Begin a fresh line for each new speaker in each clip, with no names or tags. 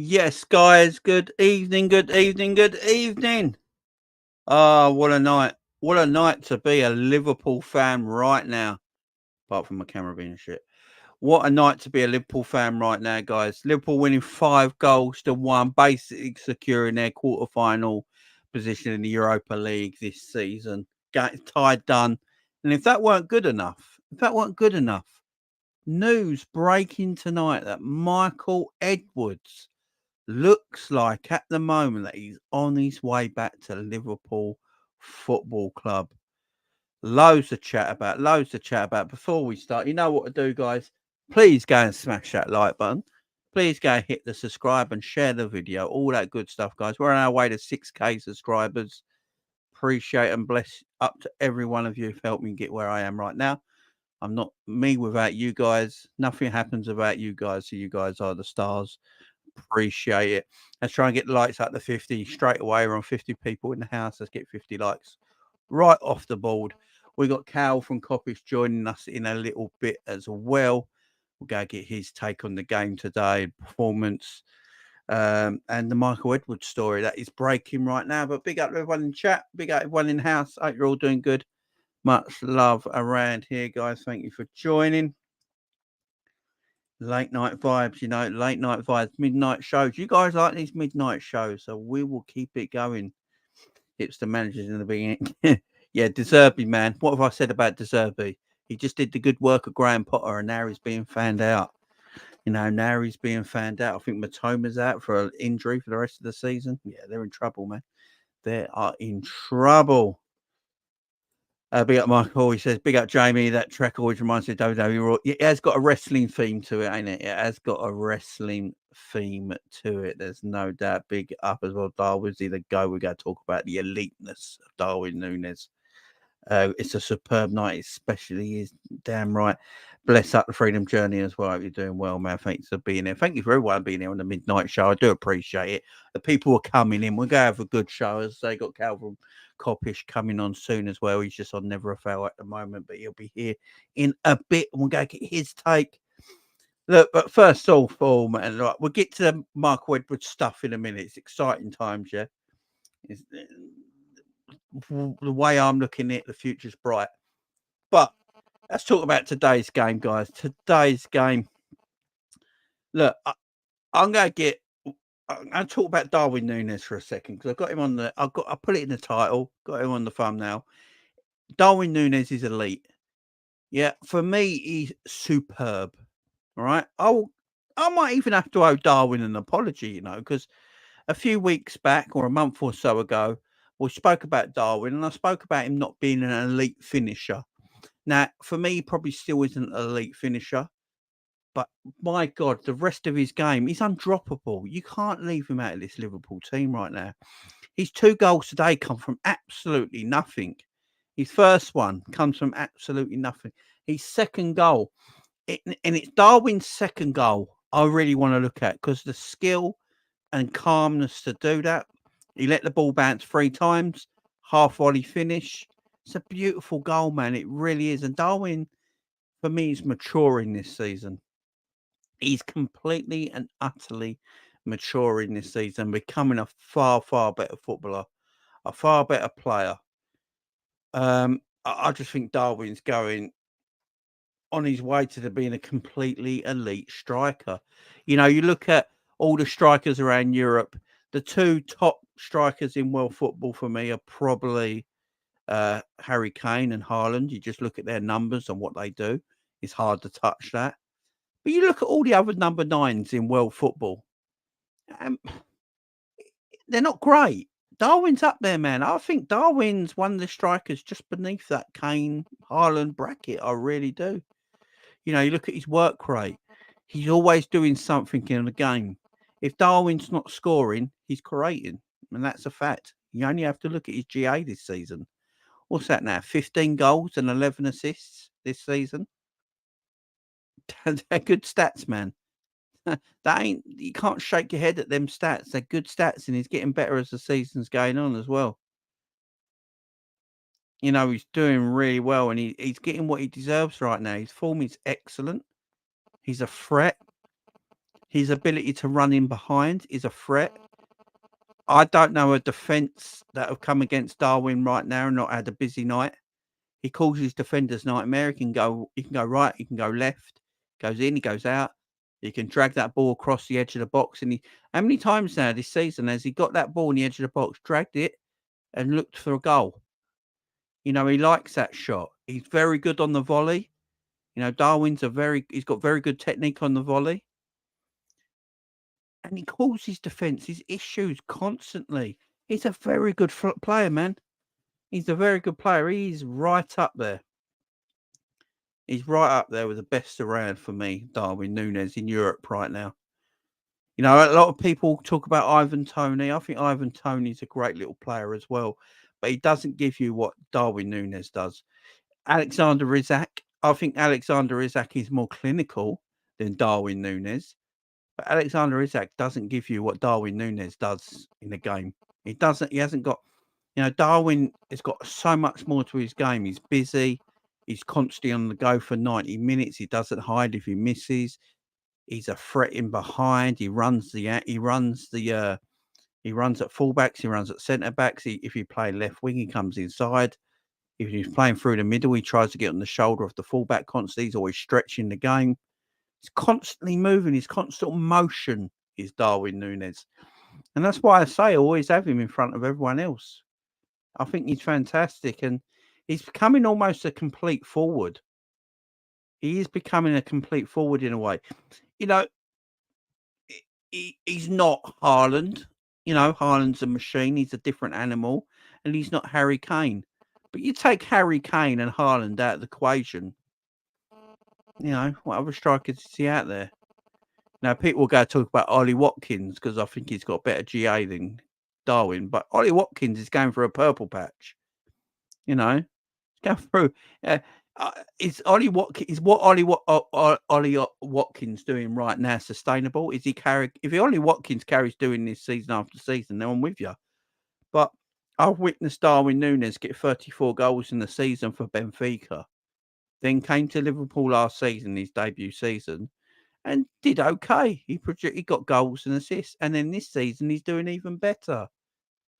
Yes, guys, good evening, good evening, good evening. Ah, what a night. What a night to be a Liverpool fan right now. Apart from my camera being shit. What a night to be a Liverpool fan right now, guys. Liverpool winning 5-1, basically securing their quarter-final position in the Europa League this season. Tied done. And if that weren't good enough, news breaking tonight that Michael Edwards looks like at the moment that he's on his way back to Liverpool Football Club. Loads to chat about. Before we start, you know what to do, guys. Please go and smash that like button. Please go and hit the subscribe and share the video. All that good stuff, guys. We're on our way to 6K subscribers. Appreciate and bless up to every one of you who've helped me get where I am right now. I'm not me without you guys. Nothing happens without you guys. So you guys are the stars. Appreciate it. Let's try and get the likes up to 50 straight away. We're on 50 people in the house. Let's get 50 likes right off the board. We got Cal from Coppish joining us in a little bit as well. We'll go get his take on the game today, performance, and the Michael Edwards story that is breaking right now. But big up to everyone in chat, big up everyone in the house. Hope you're all doing good. Much love around here, guys. Thank you for joining. Late night vibes, late night vibes, midnight shows. You guys like these midnight shows, so we will keep it going. It's the managers in the beginning. Yeah, De Zerbi, man. What have I said about De Zerbi? He just did the good work of Graham Potter, and now he's being fanned out. Now he's being fanned out. I think Matoma's out for an injury for the rest of the season. Yeah, they're in trouble, man. They are in trouble. Big up Michael. He says, big up Jamie. That track always reminds me of WWE Raw. It has got a wrestling theme to it, ain't it? It has got a wrestling theme to it. There's no doubt. Big up as well. Darwin's either go. We're going to talk about the eliteness of Darwin Nunez. It's a superb night, especially is damn right. Bless up the Freedom Journey as well. Hope you're doing well, man. Thanks for being here. Thank you for everyone being here on the midnight show. I do appreciate it. The people are coming in. We're going to have a good show. As they got Calvin Coppish coming on soon as well. He's just on Never a Fail at the moment, but he'll be here in a bit. And we'll go get his take. Look, but first of all, man, right, we'll get to the Michael Edwards stuff in a minute. It's exciting times, yeah. The way I'm looking at it, the future's bright. But let's talk about today's game, guys. Today's game. Look, I'm going to talk about Darwin Nunez for a second because I've got him on I put it in the title, got him on the thumbnail. Darwin Nunez is elite. Yeah, for me, he's superb. All right. I might even have to owe Darwin an apology, because a few weeks back or a month or so ago, we spoke about Darwin and I spoke about him not being an elite finisher. Now, for me, he probably still isn't an elite finisher, but my God, the rest of his game, he's undroppable. You can't leave him out of this Liverpool team right now. His 2 goals today come from absolutely nothing. His first one comes from absolutely nothing. His second goal, and it's Darwin's second goal I really want to look at because the skill and calmness to do that. He let the ball bounce 3 times, half volley finish. It's a beautiful goal, man. It really is. And Darwin, for me, is maturing this season. He's completely and utterly maturing this season, becoming a far, far better footballer, a far better player. I just think Darwin's going on his way to being a completely elite striker. You look at all the strikers around Europe, the 2 top strikers in world football for me are probably Harry Kane and Haaland. You just look at their numbers and what they do. It's hard to touch that. But you look at all the other number 9s in world football. They're not great. Darwin's up there, man. I think Darwin's one of the strikers just beneath that Kane Haaland bracket. I really do. You look at his work rate. He's always doing something in the game. If Darwin's not scoring, he's creating. And that's a fact. You only have to look at his GA this season. What's that now? 15 goals and 11 assists this season. They're good stats, man. You can't shake your head at them stats. They're good stats, and he's getting better as the season's going on as well. He's doing really well, and he's getting what he deserves right now. His form is excellent. He's a threat. His ability to run in behind is a threat. I don't know a defence that have come against Darwin right now and not had a busy night. He calls his defenders nightmare. He can go right, he can go left, goes in, he goes out. He can drag that ball across the edge of the box. And how many times now this season has he got that ball in the edge of the box, dragged it, and looked for a goal? He likes that shot. He's very good on the volley. Darwin's he's got very good technique on the volley. And he calls his defence his issues constantly. He's a very good player, man. He's a very good player. He's right up there. He's right up there with the best around for me, Darwin Nunez, in Europe right now. A lot of people talk about Ivan Toney. I think Ivan Toney's a great little player as well, but he doesn't give you what Darwin Nunez does. Alexander Isak. I think Alexander Isak is more clinical than Darwin Nunez, but Alexander Isak doesn't give you what Darwin Nunez does in the game. He hasn't got, Darwin has got so much more to his game. He's busy. He's constantly on the go for 90 minutes. He doesn't hide if he misses. He's a threat in behind. He runs at fullbacks. He runs at centre backs. If you play left wing, he comes inside. If he's playing through the middle, he tries to get on the shoulder of the fullback constantly. He's always stretching the game. He's constantly moving. His constant motion is Darwin Nunez. And that's why I say I always have him in front of everyone else. I think he's fantastic. And he's becoming almost a complete forward. He is becoming a complete forward in a way. He's not Haaland. Haaland's a machine. He's a different animal. And he's not Harry Kane. But you take Harry Kane and Haaland out of the equation, what other strikers is he out there? Now, people will go talk about Ollie Watkins because I think he's got better GA than Darwin. But Ollie Watkins is going for a purple patch. Going through. Is Ollie Watkins doing right now sustainable? Is he if Ollie Watkins carries doing this season after season, then I'm with you. But I've witnessed Darwin Nunez get 34 goals in the season for Benfica. Then came to Liverpool last season, his debut season, and did okay. He got goals and assists. And then this season, he's doing even better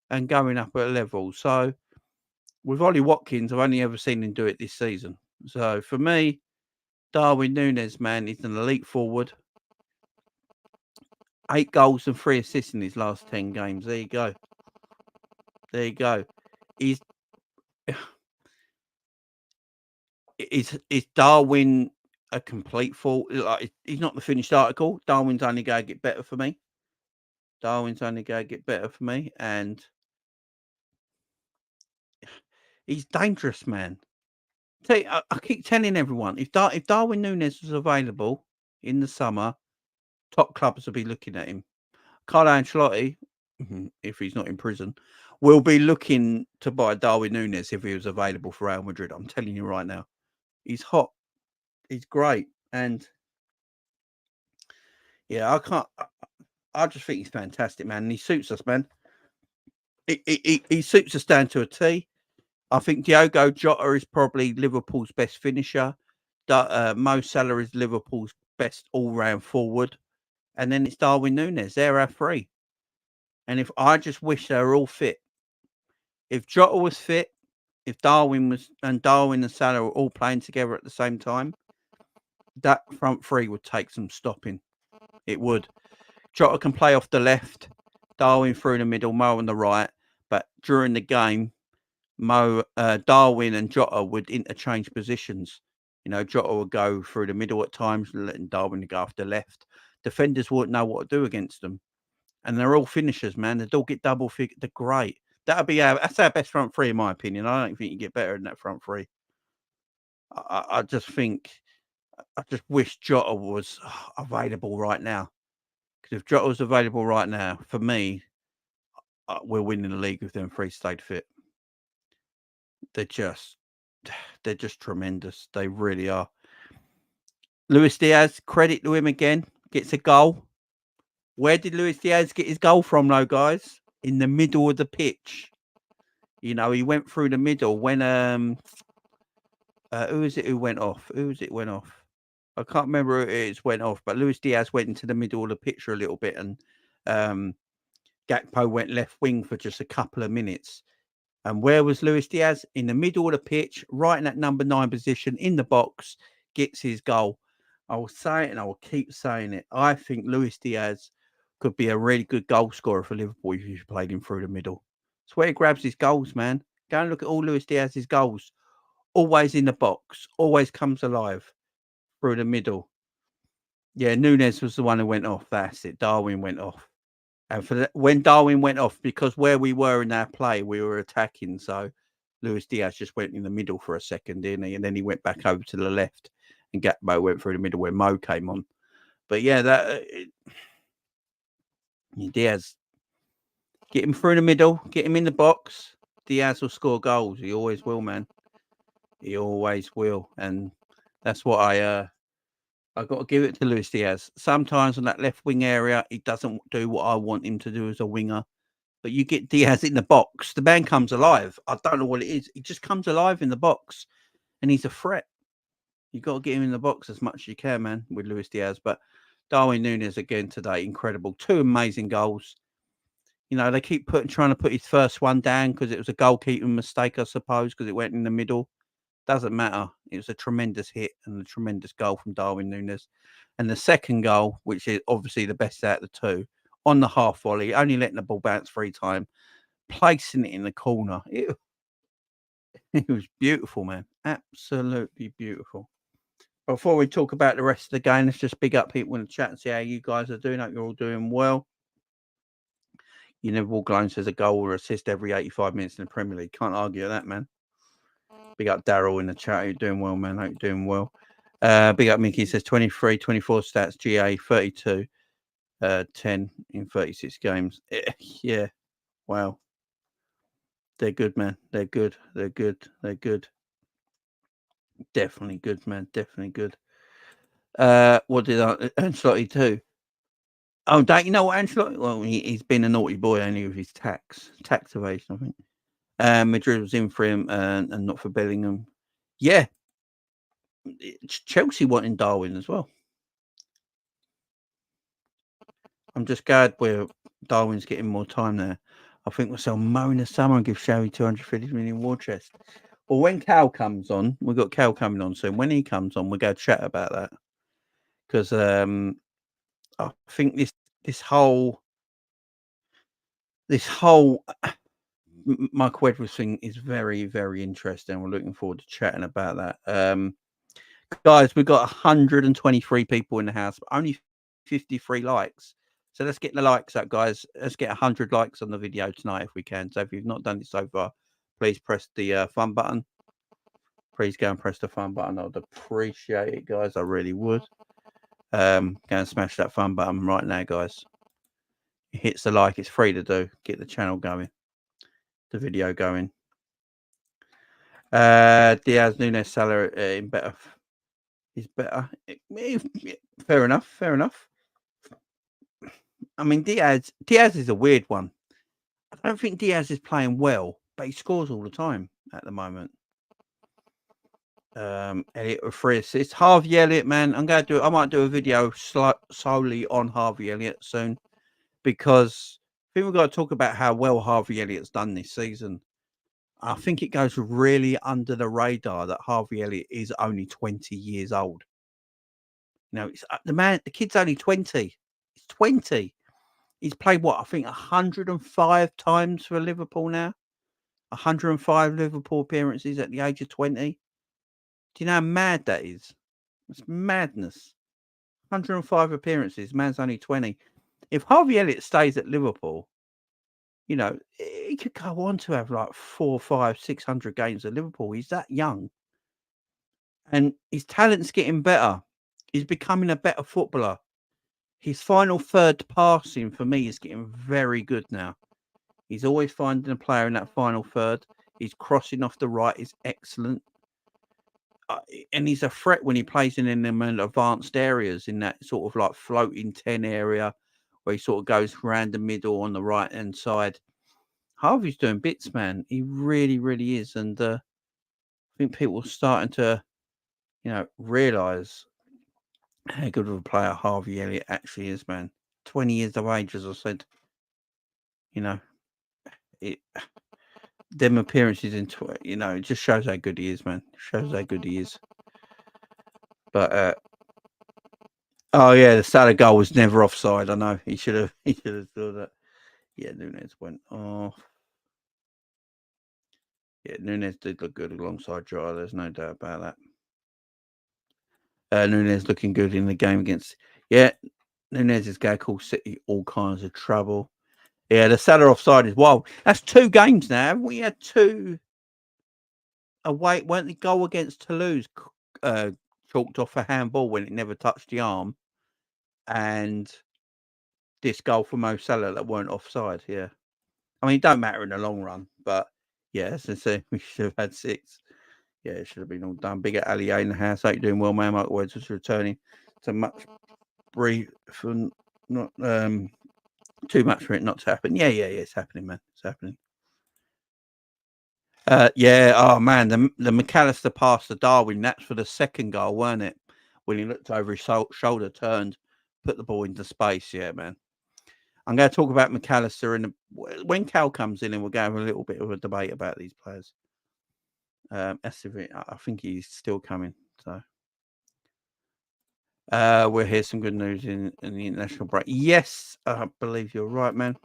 and going up at a level. So with Ollie Watkins, I've only ever seen him do it this season. So for me, Darwin Nunez, man, he's an elite forward. 8 goals and 3 assists in his last 10 games. There you go. Is Darwin a complete forward? Like, he's not the finished article. Darwin's only going to get better for me. And he's dangerous, man. I keep telling everyone, if Darwin Nunez was available in the summer, top clubs will be looking at him. Carlo Ancelotti, if he's not in prison, will be looking to buy Darwin Nunez if he was available for Real Madrid. I'm telling you right now. He's hot. He's great. And yeah, I just think he's fantastic, man. And he suits us, man. He suits us down to a T. I think Diogo Jota is probably Liverpool's best finisher. Mo Salah is Liverpool's best all-round forward. And then it's Darwin Nunez. They're our 3. And I just wish they were all fit. If Jota was fit, if Darwin and Salah were all playing together at the same time, that front 3 would take some stopping. It would. Jota can play off the left, Darwin through the middle, Mo on the right. But during the game, Darwin and Jota would interchange positions. Jota would go through the middle at times, letting Darwin go off the left. Defenders wouldn't know what to do against them. And they're all finishers, man. They all get double figure. They're great. That's our best front 3, in my opinion. I don't think you get better than that front 3. I just wish Jota was available right now. Because if Jota was available right now, for me, we're winning the league if them 3 stayed fit. They're just tremendous. They really are. Luis Diaz, credit to him again, gets a goal. Where did Luis Diaz get his goal from, though, guys? In the middle of the pitch. He went through the middle when who is it who went off? I can't remember who it is went off, but Luis Diaz went into the middle of the picture a little bit, and Gakpo went left wing for just a couple of minutes. And where was Luis Diaz? In the middle of the pitch, right in that number 9 position in the box, gets his goal. I will say it and I will keep saying it. I think Luis Diaz could be a really good goal scorer for Liverpool if you played him through the middle. It's where he grabs his goals, man. Go and look at all Luis Diaz's goals. Always in the box, always comes alive through the middle. Yeah, Nunez was the one who went off. That's it. Darwin went off. And when Darwin went off, because where we were in our play, we were attacking. So Luis Diaz just went in the middle for a second, didn't he? And then he went back over to the left, and Gakpo went through the middle where Mo came on. But yeah, Diaz, get him through the middle, get him in the box. Diaz will score goals. He always will, man. He always will, and that's what I got to give it to Luis Diaz. Sometimes on that left wing area, he doesn't do what I want him to do as a winger. But you get Diaz in the box, the man comes alive. I don't know what it is. He just comes alive in the box, and he's a threat. You got to get him in the box as much as you can, man, with Luis Diaz. But Darwin Nunez again today, incredible. 2 amazing goals. You know, they keep trying to put his first one down because it was a goalkeeper mistake, I suppose, because it went in the middle. Doesn't matter. It was a tremendous hit and a tremendous goal from Darwin Nunez. And the second goal, which is obviously the best out of the 2, on the half volley, only letting the ball bounce 3 times, placing it in the corner. It was beautiful, man. Absolutely beautiful. Before we talk about the rest of the game, let's just big up people in the chat and see how you guys are doing. Hope you're all doing well. You never walk alone says a goal or assist every 85 minutes in the Premier League. Can't argue with that, man. Big up Daryl in the chat. You're doing well, man. Hope you're doing well. Big up Mickey says 23, 24 stats, GA 32, 10 in 36 games. Yeah. Wow. They're good, man. They're good. They're good. They're good. Definitely good, man. Definitely good. What did Ancelotti do? Oh, don't you know what Ancelotti? Well, he's been a naughty boy only with his tax evasion, I think. Madrid was in for him and not for Bellingham. Yeah. Chelsea wanting Darwin as well. I'm just glad where Darwin's getting more time there. I think we'll sell Mo in the summer and give Sherry 250 million war chest. Well, when Cal comes on, we've got Cal coming on soon. When he comes on, we'll go chat about that. Because I think this whole Michael Edwards thing is very, very interesting. We're looking forward to chatting about that. Guys, we've got 123 people in the house, but only 53 likes. So let's get the likes up, guys. Let's get 100 likes on the video tonight if we can. So if you've not done it so far, please press the fun button. Please go and press the fun button. I'd appreciate it, guys. I really would. Go and smash that fun button right now, guys. It hits the like. It's free to do. Get the channel going. The video going. Diaz, Nunez, Salah in better. He's better. Fair enough. Fair enough. I mean, Diaz is a weird one. I don't think Diaz is playing well, but he scores all the time at the moment. Elliot with 3 assists. Harvey Elliott, man, I might do a video solely on Harvey Elliott soon, because I think we've got to talk about how well Harvey Elliott's done this season. I think it goes really under the radar that Harvey Elliott is only 20 years old. You know, the kid's only 20. He's 20. He's played, I think 105 times for Liverpool now. 105 Liverpool appearances at the age of 20. Do you know how mad that is? It's madness. 105 appearances. Man's only 20. If Harvey Elliott stays at Liverpool, you know, he could go on to have like 400, 500, 600 games at Liverpool. He's that young. And his talent's getting better. He's becoming a better footballer. His final third passing for me is getting very good now. He's always finding a player in that final third. He's crossing off the right. Is excellent. And he's a threat when he plays in them advanced areas, in that sort of like floating 10 area where he sort of goes around the middle on the right hand side. Harvey's doing bits, man. He really, really is. And I think people are starting to, you know, realise how good of a player Harvey Elliott actually is, man. 20 years of age, as I said. You know, them appearances in, it just shows how good he is, man. Shows how good he is. But oh yeah, the Salah goal was never offside. I know he should have saw that. Yeah, Nunez went off. Yeah, Nunez did look good alongside Jota. There's no doubt about that. Nunez looking good in the game against. Yeah, Nunez is going to cause City all kinds of trouble. Yeah, the Salah offside is wild. That's 2 games now. We had 2 away. Weren't the goal against Toulouse chalked off a handball when it never touched the arm, and this goal from Mo Salah that weren't offside. Yeah, I mean, it don't matter in the long run, but yeah, as I say, we should have had 6. Yeah, it should have been all done. Big at Ali in the house. Hope you're doing well, man. Michael Edwards was returning to much brief and not too much for it not to happen. Yeah, it's happening, man. It's happening. Yeah. Oh man, the Mac Allister pass to Darwin. That's for the second goal, weren't it? When he looked over his shoulder, turned, put the ball into space. Yeah, man. I'm going to talk about Mac Allister when Cal comes in, and we're going to have a little bit of a debate about these players. I think he's still coming. So we'll hear some good news in the international break. Yes, I believe you're right, man.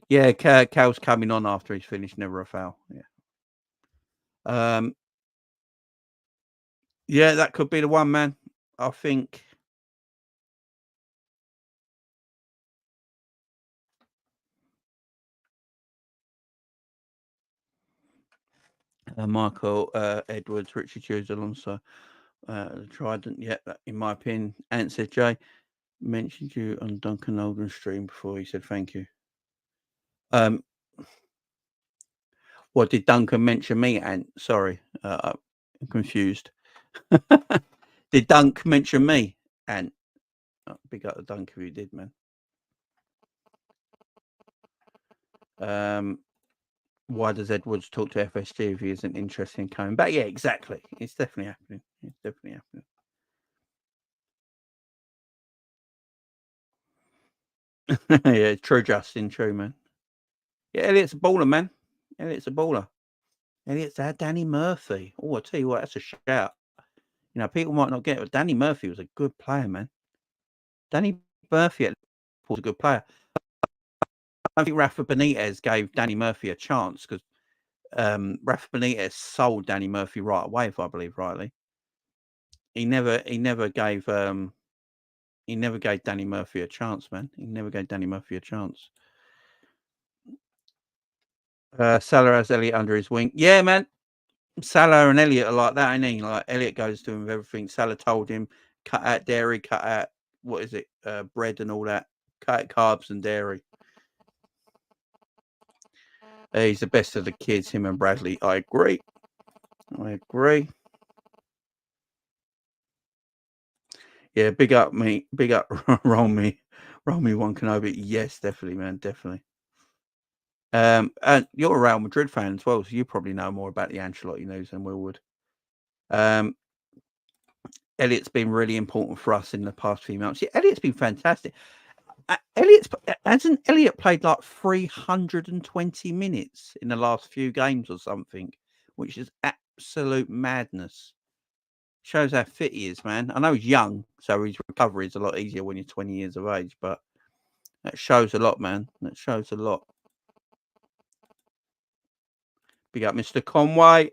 Yeah, Cal's coming on after he's finished. Never a foul. Yeah. Yeah, that could be the one, man. I think. Michael Edwards, Richard Hughes, Alonso, Trident. Yeah, in my opinion. Answer Jay mentioned you on Duncan Oldham's stream before. He said thank you. What did Duncan mention me? Ant? Sorry, I'm confused. Did Dunk mention me? Ant? Oh, big up the Dunk if you did, man. Why does Edwards talk to FSG if he isn't interested in coming back? Yeah, exactly. It's definitely happening. It's definitely happening. Yeah, true, Justin. True, man. Yeah, Elliot's a baller, man. Elliot's a baller. Elliot's had Danny Murphy. Oh, I tell you what, that's a shout. You know, people might not get it, but Danny Murphy was a good player, man. Danny Murphy was a good player. I think Rafa Benitez gave Danny Murphy a chance because Rafa Benitez sold Danny Murphy right away, if I believe rightly. He never gave Danny Murphy a chance, man. He never gave Danny Murphy a chance. Salah has Elliot under his wing. Yeah, man. Salah and Elliot are like that, ain't he? Like Elliot goes to him with everything. Salah told him, cut out dairy, cut out bread and all that. Cut out carbs and dairy. He's the best of the kids, him and Bradley. I agree. Yeah, big up me. Big up roll me one Kenobi. Yes, definitely, man. Definitely. And you're a Real Madrid fan as well, so you probably know more about the Ancelotti news than we would. Elliot's been really important for us in the past few months. Yeah, Elliot's been fantastic. Hasn't Elliot played like 320 minutes in the last few games or something, which is absolute madness. Shows how fit he is, man. I know he's young, so his recovery is a lot easier when you're 20 years of age, but that shows a lot, man. That shows a lot. Big up Mr. Conway.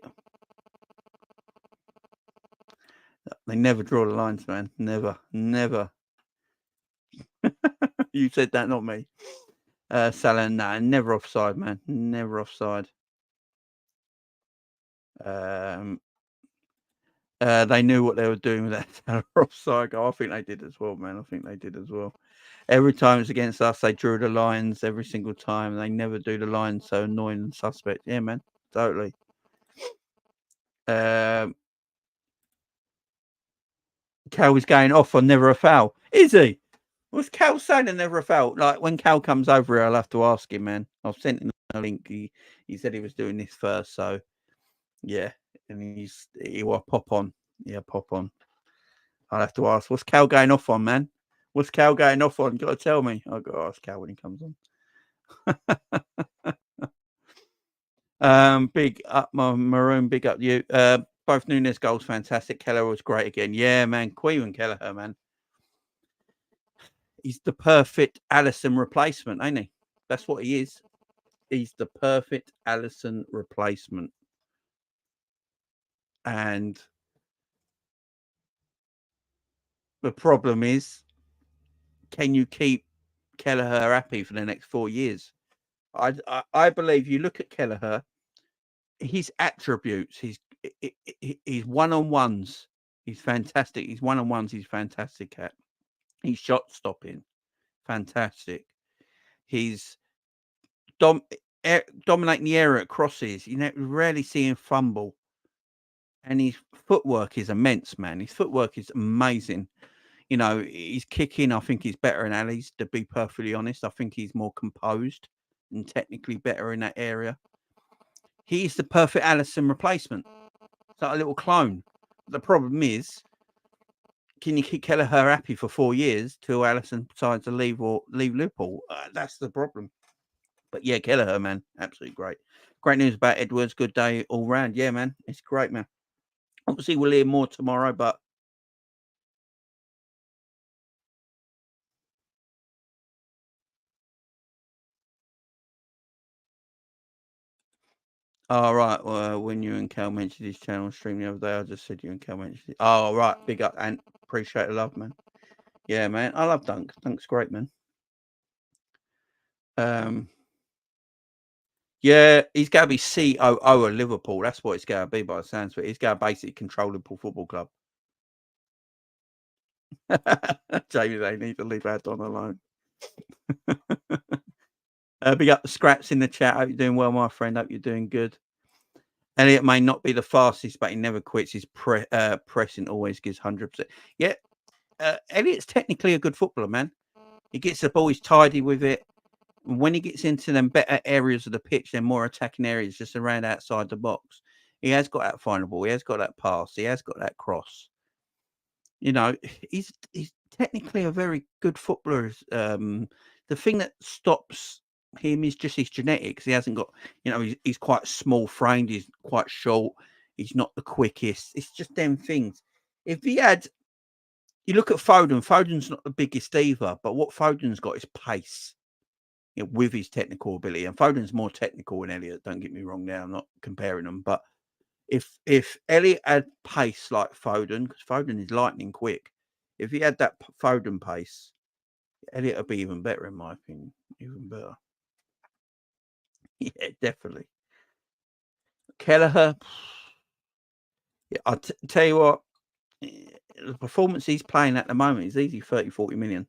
They never draw the lines, man. Never. You said that, not me. Salah, nah, never offside, man. Never offside. They knew what they were doing with that Salah offside goal. I think they did as well, man. I think they did as well. Every time it's against us, they drew the lines every single time. They never do the lines, so annoying and suspect. Yeah, man. Totally. Cal is going off on never a foul. Is he? Was Cal saying a never a foul? Like when Cal comes over here, I'll have to ask him, man. I've sent him a link. He said he was doing this first, so yeah. And he will pop on. Yeah, pop on. I'll have to ask. What's Cal going off on, man? What's Cal going off on? Got to tell me. I've got to ask Cal when he comes on. Big up, my Maroon. Big up you. Both Nunez goals fantastic. Kelleher was great again. Yeah, man. Queen Kelleher, man. He's the perfect Alisson replacement, ain't he? That's what he is. He's the perfect Alisson replacement. And the problem is, can you keep Kelleher happy for the next 4 years? I believe you look at Kelleher, his attributes, his one-on-ones, he's fantastic. His one-on-ones, he's fantastic at. He's shot stopping, fantastic. He's dominating the area at crosses. You know, rarely see him fumble. And his footwork is immense, man. His footwork is amazing. You know, his kicking, I think he's better than Ali's, to be perfectly honest. I think he's more composed and technically better in that area. He's the perfect Alisson replacement. It's like a little clone. The problem is, can you keep Kelleher happy for 4 years till Alisson decides to leave Liverpool? That's the problem. But yeah, Kelleher, man, absolutely great. Great news about Edwards. Good day all round. Yeah, man, it's great, man. Obviously, we'll hear more tomorrow, but oh, right. Well, when you and Cal mentioned his channel stream the other day, I just said you and Cal mentioned it. Oh, right. Big up and appreciate the love, man. Yeah, man. I love Dunk. Dunk's great, man. Yeah, he's got to be COO of Liverpool. That's what it's got to be by the sounds of it. He's got to basically control Liverpool Football Club. Jamie, they need to leave Adon alone. Big up the scraps in the chat. Hope you're doing well, my friend. Hope you're doing good. Elliot may not be the fastest, but he never quits. His pressing always gives 100%. Yeah, Elliot's technically a good footballer, man. He gets the ball, he's tidy with it. When he gets into them better areas of the pitch, they're more attacking areas just around outside the box. He has got that final ball. He has got that pass. He has got that cross. You know, he's technically a very good footballer. The thing that stops him is just his genetics. He hasn't got, you know, he's quite small framed. He's quite short. He's not the quickest. It's just them things. If he had, you look at Foden. Foden's not the biggest either, but what Foden's got is pace, you know, with his technical ability. And Foden's more technical than Elliot. Don't get me wrong. Now I'm not comparing them, but if Elliot had pace like Foden, because Foden is lightning quick, if he had that Foden pace, Elliot would be even better, in my opinion. Even better. Yeah, definitely. Kelleher. Yeah, I'll tell you what, the performance he's playing at the moment is easy 30-40 million.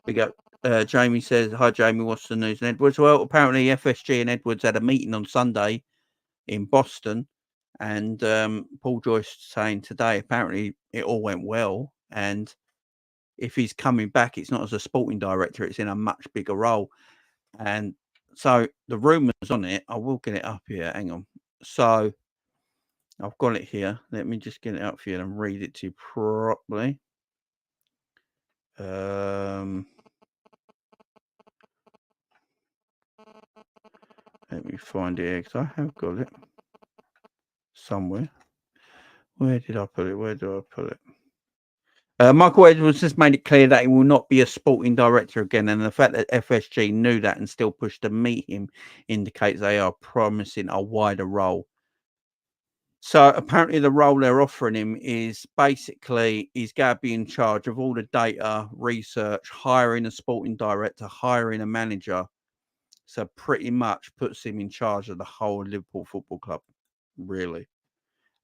Big up. Jamie says, hi, Jamie, what's the news? And Edwards, well, apparently FSG and Edwards had a meeting on Sunday in Boston. And Paul Joyce saying today, apparently it all went well. And if he's coming back, it's not as a sporting director, it's in a much bigger role. And so the rumours on it, I will get it up here. Hang on. So I've got it here. Let me just get it up for you and read it to you properly. Let me find it because I have got it somewhere. Where did I put it? Where do I put it? Michael Edwards has made it clear that he will not be a sporting director again, and the fact that FSG knew that and still pushed to meet him indicates they are promising a wider role. So apparently the role they're offering him is basically he's going to be in charge of all the data, research, hiring a sporting director, hiring a manager. So pretty much puts him in charge of the whole Liverpool Football Club, really.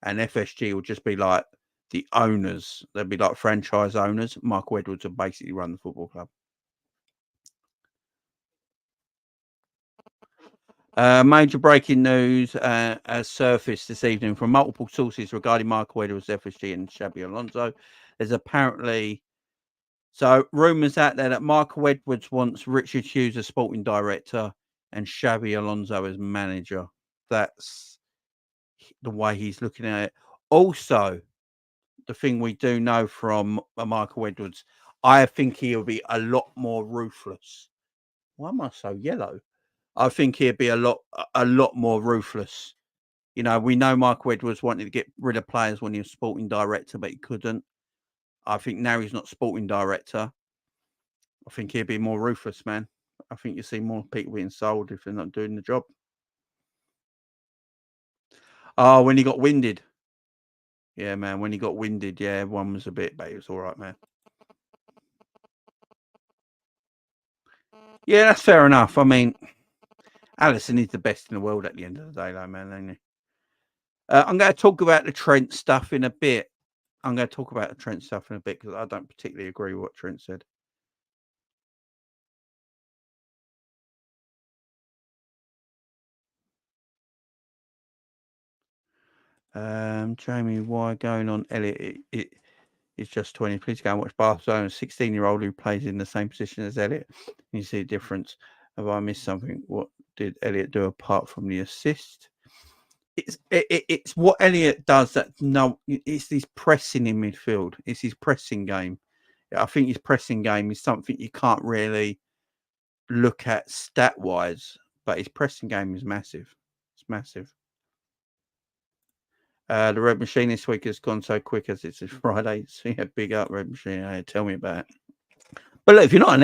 And FSG will just be like the owners. They'll be like franchise owners. Michael Edwards will basically run the football club. Major breaking news has surfaced this evening from multiple sources regarding Michael Edwards, FSG, and Xabi Alonso. There's apparently rumours out there that Michael Edwards wants Richard Hughes as sporting director and Xabi Alonso as manager. That's the way he's looking at it. Also, the thing we do know from Michael Edwards, I think he'll be a lot more ruthless. Why am I so yellow? I think he'll be a lot more ruthless. You know, we know Michael Edwards wanted to get rid of players when he was sporting director, but he couldn't. I think now he's not sporting director. I think he'll be more ruthless, man. I think you see more people being sold if they're not doing the job. Oh, when he got winded. Yeah, man. When he got winded, yeah, everyone was a bit, but it was all right, man. Yeah, that's fair enough. I mean, Alisson is the best in the world at the end of the day, though, man, ain't he? I'm going to talk about the Trent stuff in a bit. Because I don't particularly agree with what Trent said. Jamie, why going on Elliot? It's just 20. Please go and watch Barcelona. 16-year-old who plays in the same position as Elliot. You see a difference. Have I missed something? What did Elliot do apart from the assist? It's what Elliot does. It's his pressing in midfield. It's his pressing game. I think his pressing game is something you can't really look at stat wise, but his pressing game is massive. It's massive. The Red Machine this week has gone so quick as it's a Friday. So yeah, big up Red Machine. Hey, tell me about it. But look, if you're not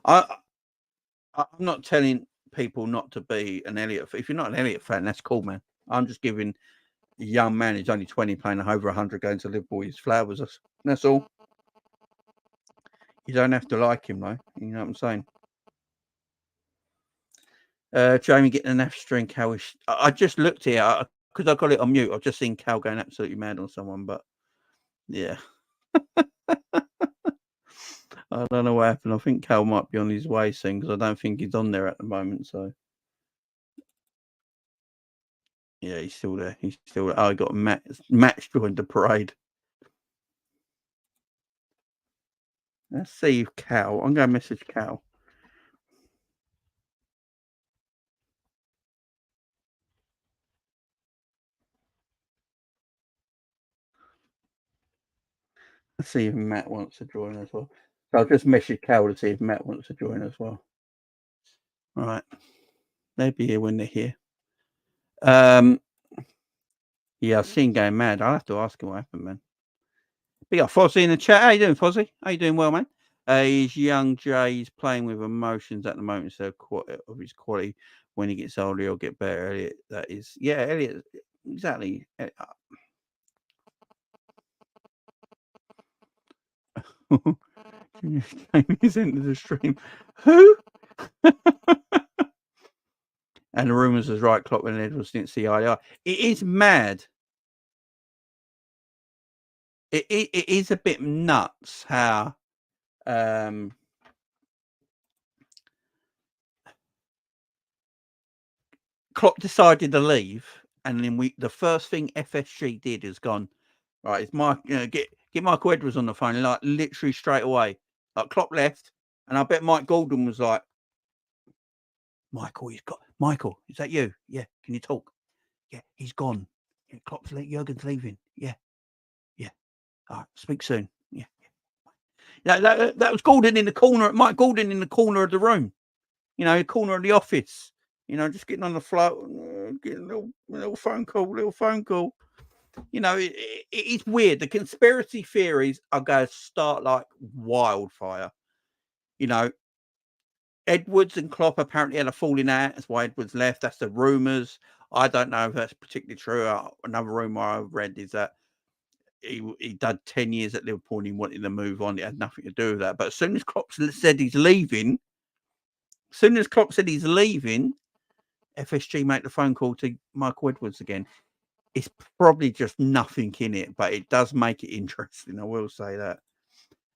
I'm not telling people not to be an Elliot. If you're not an Elliot fan, that's cool, man. I'm just giving a young man who's only 20 playing over 100 going to Liverpool his flowers. That's all. You don't have to like him, though. You know what I'm saying? Jamie getting an F string. I just looked here because I got it on mute. I've just seen Cal going absolutely mad on someone, but yeah. I don't know what happened. I think Cal might be on his way soon because I don't think he's on there at the moment. So yeah, he's still there. Oh, he got a match joined the parade. Let's see if Cal. I'm going to message Cal. Let's see if Matt wants to join as well. So I'll just message Cal to see if Matt wants to join as well. All right. They'll be here when they're here. Yeah, I've seen going mad. I'll have to ask him what happened, man. But yeah, Fozzie in the chat. How you doing, Fozzie? How you doing well, man? He's young Jay's playing with emotions at the moment, so of his quality. When he gets older, he'll get better. Elliot, that is, yeah, Elliot, exactly. He's into the stream. Who? And the rumours is right. Klopp and Edwards didn't see eye to eye. It is mad. It is a bit nuts how Klopp decided to leave, and then the first thing FSG did is gone, right, it's get Michael Edwards on the phone, like literally straight away. Like Klopp left, and I bet Mike Gordon was like, Michael, is that you? Yeah, can you talk? Yeah, he's gone. Yeah, Jurgen's leaving. Yeah. All right, speak soon. Yeah. That was Gordon in the corner. Mike Gordon in the corner of the room. You know, corner of the office. You know, just getting on the floor, getting a little phone call. You know, it's weird. The conspiracy theories are going to start like wildfire. You know, Edwards and Klopp apparently had a falling out. That's why Edwards left. That's the rumours. I don't know if that's particularly true. Another rumour I've read is that he done 10 years at Liverpool and he wanted to move on. It had nothing to do with that. But as soon as Klopp said he's leaving, FSG make the phone call to Michael Edwards again. It's probably just nothing in it, but it does make it interesting. I will say that.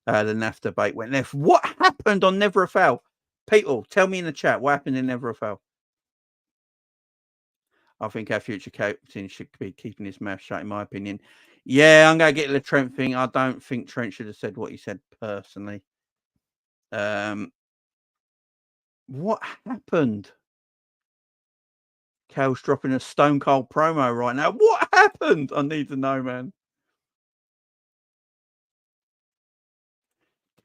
The NAF debate went left. What happened on Never a Foul? People, tell me in the chat what happened in Never a Foul. I think our future captain should be keeping his mouth shut, in my opinion. Yeah, I'm going to get the Trent thing. I don't think Trent should have said what he said personally. What happened? Cal's dropping a stone cold promo right now. What happened? I need to know, man.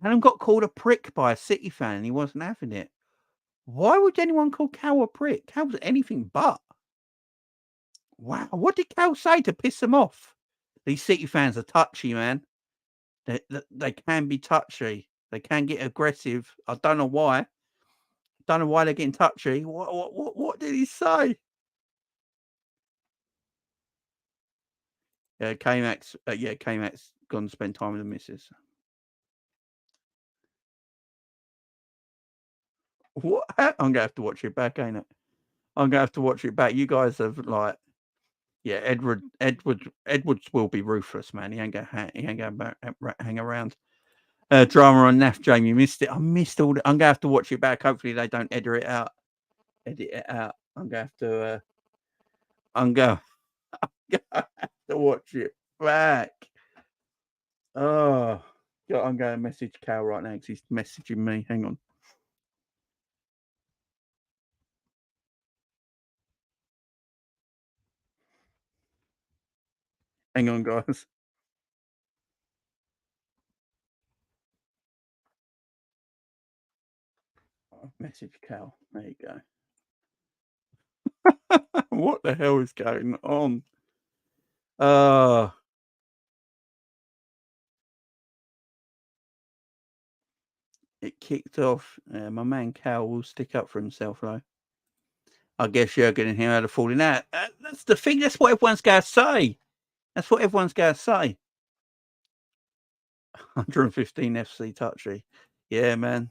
Callum got called a prick by a City fan, and he wasn't having it. Why would anyone call Cal a prick? Cal's anything but. Wow, what did Cal say to piss him off? These City fans are touchy, man. They can be touchy. They can get aggressive. I don't know why. Don't know why they're getting touchy. What did he say? K-Max. K-Max gone to spend time with the missus. What? I'm gonna have to watch it back, ain't it? I'm gonna have to watch it back. You guys have like, yeah. Edwards will be ruthless, man. He ain't gonna hang around. Drama on NAF, Jamie. Missed it. I missed all the. I'm gonna have to watch it back. Hopefully they don't edit it out. I'm gonna have to. I'm gonna have to watch it back. Oh, yeah, I'm going to message Cal right now because he's messaging me. Hang on. Hang on, guys. I'll message Cal. There you go. What the hell is going on? It kicked off. My man Cal will stick up for himself, though. I guess Jurgen and him had a falling out. That's the thing. That's what everyone's going to say. That's what everyone's going to say. 115 FC touchy. Yeah, man.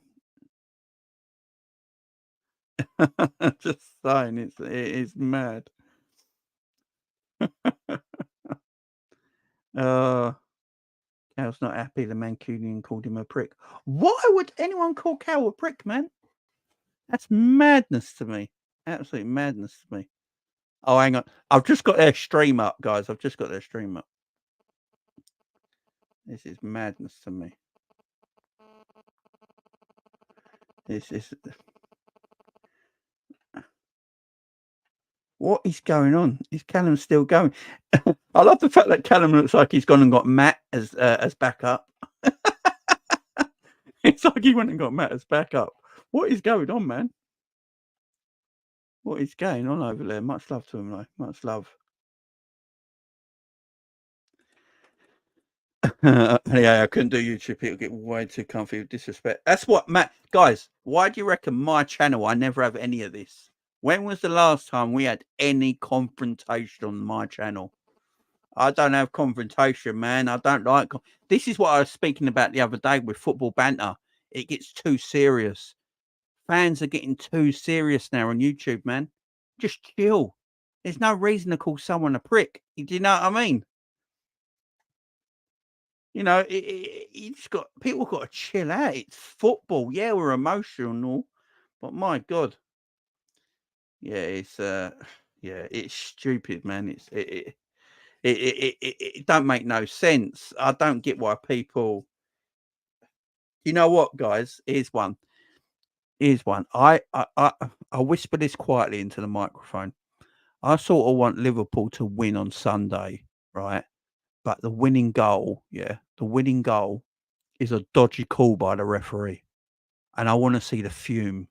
Just saying, it is mad. Cal's not happy the Mancunian called him a prick. Why would anyone call Cal a prick, man? That's madness to me. Absolute madness to me. Oh, hang on. I've just got their stream up, guys. I've just got their stream up. This is madness to me. This is... What is going on? Is Callum still going? I love the fact that Callum looks like he's gone and got Matt as backup. It's like he went and got Matt as backup. What is going on, man? What is going on over there? Much love to him, though. Much love. Yeah, I couldn't do YouTube. It'll get way too comfy with disrespect. That's what, Matt. Guys, why do you reckon my channel, I never have any of this? When was the last time we had any confrontation on my channel? I don't have confrontation, man. I don't like... This is what I was speaking about the other day with football banter. It gets too serious. Fans are getting too serious now on YouTube, man. Just chill. There's no reason to call someone a prick. Do you know what I mean? You know, you just got... People got to chill out. It's football. Yeah, we're emotional, but my God. Yeah, it's... yeah, it's stupid, man. It don't make no sense. I don't get why people... You know what, guys? Here's one. I whisper this quietly into the microphone. I sort of want Liverpool to win on Sunday, right? But the winning goal, the winning goal is a dodgy call by the referee, and I want to see the fume.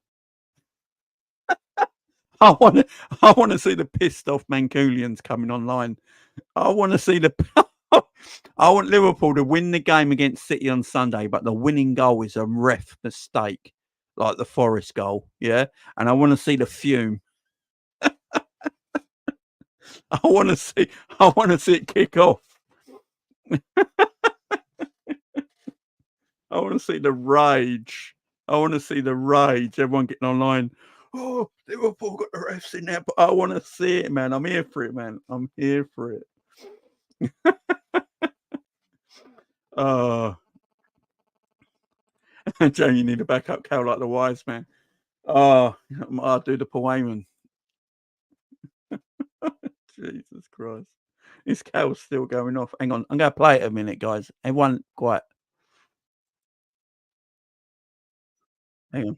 I want to see the pissed off Mancunians coming online. I want to see the... I want Liverpool to win the game against City on Sunday, but the winning goal is a ref mistake, like the Forest goal, yeah? And I want to see the fume. I want to see it kick off. I want to see the rage. Everyone getting online. Oh, Liverpool got the refs in there, but I want to see it, man. I'm here for it, man. I'm here for it. Oh, Jamie, you need a backup cow like the wise man. Oh, I'll do the Pawayman. Jesus Christ. This cow's still going off. Hang on. I'm going to play it a minute, guys. Everyone quiet. Hang on.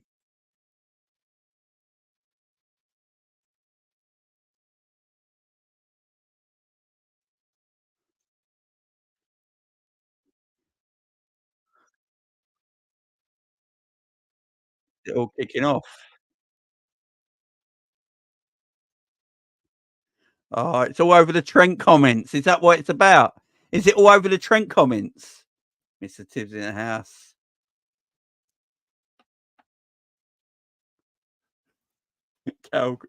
It all kicking off. Oh, it's all over the Trent comments. Is that what it's about? Is it all over the Trent comments? Mr. Tibbs in the house. Cal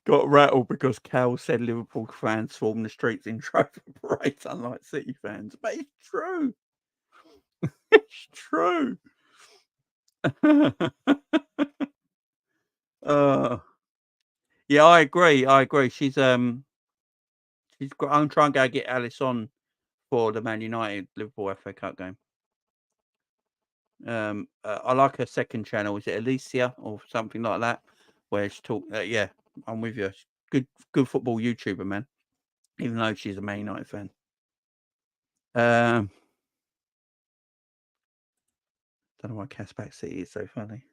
got rattled because Cal said Liverpool fans swarm the streets in trophy parades, unlike City fans. But it's true. It's true. uh, yeah, I agree. I agree. She's got. I'm trying to go get Alice on for the Man United Liverpool FA Cup game. I like her second channel. Is it Alicia or something like that? Where she talk. Yeah, I'm with you. Good football YouTuber, man. Even though she's a Man United fan. Don't know why Cass Back City is so funny.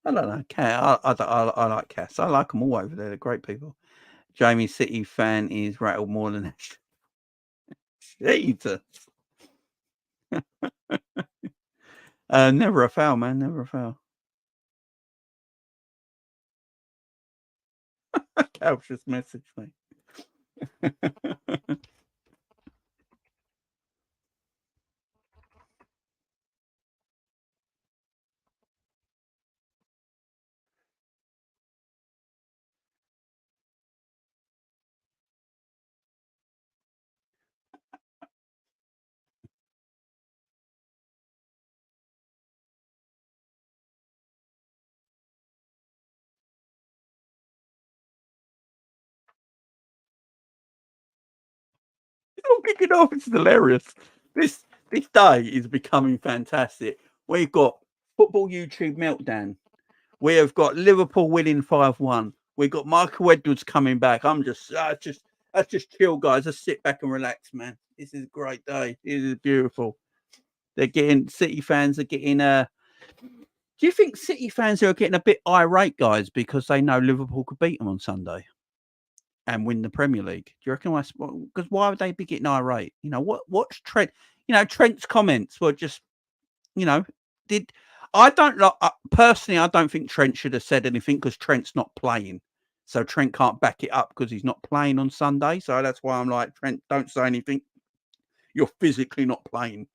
I don't know. I like Cass. I like them all over there. They're great people. Jamie City fan is rattled more than Jesus. Never a foul, man. Never a foul. Cal just messaged me. It's all kicking off. It's hilarious. This day is becoming fantastic. We've got football YouTube meltdown. We have got Liverpool winning 5-1. We've got Michael Edwards coming back. That's just chill, guys. Just sit back and relax, man. This is a great day. This is beautiful. They're getting City fans are getting do you think City fans are getting a bit irate, guys, because they know Liverpool could beat them on Sunday and win the Premier League? Do you reckon because why would they be getting irate? You know, what's Trent? You know, Trent's comments were just, you know, did I don't like personally, I don't think Trent should have said anything because Trent's not playing. So Trent can't back it up because he's not playing on Sunday. So that's why I'm like, Trent, don't say anything. You're physically not playing.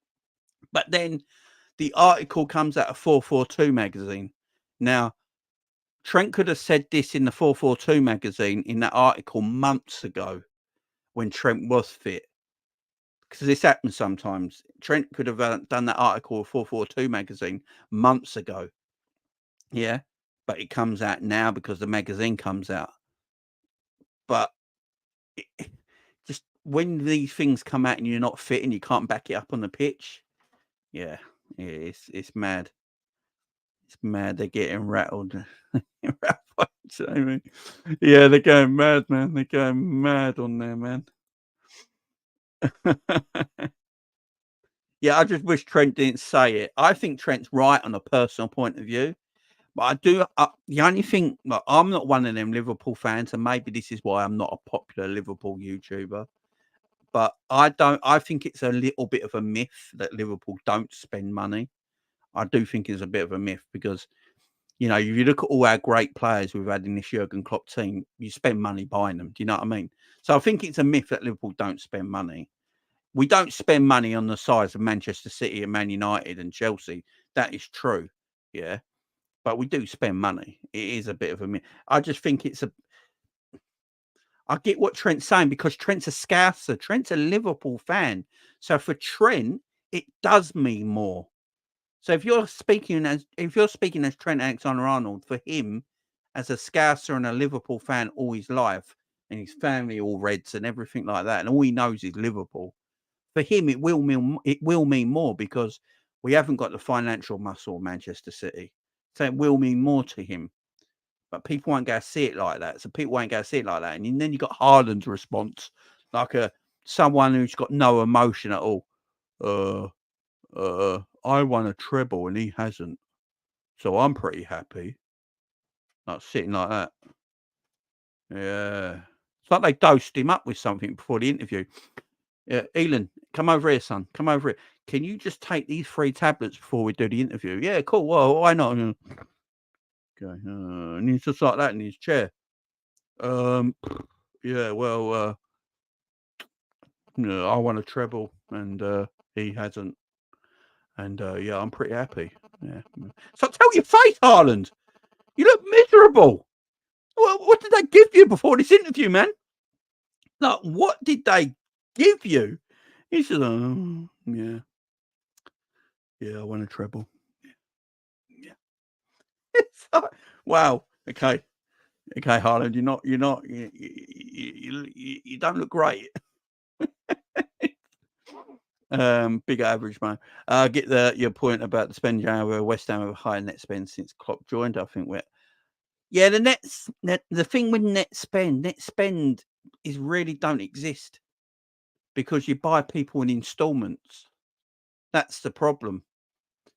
But then the article comes out of 442 magazine. Now, Trent could have said this in the 442 magazine in that article months ago when Trent was fit. Because this happens sometimes. Trent could have done that article of 442 magazine months ago. Yeah. But it comes out now because the magazine comes out. But just when these things come out and you're not fit and you can't back it up on the pitch, yeah, it's mad. It's mad. They're getting rattled. Yeah, they're going mad, man. They're going mad on there, man. Yeah, I just wish Trent didn't say it. I think Trent's right on a personal point of view. But I do. The only thing, like, I'm not one of them Liverpool fans, and maybe this is why I'm not a popular Liverpool YouTuber. But I think it's a little bit of a myth that Liverpool don't spend money. I do think it's a bit of a myth because, you know, if you look at all our great players we've had in this Jurgen Klopp team, you spend money buying them. Do you know what I mean? So I think it's a myth that Liverpool don't spend money. We don't spend money on the size of Manchester City and Man United and Chelsea. That is true. Yeah. But we do spend money. It is a bit of a myth. I just think I get what Trent's saying because Trent's a Scouser. Trent's a Liverpool fan. So for Trent, it does mean more. So if you're speaking as Trent Alexander-Arnold, for him, as a Scouser and a Liverpool fan all his life, and his family all Reds and everything like that, and all he knows is Liverpool, for him it will mean more because we haven't got the financial muscle of Manchester City. So it will mean more to him. But people won't go see it like that. So people won't go see it like that. And then you got Haaland's response, like someone who's got no emotion at all. I won a treble and he hasn't. So I'm pretty happy. Like sitting like that. Yeah. It's like they dosed him up with something before the interview. Yeah, Elon, come over here, son. Come over here. Can you just take these 3 tablets before we do the interview? Yeah, cool. Well, why not? Okay. And he's just like that in his chair. Yeah, well, I won a treble and he hasn't. And yeah, I'm pretty happy. Yeah. So tell your face, Haaland. You look miserable. What did they give you before this interview, man? Like, what did they give you? He said, yeah. Yeah, I won a treble. Yeah. It's like, wow. Okay, Haaland, you don't look great. Big average, man. Get your point about the spend where West Ham have a higher net spend since Klopp joined. I think the thing with net spend is really don't exist because you buy people in installments. That's the problem.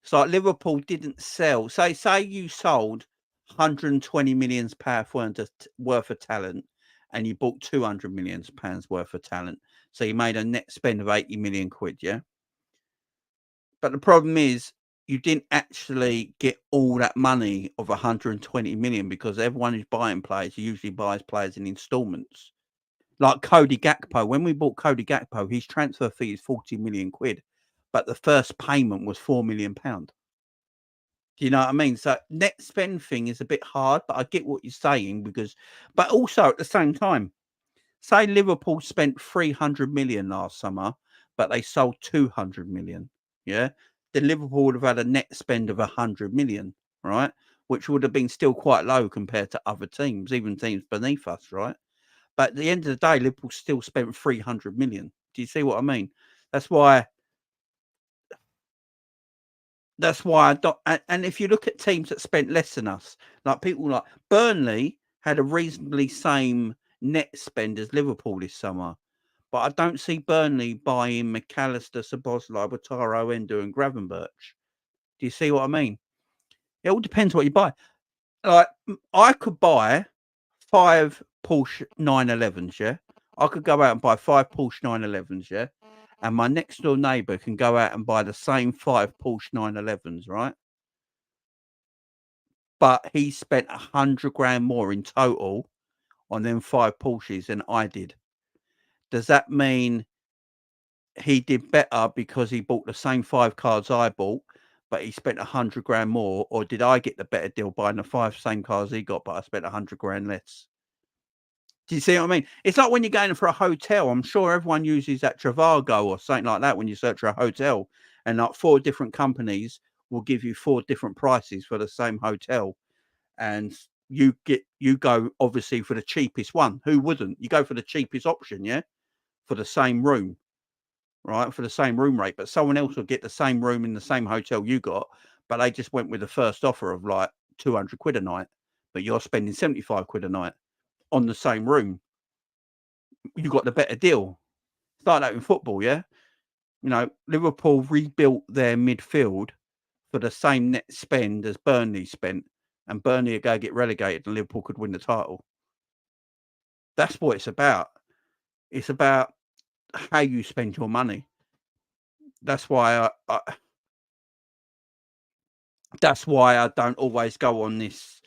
So like Liverpool didn't sell. Say you sold 120 million pounds worth of talent, and you bought 200 million pounds worth of talent. So you made a net spend of 80 million quid, yeah. But the problem is you didn't actually get all that money of 120 million because everyone who's buying players usually buys players in installments. Like Cody Gakpo, when we bought Cody Gakpo, his transfer fee is 40 million quid, but the first payment was £4 million. Do you know what I mean? So net spend thing is a bit hard, but I get what you're saying but also at the same time, say Liverpool spent 300 million last summer, but they sold 200 million. Yeah. Then Liverpool would have had a net spend of 100 million, right? Which would have been still quite low compared to other teams, even teams beneath us, right? But at the end of the day, Liverpool still spent 300 million. Do you see what I mean? That's why I don't. And if you look at teams that spent less than us, like people like Burnley had a reasonably same net spend as Liverpool this summer, but I don't see Burnley buying Mac Allister, Szoboszlai, Wataru, Endo, and Gravenberch. Do you see what I mean? It all depends what you buy. Like I could buy 5 Porsche 911s, yeah. I could go out and buy 5 Porsche 911s, yeah. And my next door neighbour can go out and buy the same 5 Porsche 911s, right? But he spent 100 grand more in total on them 5 Porsches than I did. Does that mean he did better because he bought the same 5 cars I bought, but he spent 100 grand more? Or did I get the better deal buying the 5 same cars he got, but I spent 100 grand less? Do you see what I mean? It's like when you're going for a hotel. I'm sure everyone uses that Trivago or something like that when you search for a hotel, and like 4 different companies will give you 4 different prices for the same hotel. And you go obviously for the cheapest one. Who wouldn't? You go for the cheapest option, yeah, for the same room, right? For the same room rate. But someone else will get the same room in the same hotel you got, but they just went with the first offer of like 200 quid a night, but you're spending 75 quid a night on the same room. You got the better deal. It's like that in football, yeah. You know, Liverpool rebuilt their midfield for the same net spend as Burnley spent, and Burnley are going to get relegated, and Liverpool could win the title. That's what it's about. It's about how you spend your money. That's why I don't always go on this,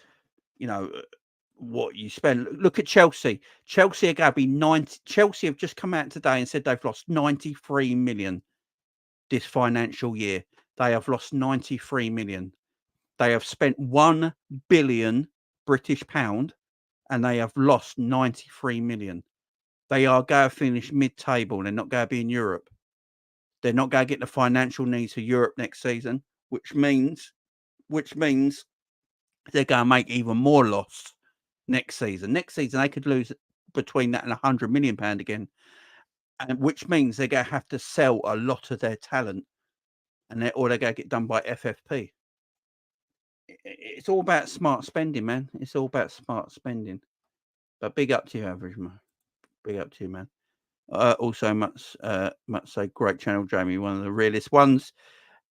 what you spend. Look at Chelsea. Chelsea are going to be 90. Chelsea have just come out today and said they've lost 93 million this financial year. They have lost 93 million. They have spent 1 billion British pound and they have lost 93 million. They are going to finish mid-table. They're not going to be in Europe. They're not going to get the financial needs for Europe next season, which means they're going to make even more loss next season. Next season, they could lose between that and £100 million again, and which means they're going to have to sell a lot of their talent, or they're going to get done by FFP. It's all about smart spending, man. It's all about smart spending. But big up to you, Average Man. Big up to you, man. Also, much say great channel, Jamie. One of the realest ones,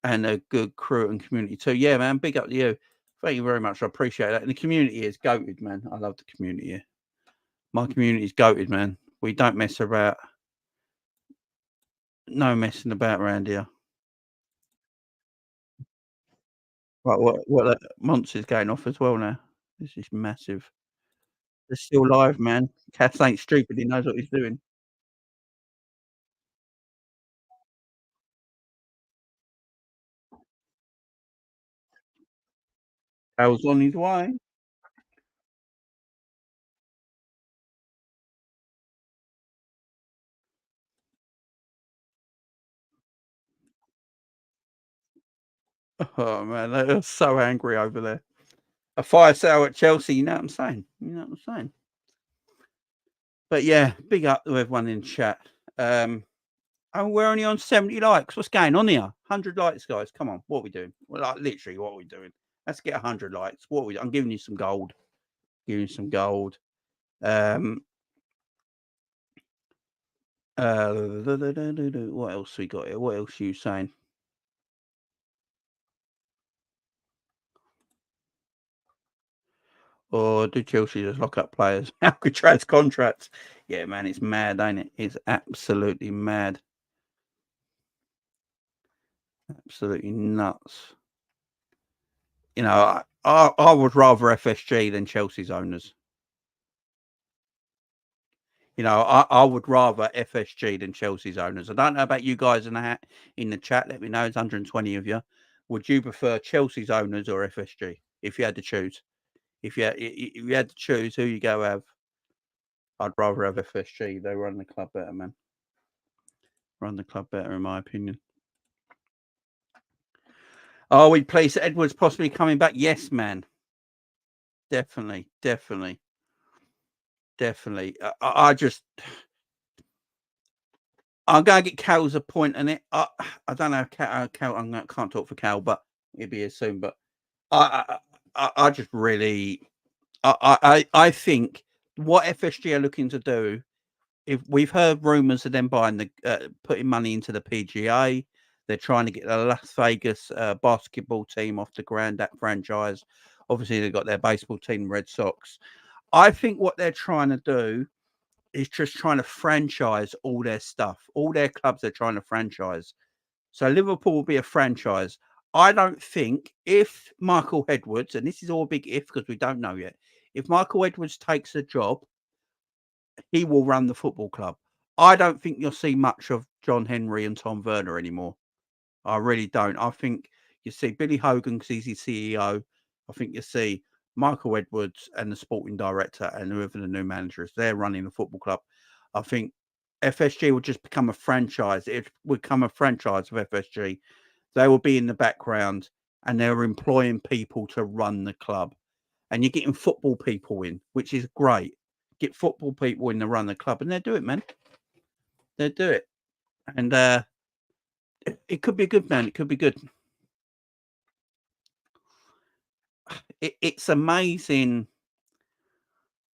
and a good crew and community too. Yeah, man. Big up to you. Thank you very much. I appreciate that. And the community is goated, man. I love the community here. My community is goated, man. We don't mess about. No messing about around here. Right, what Monster's going off as well now. This is massive. They're still live, man. Cass ain't stupid, he knows what he's doing. Cal's on his way. Oh, man, they're so angry over there. A fire sale at Chelsea, you know what I'm saying? You know what I'm saying? But yeah, big up to everyone in chat. And we're only on 70 likes. What's going on here? 100 likes, guys. Come on. What are we doing? Well, like, literally, what are we doing? Let's get 100 likes. What are we? I'm giving you some gold. Giving you some gold. What else we got here? What else are you saying? Or do Chelsea just lock up players? Alcatraz contracts. Yeah, man, it's mad, ain't it? It's absolutely mad. Absolutely nuts. You know, I would rather FSG than Chelsea's owners. You know, I would rather FSG than Chelsea's owners. I don't know about you guys in the chat. Let me know. It's 120 of you. Would you prefer Chelsea's owners or FSG if you had to choose? If you had to choose who you go have, I'd rather have FSG. They run the club better, man. Run the club better, in my opinion. Oh, we place Edwards possibly coming back. Yes, man. Definitely. I just, I'm going to get Cal's a point on it. I don't know. Cal, I can't talk for Cal, but he'll be here soon. But I just really, I think what FSG are looking to do. If we've heard rumours of them buying putting money into the PGA, they're trying to get the Las Vegas basketball team off the ground. That franchise, obviously, they've got their baseball team, Red Sox. I think what they're trying to do is just trying to franchise all their stuff, all their clubs. They're trying to franchise. So Liverpool will be a franchise. I don't think if Michael Edwards, and this is all a big if because we don't know yet, if Michael Edwards takes the job, he will run the football club. I don't think you'll see much of John Henry and Tom Werner anymore. I really don't. I think you see Billy Hogan because he's his CEO. I think you see Michael Edwards and the sporting director and whoever the new manager is. They're running the football club. I think FSG will just become a franchise. It will become a franchise of FSG. They will be in the background and they're employing people to run the club. And you're getting football people in, which is great. Get football people in to run the club, and they'll do it, man. They'll do it. And it could be good, man. It could be good. It's amazing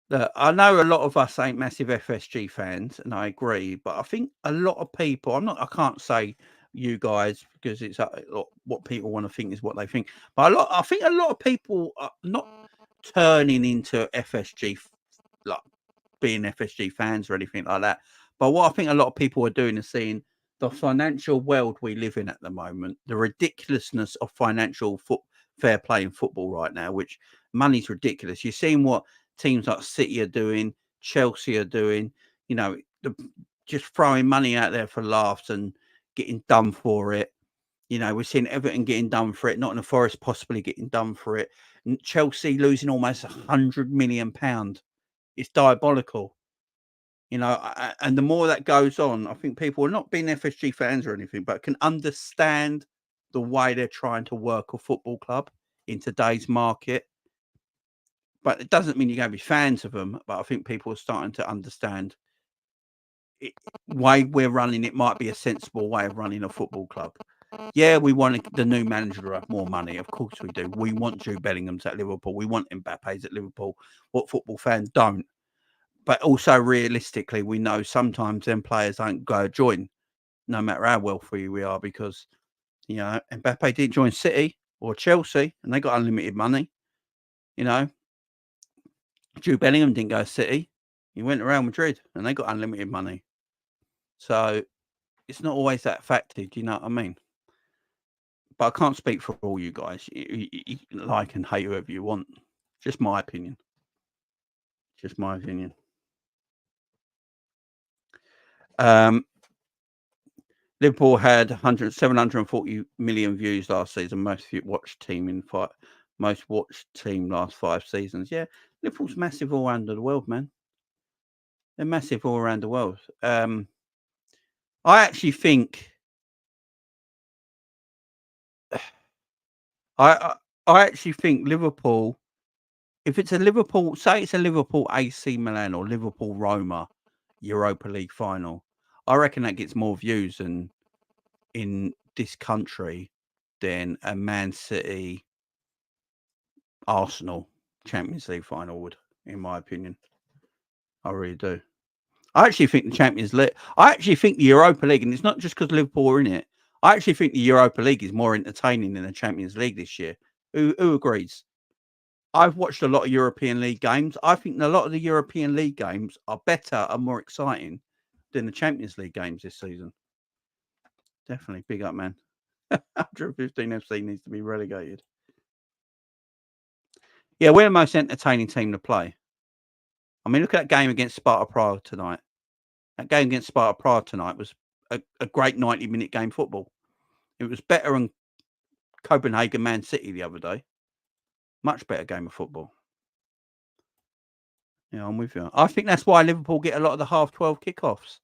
that I know a lot of us ain't massive FSG fans, and I agree. But I think a lot of people, I can't say you guys because it's what people want to think is what they think. But I think a lot of people are not turning into FSG, like being FSG fans or anything like that. But what I think a lot of people are doing is seeing the financial world we live in at the moment, the ridiculousness of financial fair play in football right now, which money's ridiculous. You're seeing what teams like City are doing, Chelsea are doing, you know, just throwing money out there for laughs and getting done for it. You know, we're seeing Everton getting done for it, Nottingham Forest possibly getting done for it. And Chelsea losing almost £100 million. It's diabolical. You know, and the more that goes on, I think people are not being FSG fans or anything, but can understand the way they're trying to work a football club in today's market. But it doesn't mean you're going to be fans of them. But I think people are starting to understand way we're running it might be a sensible way of running a football club. Yeah, we want the new manager to have more money. Of course we do. We want Jude Bellingham's at Liverpool. We want Mbappe's at Liverpool. What football fans don't. But also realistically, we know sometimes them players don't go join, no matter how wealthy we are, because, you know, Mbappe didn't join City or Chelsea and they got unlimited money. You know, Jude Bellingham didn't go to City. He went to Real Madrid and they got unlimited money. So it's not always that factor. Do you know what I mean? But I can't speak for all you guys. You like and hate whoever you want. Just my opinion. Just my opinion. Liverpool had 740 million views last season, most watched team last 5 seasons. Yeah, Liverpool's massive all around the world, man. They're massive all around the world. I actually think Liverpool, if it's a Liverpool, say it's a Liverpool AC Milan or Liverpool Roma Europa League final, I reckon that gets more views in this country than a Man City Arsenal Champions League final would, in my opinion. I really do. I actually think the Champions League, I actually think the Europa League, and it's not just because Liverpool are in it, I actually think the Europa League is more entertaining than the Champions League this year. Who agrees? I've watched a lot of European League games. I think a lot of the European League games are better and more exciting than the Champions League games this season. Definitely. Big up, man. 115 FC needs to be relegated. Yeah, we're the most entertaining team to play. I mean, look at that game against Sparta Prague tonight. That game against Sparta Prague tonight was a great 90-minute game football. It was better than Copenhagen Man City the other day. Much better game of football. Yeah, I'm with you. I think that's why Liverpool get a lot of the half-12 kickoffs.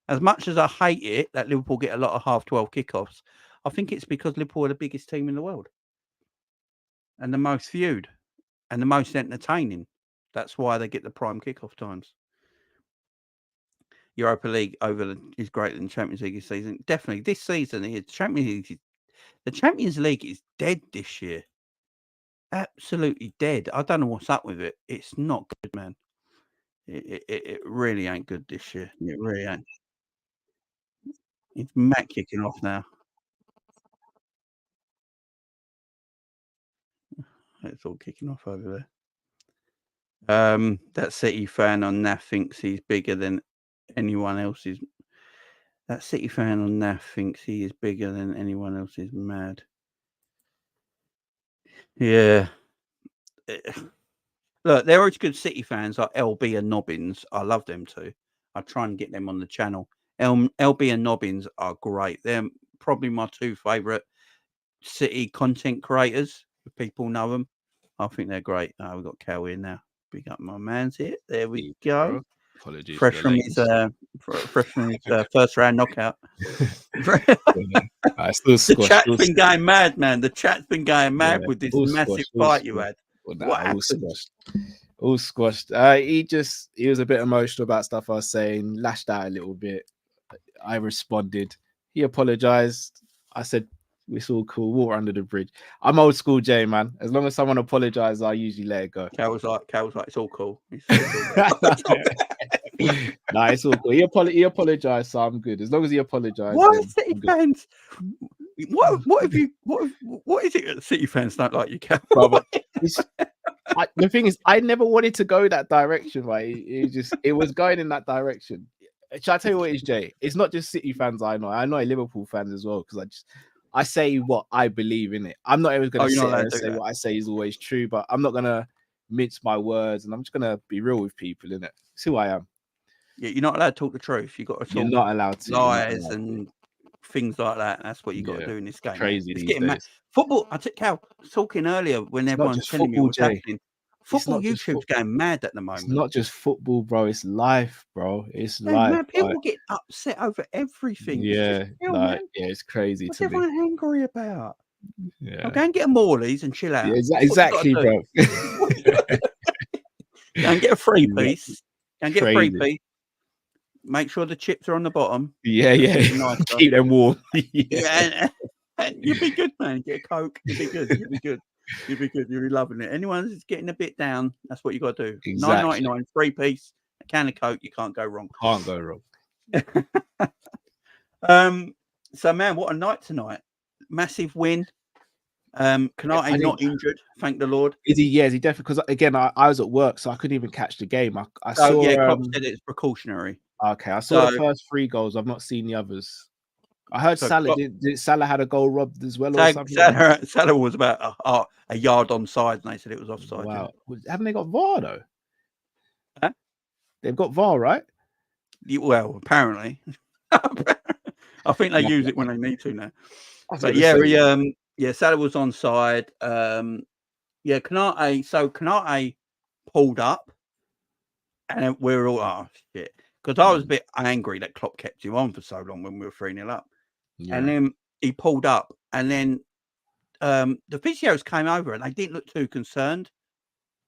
As much as I hate it that Liverpool get a lot of half-12 kickoffs, I think it's because Liverpool are the biggest team in the world. And the most viewed. And the most entertaining. That's why they get the prime kickoff times. Europa League is greater than Champions League this season. Definitely. This season, the Champions League is dead this year. Absolutely dead. I don't know what's up with it. It's not good, man. It really ain't good this year. It really ain't. It's Mac kicking off now. It's all kicking off over there. That City fan on NAF thinks he's bigger than anyone else's. That City fan on NAF thinks he is bigger than anyone else is mad. Yeah. Look, there are good City fans like LB and Nobbins. I love them too. I try and get them on the channel. LB and Nobbins are great. They're probably my 2 favourite City content creators. If people know them, I think they're great. We've got Cal here now. Big up my man's here. There we go.
Apologies.
Fresh from his first round knockout. The chat's been going mad, man. The chat's been going mad with this massive fight you had.
All squashed. He was a bit emotional about stuff I was saying, lashed out a little bit. I responded. He apologized. I said, it's all cool. Water under the bridge. I'm old school, Jay, man. As long as someone apologizes, I usually let it go.
Cal was like, it's all cool.
Nah, it's all cool. He apologized, so I'm good. As long as he apologized.
Why City fans? What is it that City fans don't like you, Cal?
The thing is, I never wanted to go that direction, right? It was going in that direction. Shall I tell you what it is, Jay? It's not just City fans I know Liverpool fans as well, because I say what I believe in it. I'm not always going to say what I say is always true, but I'm not going to mince my words, and I'm just going to be real with people, innit? It's who I am.
Yeah, you're not allowed to talk the truth. You've got to talk
You're not allowed to.
lies and things like that. That's what you got to do in this game.
Crazy.
It's getting mad. Football, I took Cal talking earlier when everyone's telling me what's happening. Football YouTube's going mad at the moment.
It's not just football, bro. It's life, bro. It's life.
Man, people get upset over everything.
Yeah, it's crazy.
What's everyone angry about?
Yeah.
I'll go and get a Morley's and chill out.
Yeah, exactly, bro.
Go and get a free piece. Make sure the chips are on the bottom.
Yeah. Nice, keep them warm.
And you'll be good, man. Get a Coke. You'll be good. You'll be loving it. Anyone that's getting a bit down, that's what you got to do.
Exactly.
$9.99, free piece, a can of Coke. You can't go wrong. So, man, what a night tonight. Massive win. Kanate not injured, thank the Lord.
Is he? Yeah, is he definitely? Because again, I was at work, so I couldn't even catch the game. I saw.
Klopp said it's precautionary.
Okay, I saw the first 3 goals. I've not seen the others. I heard
So
Salah
Klopp-
did Salah had a goal robbed as well or something.
Salah was about a yard onside, and they said it was offside.
Wow, haven't they got VAR though?
Huh?
They've got VAR, right?
Well, apparently. I think they use it when they need to now. But yeah, Salah was onside. Canate pulled up, and we're all shit, because I was a bit angry that Klopp kept him on for so long when we were 3-0 up, and then he pulled up, and then the physios came over and they didn't look too concerned,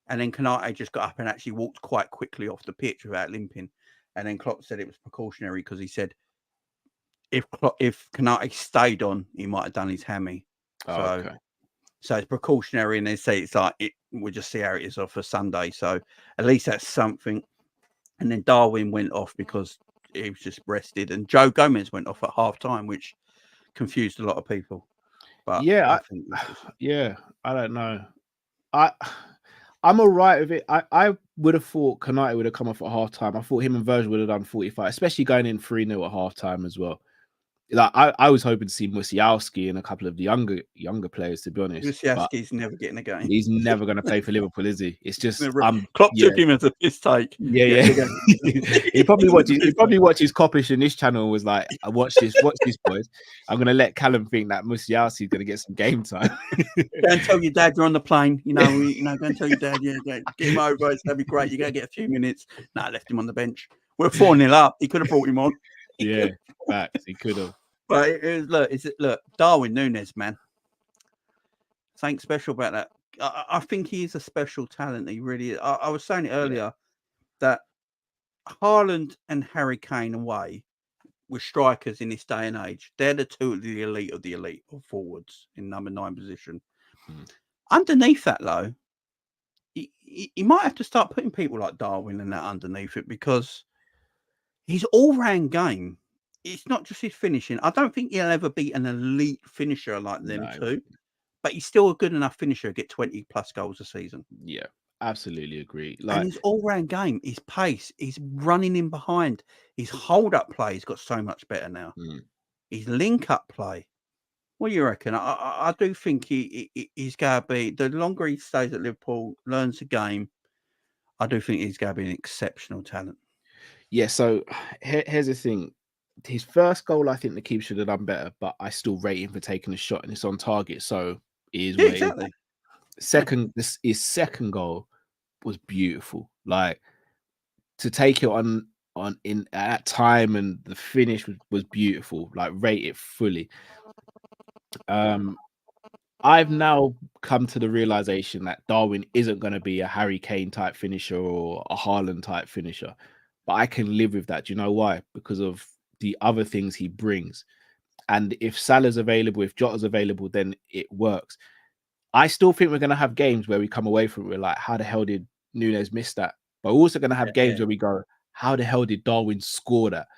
and then Canate just got up and actually walked quite quickly off the pitch without limping, and then Klopp said it was precautionary because he said if Canate stayed on, he might have done his hammy. So it's precautionary, and they say it's like we'll just see how it is for Sunday. So at least that's something. And then Darwin went off because he was just rested, and Joe Gomez went off at half time, which confused a lot of people. But
I don't know. I'm all right with it. I would have thought Canate would have come off at half time. I thought him and Virgil would have done 45, especially going in 3-0 at half time as well. Like I was hoping to see Musialski and a couple of the younger players, to be honest.
Musialski's never getting a game.
He's never going to play for Liverpool, is he? It's just
Klopp took him as a piss take.
Yeah. he probably watches Coppish in this channel and was like, I watch this, boys. I'm going to let Callum think that Musialski's going to get some game time.
Go and tell your dad you're on the plane. Go and tell your dad, get him over. It's going to be great. You're going to get a few minutes. I left him on the bench. We're 4-0 up. He could have brought him on.
Facts. He could have.
But look, Darwin Nunez, man. Something special about that. I think he's a special talent. He really is. I was saying it earlier that Haaland and Harry Kane away with strikers in this day and age. They're the two of the elite of forwards in number 9 position. Underneath that, though, you might have to start putting people like Darwin and that underneath it, because his all-round game, it's not just his finishing. I don't think he'll ever be an elite finisher like them two, but he's still a good enough finisher to get 20 plus goals a season.
Yeah, absolutely agree.
And his all-round game, his pace, his running in behind, his hold-up play has got so much better now. His link-up play. What do you reckon? I do think he's going to be, the longer he stays at Liverpool, learns the game, I do think he's going to be an exceptional talent.
Yeah, so here's the thing. His first goal, I think the keeper should have done better, but I still rate him for taking a shot, and it's on target. So it is what
exactly.
His second goal was beautiful. Like, to take it on in at that time, and the finish was beautiful. Like, rate it fully. I've now come to the realization that Darwin isn't going to be a Harry Kane type finisher or a Haaland type finisher, but I can live with that. Do you know why? Because of the other things he brings. And if Salah's available, if Jota's available, then it works. I still think we're going to have games where we come away from it, we're like, how the hell did Nunez miss that? But we're also going to have games where we go, how the hell did Darwin score that?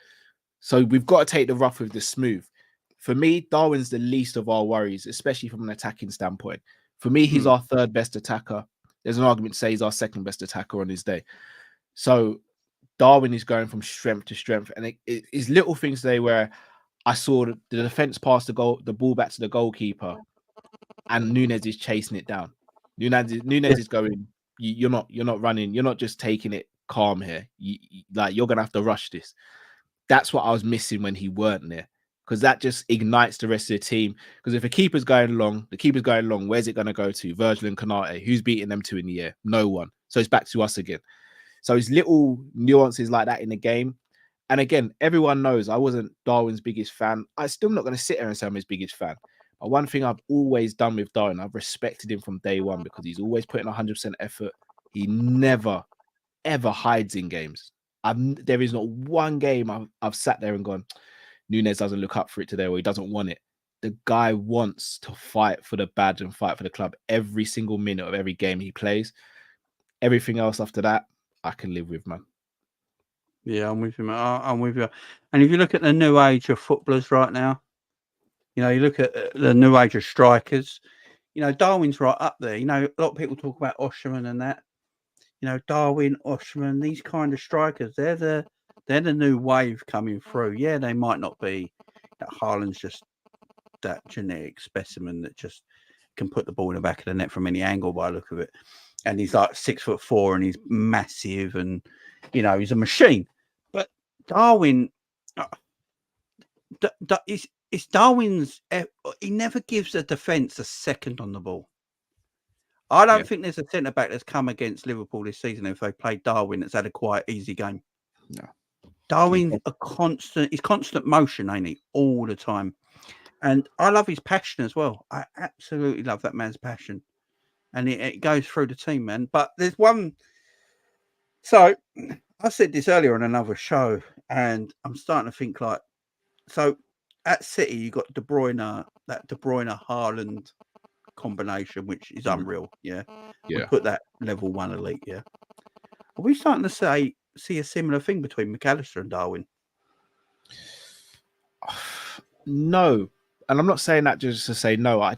So we've got to take the rough with the smooth. For me, Darwin's the least of our worries, especially from an attacking standpoint. For me, he's our third best attacker. There's an argument to say he's our second best attacker on his day. So Darwin is going from strength to strength. And it's little things today where I saw the defense pass the ball back to the goalkeeper, and Nunez is chasing it down. Nunez is going, you're not running, you're not just taking it calm here. You're gonna have to rush this. That's what I was missing when he weren't there, because that just ignites the rest of the team. Because if a keeper's going long, where's it going to go to? Virgil and Canate. Who's beating them two in the air? No one. So it's back to us again. So it's little nuances like that in the game. And again, everyone knows I wasn't Darwin's biggest fan. I'm still not going to sit here and say I'm his biggest fan. But one thing I've always done with Darwin, I've respected him from day one, because he's always putting 100% effort. He never, ever hides in games. There is not one game I've sat there and gone, Nunez doesn't look up for it today, or he doesn't want it. The guy wants to fight for the badge and fight for the club every single minute of every game he plays. Everything else after that, I can live with, man.
Yeah, I'm with you, man. I'm with you. And if you look at the new age of footballers right now, you look at the new age of strikers, Darwin's right up there. A lot of people talk about Osimhen and that. Darwin, Osimhen, these kind of strikers, they're the new wave coming through. Yeah, they might not be Haaland's just that genetic specimen that just can put the ball in the back of the net from any angle by the look of it. And he's like 6'4" and he's massive and, he's a machine. But Darwin, it's Darwin's, he never gives the defence a second on the ball. I don't think there's a centre-back that's come against Liverpool this season if they played Darwin that's had a quite easy game.
No.
Darwin's he's constant motion, ain't he? All the time. And I love his passion as well. I absolutely love that man's passion. And it goes through the team, man. But there's one. So I said this earlier on another show, and I'm starting to think so at City, you got that De Bruyne Haaland combination, which is unreal. Yeah. We put that level 1 elite. Yeah. Are we starting to see a similar thing between Mac Allister and Darwin?
No. And I'm not saying that just to say no. I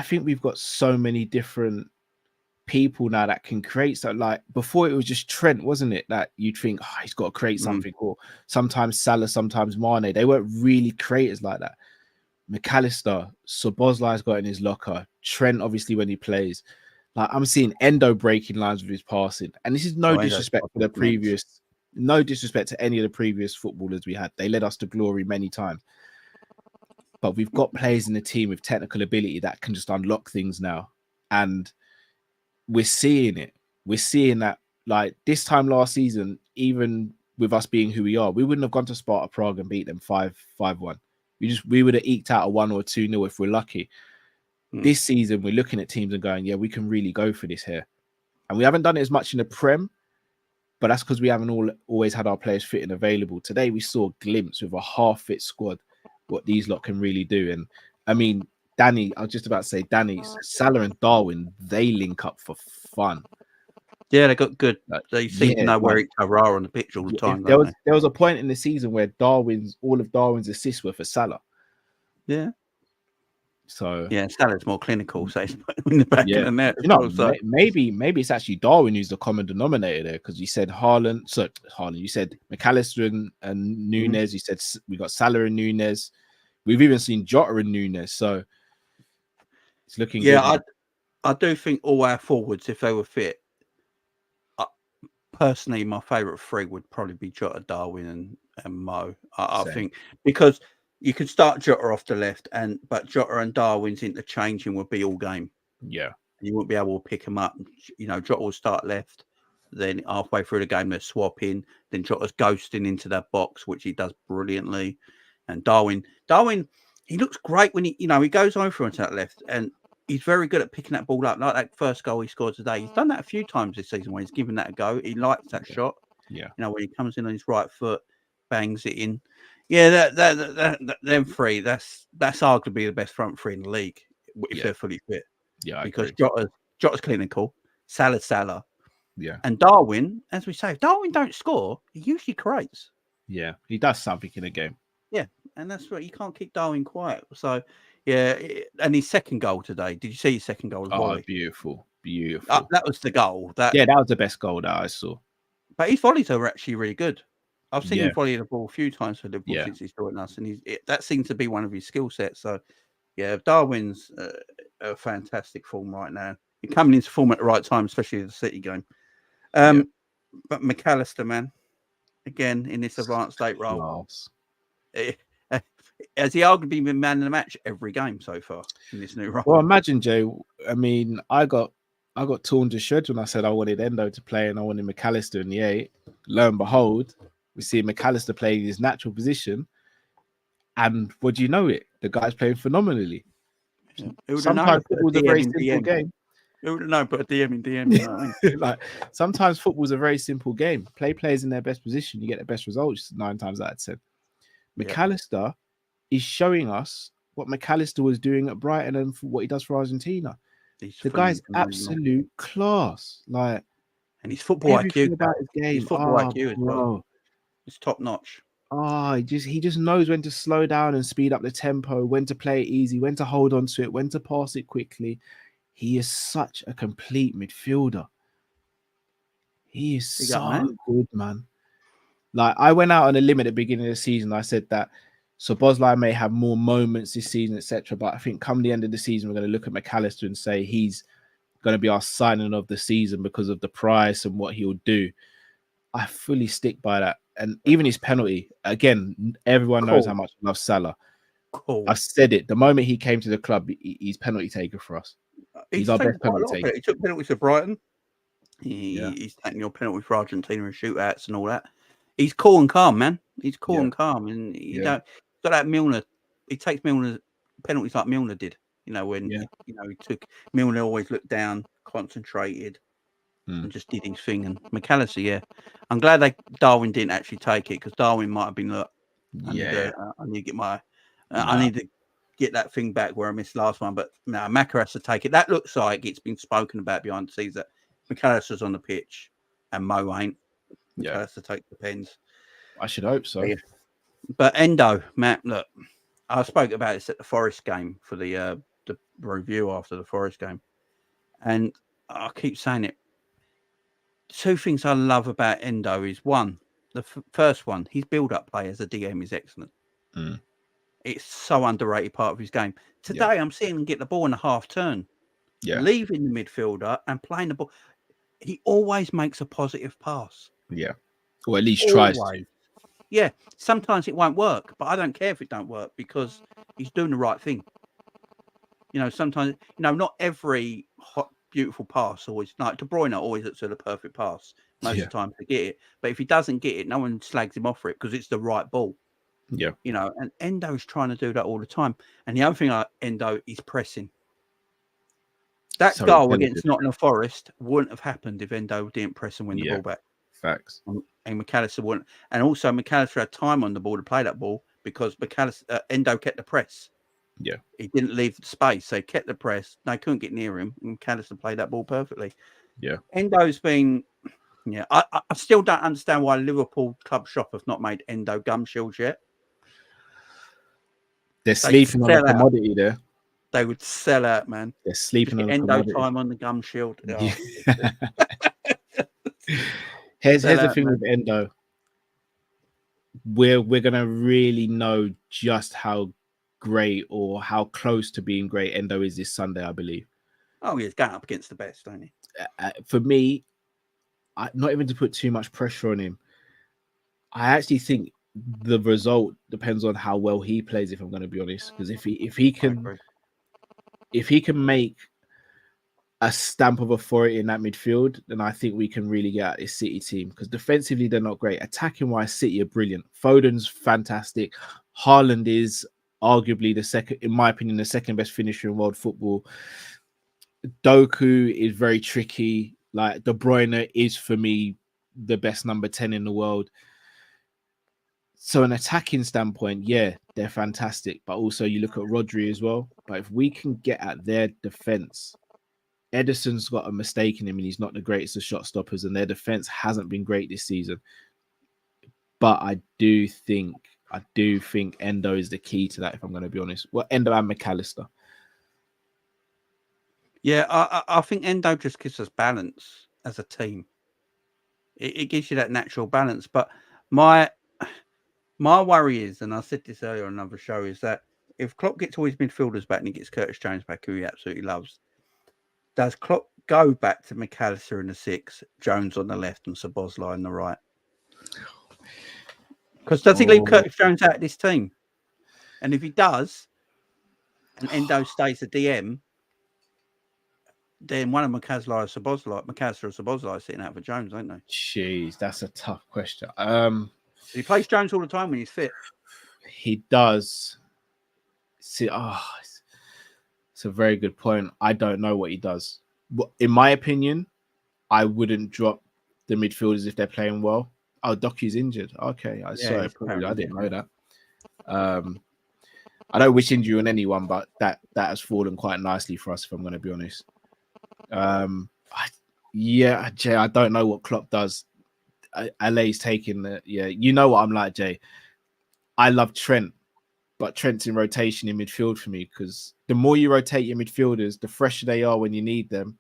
think we've got so many different people now that can create stuff. Like before, it was just Trent, wasn't it? That you'd think, he's got to create something, or sometimes Salah, sometimes Mane. They weren't really creators like that. Mac Allister, Szoboszlai's got in his locker. Trent, obviously, when he plays. Like I'm seeing Endo breaking lines with his passing. And this is no disrespect to the previous, no disrespect to any of the previous footballers we had. They led us to glory many times. But we've got players in the team with technical ability that can just unlock things now. And we're seeing it. We're seeing that, like this time last season, even with us being who we are, we wouldn't have gone to Sparta Prague and beat them 5-1. We would have eked out a 1 or 2-0 if we're lucky. This season, we're looking at teams and going, yeah, we can really go for this here. And we haven't done it as much in the Prem, but that's because we haven't always had our players fit and available. Today, we saw a glimpse with a half-fit squad what these lot can really do. And I mean, Danny, I was just about to say, Salah and Darwin, they link up for fun.
Yeah, they got good. They seem to know where each other are on the pitch all the time.
There was a point in the season where all of Darwin's assists were for Salah.
Yeah.
So
Salah's more clinical, so he's in the back of the net.
Maybe it's actually Darwin who's the common denominator there, because you said Haaland, you said Mac Allister and Nunez. You said we got Salah and Nunez. We've even seen Jota and Nunez. So it's looking good.
Yeah, I do think all our forwards, if they were fit, personally, my favourite three would probably be Jota, Darwin, and Mo. I think because you could start Jota off the left, but Jota and Darwin's interchanging would be all game.
Yeah,
you wouldn't be able to pick them up. Jota will start left, then halfway through the game they're swapping. Then Jota's ghosting into that box, which he does brilliantly. And Darwin, he looks great when he goes over onto that left, and he's very good at picking that ball up. Like that first goal he scored today, he's done that a few times this season when he's given that a go. He likes that shot.
Yeah,
when he comes in on his right foot, bangs it in. Yeah, them three. That's arguably the best front three in the league if they're fully fit.
Yeah,
because Jota's clinical, Salah.
Yeah,
and Darwin, as we say, if Darwin don't score, he usually creates.
Yeah, he does something in a game.
Yeah, and that's right. You can't keep Darwin quiet. So, yeah, and his second goal today. Did you see his second goal?
Beautiful.
That was the goal. That
was the best goal that I saw.
But his volleys are actually really good. I've seen him volley the ball a few times for Liverpool since he's joined us, and that seems to be one of his skill sets. So, yeah, Darwin's a fantastic form right now. He's coming into form at the right time, especially the City game. But Mac Allister, man, again in this advanced state role, has he arguably been man of the match every game so far in this new role?
Well, imagine, Jay. I mean, I got torn to shreds when I said I wanted Endo to play and I wanted Mac Allister in the 8. Lo and behold, we see Mac Allister playing his natural position, and what do you know? The guy's playing phenomenally.
Yeah.
Sometimes football's a very simple game.
Who would have known? Put a DM in DM. You know what I mean?
Like sometimes football's a very simple game. Play players in their best position, you get the best results 9 times out of 10. Mac Allister is showing us what Mac Allister was doing at Brighton and what he does for Argentina. The guy's absolute class. Like,
and his football IQ
about his game.
His football IQ as well. It's top notch.
He just knows when to slow down and speed up the tempo, when to play it easy, when to hold on to it, when to pass it quickly. He is such a complete midfielder. He is so good, man. Like, I went out on a limb at the beginning of the season. I said that So Bosley may have more moments this season, etc. But I think come the end of the season, we're going to look at Mac Allister and say he's going to be our signing of the season because of the price and what he'll do. I fully stick by that. And even his penalty, again, everyone knows how much I love Salah. I've said it. The moment he came to the club, he's penalty taker for us. He's our best penalty taker.
He took penalties for Brighton. He's taking your penalty for Argentina and shootouts and all that. He's cool and calm, man. He's cool and calm, and you don't got that Milner. He takes Milner penalties like Milner did. You know when he took Milner always looked down, concentrated, and just did his thing. And Mac Allister, I'm glad Darwin didn't actually take it because Darwin might have been I need to get my I need to get that thing back where I missed last one. But no, Mac has to take it. That looks like it's been spoken about behind the scenes that Mac Allister's on the pitch and Mo ain't. Mac Allister take the pens.
I should hope so.
But Endo, Matt, look, I spoke about this at the Forest game for the review after the Forest game, and I keep saying it. Two things I love about Endo is one, the first one, his build-up play as a DM is excellent. It's so underrated part of his game. Today, I'm seeing him get the ball in a half turn, leaving the midfielder and playing the ball. He always makes a positive pass.
Yeah, or at least tries to.
Yeah, sometimes it won't work, but I don't care if it don't work because he's doing the right thing. You know, sometimes, not every hot, beautiful pass always, like De Bruyne always looks at the perfect pass most of the time to get it. But if he doesn't get it, no one slags him off for it because it's the right ball.
Yeah.
And Endo's trying to do that all the time. And the other thing Endo is pressing. That goal against Nottingham Forest wouldn't have happened if Endo didn't press and win the ball back.
Facts.
And Mac Allister wouldn't. And also Mac Allister had time on the ball to play that ball because Endo kept the press.
Yeah.
He didn't leave the space. So he kept the press. They couldn't get near him. And Mac Allister played that ball perfectly.
Yeah.
Endo's been... Yeah, I still don't understand why Liverpool club shop have not made Endo gum shields yet.
They're sleeping on a commodity there.
They would sell out, man.
They're sleeping on a
Endo
commodity.
time on the gum shield. Oh.
Here's the thing with Endo. We're gonna really know just how great or how close to being great Endo is this Sunday, I believe.
Oh, he's going up against the best, don't he?
For me, not even to put too much pressure on him. I actually think the result depends on how well he plays. If I'm going to be honest, because if he can make a stamp of authority in that midfield, then I think we can really get at this City team. Because defensively they're not great. Attacking wise, City are brilliant. Foden's fantastic. Haaland is arguably the second, in my opinion, the second best finisher in world football. Doku is very tricky. Like De Bruyne is for me the best number 10 in the world. So an attacking standpoint, they're fantastic. But also you look at Rodri as well. But if we can get at their defense, Ederson's got a mistake in him and he's not the greatest of shot stoppers, and their defense hasn't been great this season. But I do think Endo is the key to that, if I'm going to be honest. Well, Endo and Mac Allister.
Yeah, I think Endo just gives us balance as a team. It gives you that natural balance. But my worry is, and I said this earlier on another show, is that if Klopp gets all his midfielders back and he gets Curtis Jones back, who he absolutely loves, does Klopp go back to Mac Allister in the 6, Jones on the left and Szoboszlai on the right? Because does he leave Curtis Jones out of this team? And if he does, and Endo stays the DM, then one of Mac Allister or Szoboszlai is sitting out for Jones, aren't they?
Jeez, that's a tough question.
He plays Jones all the time when he's fit.
He does. See, it's a very good point. I don't know what he does. In my opinion, I wouldn't drop the midfielders if they're playing well. Oh, Doku's injured. Okay, I didn't know that. I don't wish injury on anyone, but that has fallen quite nicely for us, if I'm going to be honest. Jay, I don't know what Klopp does. LA's taking the you know what I'm like, Jay. I love Trent, but Trent's in rotation in midfield for me, because the more you rotate your midfielders, the fresher they are when you need them.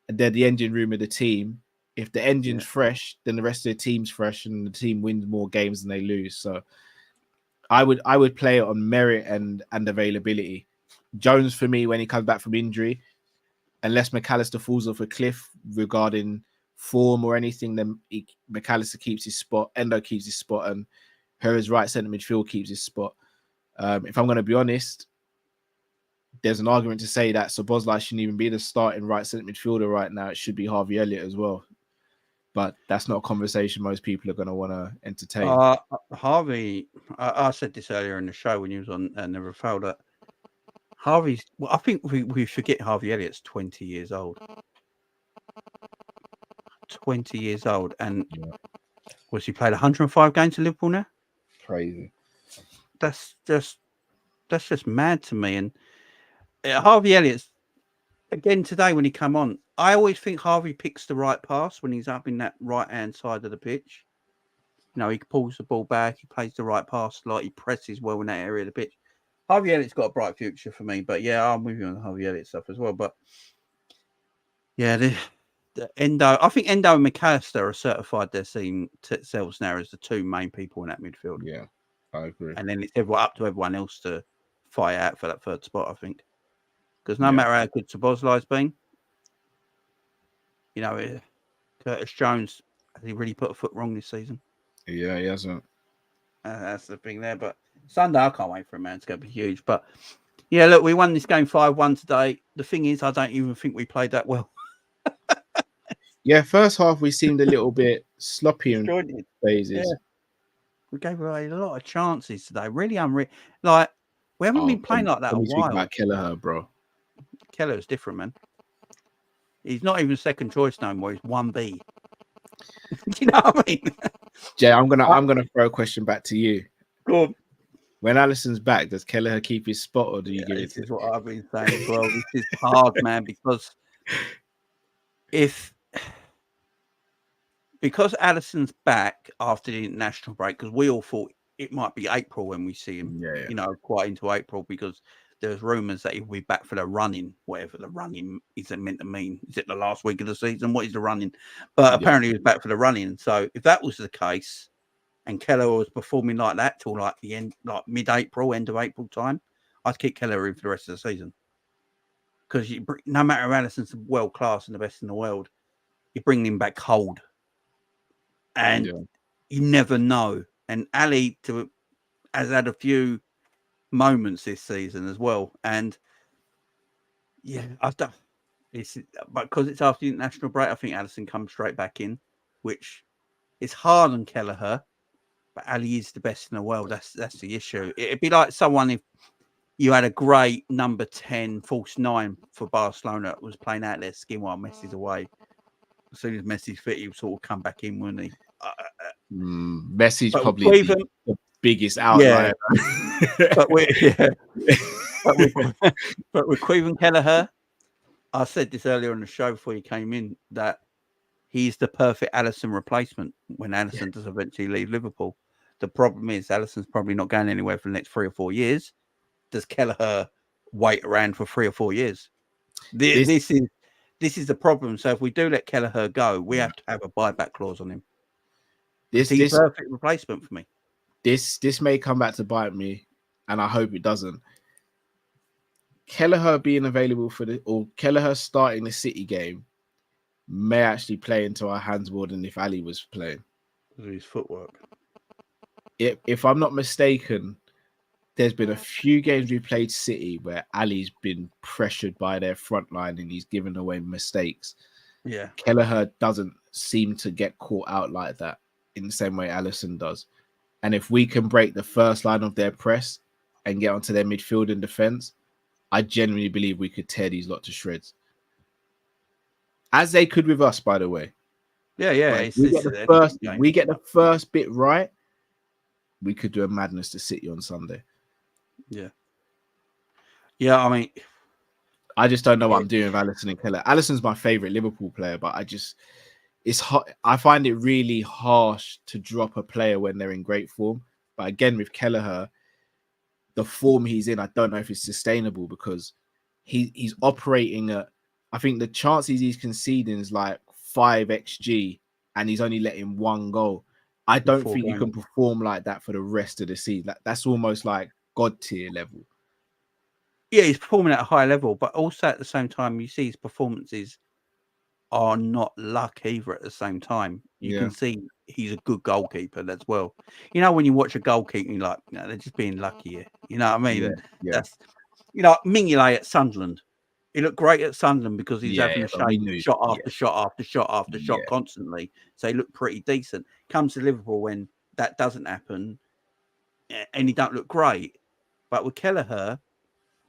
And they're the engine room of the team. If the engine's fresh, then the rest of the team's fresh, and the team wins more games than they lose. So I would play it on merit and availability. Jones for me when he comes back from injury, unless Mac Allister falls off a cliff regarding form or anything, then Mac Allister keeps his spot, Endo keeps his spot, and Herrera's right centre midfield keeps his spot. If I'm going to be honest, there's an argument to say that Szoboszlai shouldn't even be the starting right centre midfielder right now. It should be Harvey Elliott as well. But that's not a conversation most people are going to want to entertain.
Harvey, I said this earlier in the show when he was on Never Failed that Harvey's. Well, I think we forget Harvey Elliott's 20 years old. 20 years old, and was he played 105 games in Liverpool now?
Crazy.
That's just mad to me. And Harvey Elliott's again today when he come on. I always think Harvey picks the right pass when he's up in that right-hand side of the pitch. You know, he pulls the ball back, he plays the right pass, like he presses well in that area of the pitch. Harvey Elliott's got a bright future for me, but yeah, I'm with you on the Harvey Elliott stuff as well. But yeah, the Endo, I think Endo and Mac Allister are certified themselves now as the two main people in that midfield.
Yeah, I agree.
And then it's up to everyone else to fight out for that third spot, I think. Because no matter how good Szoboszlai's been, you know, Curtis Jones, has he really put a foot wrong this season?
Yeah, he hasn't.
That's the thing there. But Sunday, I can't wait for it, man. It's going to be huge. But yeah, look, we won this game 5-1 today. The thing is, I don't even think we played that well.
Yeah, first half we seemed a little bit sloppy in phases.
Yeah. We gave away a lot of chances today. Really unreal. Like, we haven't been playing like that a while.
About Kelleher, bro.
Kelleher's different, man. He's not even second choice no more. He's 1B. You know what I mean?
Jay, I'm gonna throw a question back to you.
Go on. When
Alisson's back, does Kelleher keep his spot, or do you give it?
This is what I've been saying as well. This is hard, man, because Alisson's back after the international break, because we all thought it might be April when we see him.
Yeah.
You know, quite into April, because there's rumours that he'll be back for the running, whatever the running isn't meant to mean. Is it the last week of the season? What is the running? But apparently he was back for the running. So if that was the case, and Kelleher was performing like that till like the end, like mid-April, end of April time, I'd keep Kelleher in for the rest of the season. Because no matter if Alisson's world class and the best in the world, you bring him back cold, and you never know. And Ali has had a few moments this season as well, and but because it's after the international break, I think Alisson comes straight back in, which is hard on Kelleher, but Ali is the best in the world. That's the issue. It'd be like someone if you had a great number 10 false 9 for Barcelona that was playing out their skin while Messi's away. As soon as Messi's fit, he'll sort of come back in, wouldn't he?
Messi's probably the biggest outlier.
But with Queven Kelleher, I said this earlier on the show before you came in, that he's the perfect Alisson replacement when Alisson does eventually leave Liverpool. The problem is Alisson's probably not going anywhere for the next 3 or 4 years. Does Kelleher wait around for 3 or 4 years? This is the problem. So if we do let Kelleher go, we have to have a buyback clause on him. He's the perfect replacement for me.
This may come back to bite me, and I hope it doesn't. Kelleher being available or Kelleher starting the City game may actually play into our hands more than if Ali was playing.
Because of his footwork.
If I'm not mistaken, there's been a few games we played City where Ali's been pressured by their front line and he's given away mistakes.
Yeah.
Kelleher doesn't seem to get caught out like that in the same way Alisson does. And if we can break the first line of their press and get onto their midfield and defense, I genuinely believe we could tear these lot to shreds. As they could with us, by the way.
Yeah.
We get the first bit right, we could do a madness to City on Sunday. Yeah.
I mean,
I just don't know what I'm doing with Alisson and Kelleher. Alisson's my favorite Liverpool player, but I find it really harsh to drop a player when they're in great form. But again, with Kelleher, the form he's in, I don't know if it's sustainable because he's operating at, I think the chances he's conceding is like 5 XG and he's only letting 1 goal. I don't
Four
think you can
games.
perform like that for the rest of the season. That's almost like God tier level.
Yeah, he's performing at a high level, but also at the same time, you see his performances are not luck either at the same time. You can see he's a good goalkeeper as well. You know, when you watch a goalkeeper, you're like, no, they're just being lucky here. You know what I mean?
Yeah.
That's, you know, Mignolet at Sunderland. He looked great at Sunderland because he's having a
but we
shot
knew,
shot after shot after shot after shot
Yeah.
constantly. So he looked pretty decent. Comes to Liverpool when that doesn't happen and he don't look great. But with Kelleher,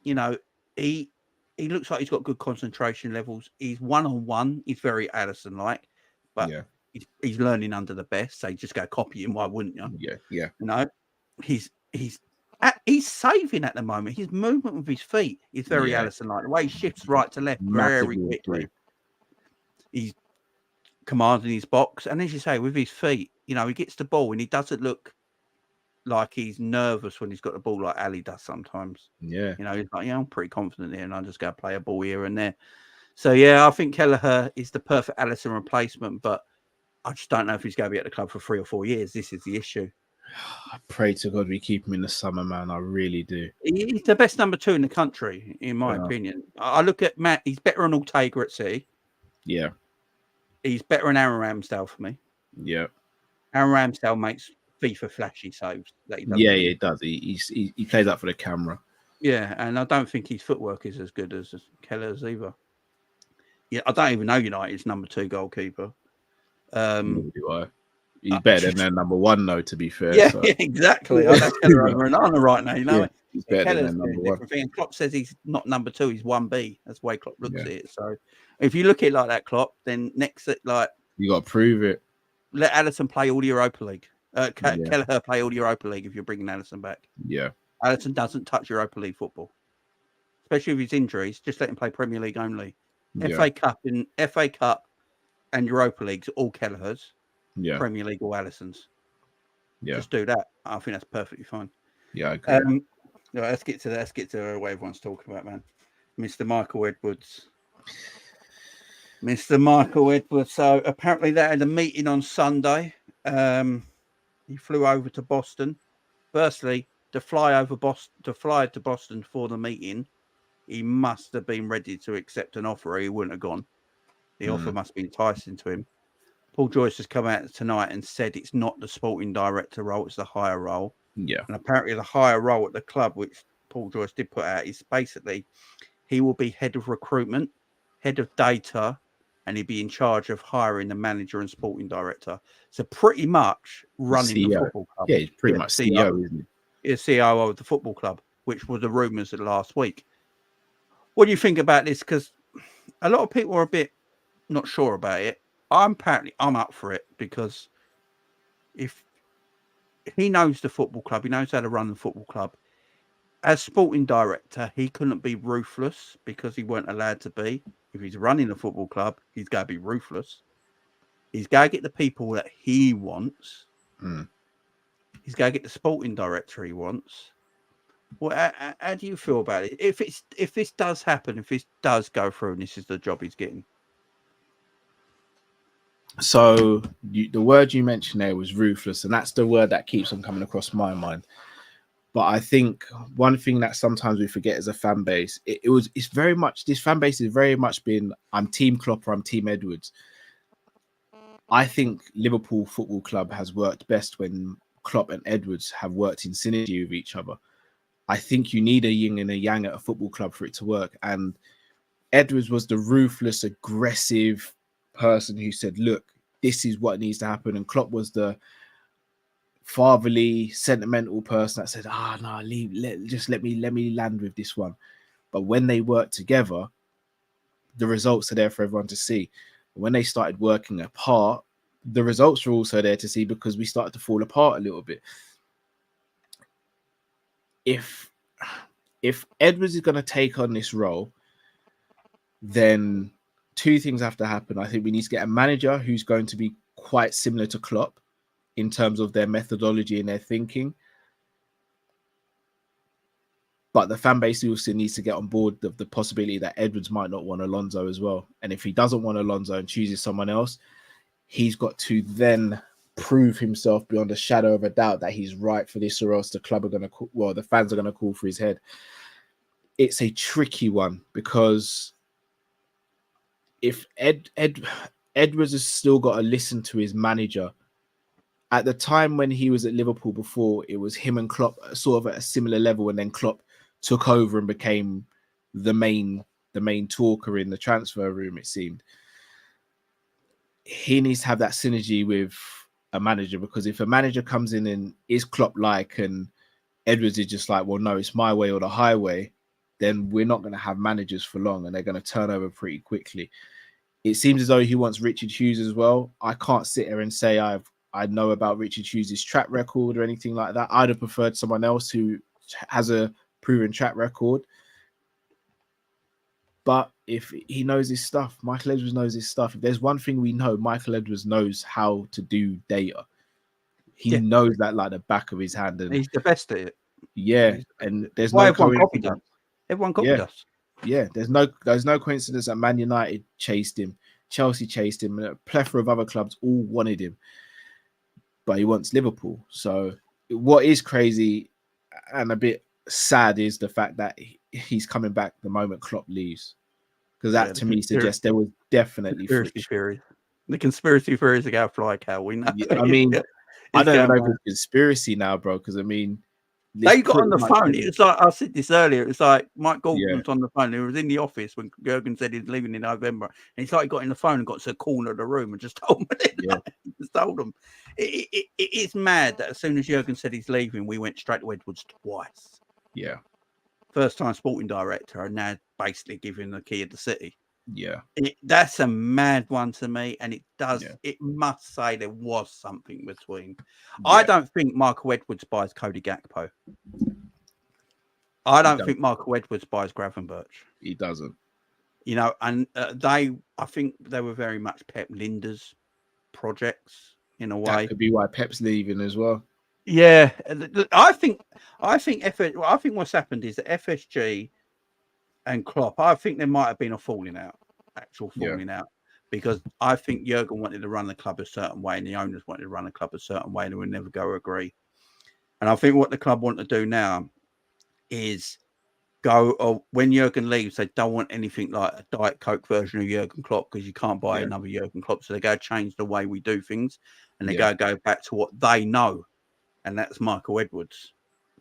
you know, he looks like he's got good concentration levels. He's one-on-one. He's very Alisson-like, but he's learning under the best. So you just go copy him. Why wouldn't you?
Yeah.
You know, he's saving at the moment. His movement with his feet is very Alisson-like. The way he shifts right to left very quickly. He's commanding his box, and as you say, with his feet, you know, he gets the ball and he doesn't look like he's nervous when he's got the ball like Ali does sometimes.
Yeah.
You know, he's like, yeah, I'm pretty confident here and I'll just go play a ball here and there. So, yeah, I think Kelleher is the perfect Alisson replacement, but I just don't know if he's going to be at the club for 3 or 4 years. This is the issue.
I pray to God we keep him in the summer, man. I really do.
He's the best number 2 in the country, in my opinion. I look at Matt, he's better than Ortega at City.
Yeah.
He's better than Aaron Ramsdale for me.
Yeah.
Aaron Ramsdale makes FIFA flashy saves that he does.
Yeah, he does. He plays that for the camera.
Yeah, and I don't think his footwork is as good as Kelleher's either. Yeah, I don't even know United's number 2 goalkeeper.
He's better than their number 1, though, to be fair.
Yeah, exactly. I know Kelleher over Onana right now, you know.
He's better than their number 1.
And Klopp says he's not number 2, he's 1B. That's the way Klopp looks at it. So if you look at it like that, Klopp, then next, like,
you got to prove it.
Let Alisson play all the Europa League. Kelleher play all the Europa League if you're bringing Alisson back.
Yeah.
Alisson doesn't touch Europa League football, especially with his injuries. Just let him play Premier League only. FA Cup and Europa League's all Kelleher's. Yeah. Premier League all Alisson's. Yeah. Just do that. I think that's perfectly fine.
Yeah, I agree.
Let's get to what everyone's talking about, man. Mr. Michael Edwards. So apparently they had a meeting on Sunday. He flew over to Boston. Firstly, to fly to Boston for the meeting, he must have been ready to accept an offer. He wouldn't have gone. The offer must be enticing to him. Paul Joyce has come out tonight and said it's not the sporting director role, it's the higher role.
Yeah.
And apparently the higher role at the club, which Paul Joyce did put out, is basically he will be head of recruitment, head of data, and he'd be in charge of hiring the manager and sporting director. So pretty much running the football club.
Yeah, he's pretty much CEO, isn't he?
He's CEO of the football club, which was the rumours of last week. What do you think about this? Because a lot of people are a bit not sure about it. I'm up for it because if he knows the football club, he knows how to run the football club. As sporting director, he couldn't be ruthless because he weren't allowed to be. If he's running a football club, he's got to be ruthless. He's got to get the people that he wants. He's got to get the sporting director he wants. Well, how do you feel about it? If this does happen, if this does go through, and this is the job he's getting.
So the word you mentioned there was ruthless, and that's the word that keeps on coming across my mind. But I think one thing that sometimes we forget as a fan base, it's very much, this fan base has very much been, I'm Team Klopp or I'm Team Edwards. I think Liverpool Football Club has worked best when Klopp and Edwards have worked in synergy with each other. I think you need a yin and a yang at a football club for it to work. And Edwards was the ruthless, aggressive person who said, look, this is what needs to happen. And Klopp was the fatherly, sentimental person that said, no, let me land with this one. But when they worked together, the results are there for everyone to see. When they started working apart, the results were also there to see because we started to fall apart a little bit. If Edwards is going to take on this role, then two things have to happen. I think we need to get a manager who's going to be quite similar to Klopp in terms of their methodology and their thinking. But the fan base also needs to get on board the possibility that Edwards might not want Alonso as well. And if he doesn't want Alonso and chooses someone else, he's got to then prove himself beyond a shadow of a doubt that he's right for this, or else the club are going to, the fans are going to call for his head. It's a tricky one because if Edwards has still got to listen to his manager. At the time when he was at Liverpool before, it was him and Klopp sort of at a similar level, and then Klopp took over and became the main talker in the transfer room, it seemed. He needs to have that synergy with a manager, because if a manager comes in and is Klopp-like and Edwards is just like, well, no, it's my way or the highway, then we're not going to have managers for long, and they're going to turn over pretty quickly. It seems as though he wants Richard Hughes as well. I can't sit here and say I know about Richard Hughes' track record or anything like that. I'd have preferred someone else who has a proven track record. But if he knows his stuff, Michael Edwards knows his stuff. If there's one thing we know, Michael Edwards knows how to do data. He knows that like the back of his hand. And
he's the best at it.
Yeah, and there's
no
coincidence.
Everyone copied us.
Yeah, there's no coincidence that Man United chased him, Chelsea chased him, and a plethora of other clubs all wanted him. But he wants Liverpool. So what is crazy and a bit sad is the fact that he's coming back the moment Klopp leaves. Because that to me suggests there was definitely
conspiracy theories. The conspiracy theories are going to fly cow. We know.
Yeah, I mean, I don't know if it's conspiracy now, bro. Because I mean,
they got on the phone. It's like I said this earlier. It's like Mike Gordon was on the phone. He was in the office when Jurgen said he's leaving in November, and it's like he got in the phone and got to the corner of the room and just told them. Just told them. It is mad that as soon as Jurgen said he's leaving, we went straight to Edwards twice.
Yeah.
First time sporting director, and now basically giving the key of the city.
Yeah.
That's a mad one to me, and it does. Yeah. It must say there was something between. Yeah. I don't think Michael Edwards buys Cody Gakpo. I don't think Michael Edwards buys Gravenberch.
He doesn't.
You know, and I think they were very much Pep Linda's projects in a way.
That could be why Pep's leaving as well.
Yeah, I think what's happened is that FSG and Klopp, I think there might have been a falling out, because I think Jurgen wanted to run the club a certain way and the owners wanted to run the club a certain way and they would never go agree. And I think what the club want to do now is when Jurgen leaves, they don't want anything like a Diet Coke version of Jurgen Klopp, because you can't buy another Jurgen Klopp. So they go change the way we do things, and they go back to what they know. And that's Michael Edwards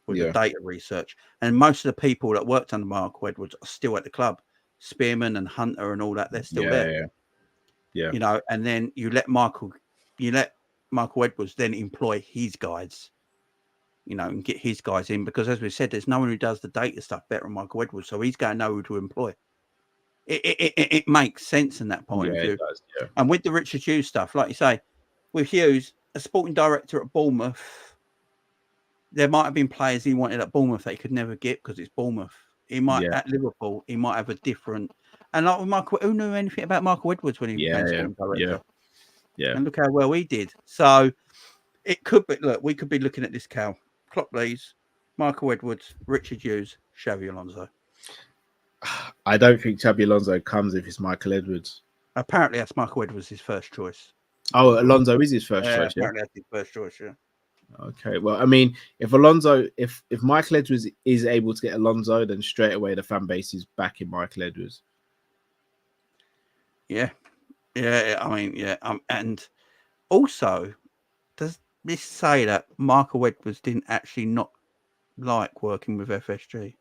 with the data research. And most of the people that worked under Michael Edwards are still at the club. Spearman and Hunter and all that, they're still there. Yeah. You know, and then you let Michael Edwards then employ his guys, you know, and get his guys in, because as we said, there's no one who does the data stuff better than Michael Edwards. So he's going to know who to employ. It makes sense in that point of view. It does, And with the Richard Hughes stuff, like you say, with Hughes, a sporting director at Bournemouth, there might have been players he wanted at Bournemouth that he could never get because it's Bournemouth. He might at Liverpool, he might have a different. And like with Michael, who knew anything about Michael Edwards when he became sporting director? Yeah. And look how well he did. So it could be. Look, we could be looking at this cow. Klopp leaves, Michael Edwards, Richard Hughes, Xabi Alonso.
I don't think Xabi Alonso comes if it's Michael Edwards.
Apparently, that's Michael Edwards' his first choice.
Oh, Alonso is his first choice.
Apparently, that's his first choice. Yeah.
Okay, well, I mean, if Michael Edwards is able to get Alonso, then straight away the fan base is backing Michael Edwards.
Yeah. I mean, and also, does this say that Michael Edwards didn't actually not like working with FSG?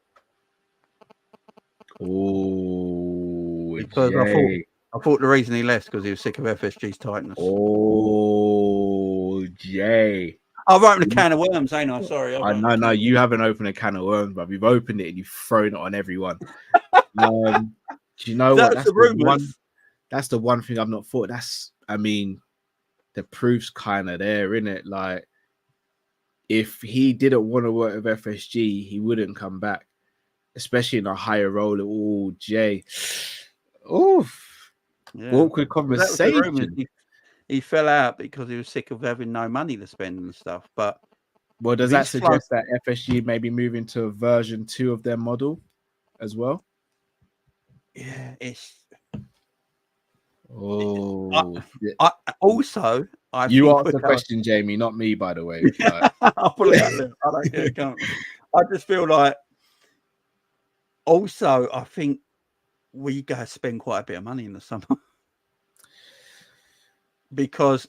Oh,
because I thought the reason he left because he was sick of FSG's tightness.
Oh, Jay.
I've opened a can of worms, ain't I? Sorry.
No, you haven't opened a can of worms, but you've opened it and you've thrown it on everyone. Do you know what? That's the one thing I've not thought. The proof's kind of there, isn't it? Like, if he didn't want to work with FSG, he wouldn't come back, especially in a higher role. Oh, Jay. Oof. Yeah. Awkward conversation.
He fell out because he was sick of having no money to spend and stuff. But
does that suggest that FSG may be moving to version 2 of their model as well?
Yeah, it's
Oh,
I also, I
you
think
asked the question, Jamie, not me, by the way. Like...
I'll pull it out there. I don't care. Can't. I just feel like. Also, I think we guys spend quite a bit of money in the summer because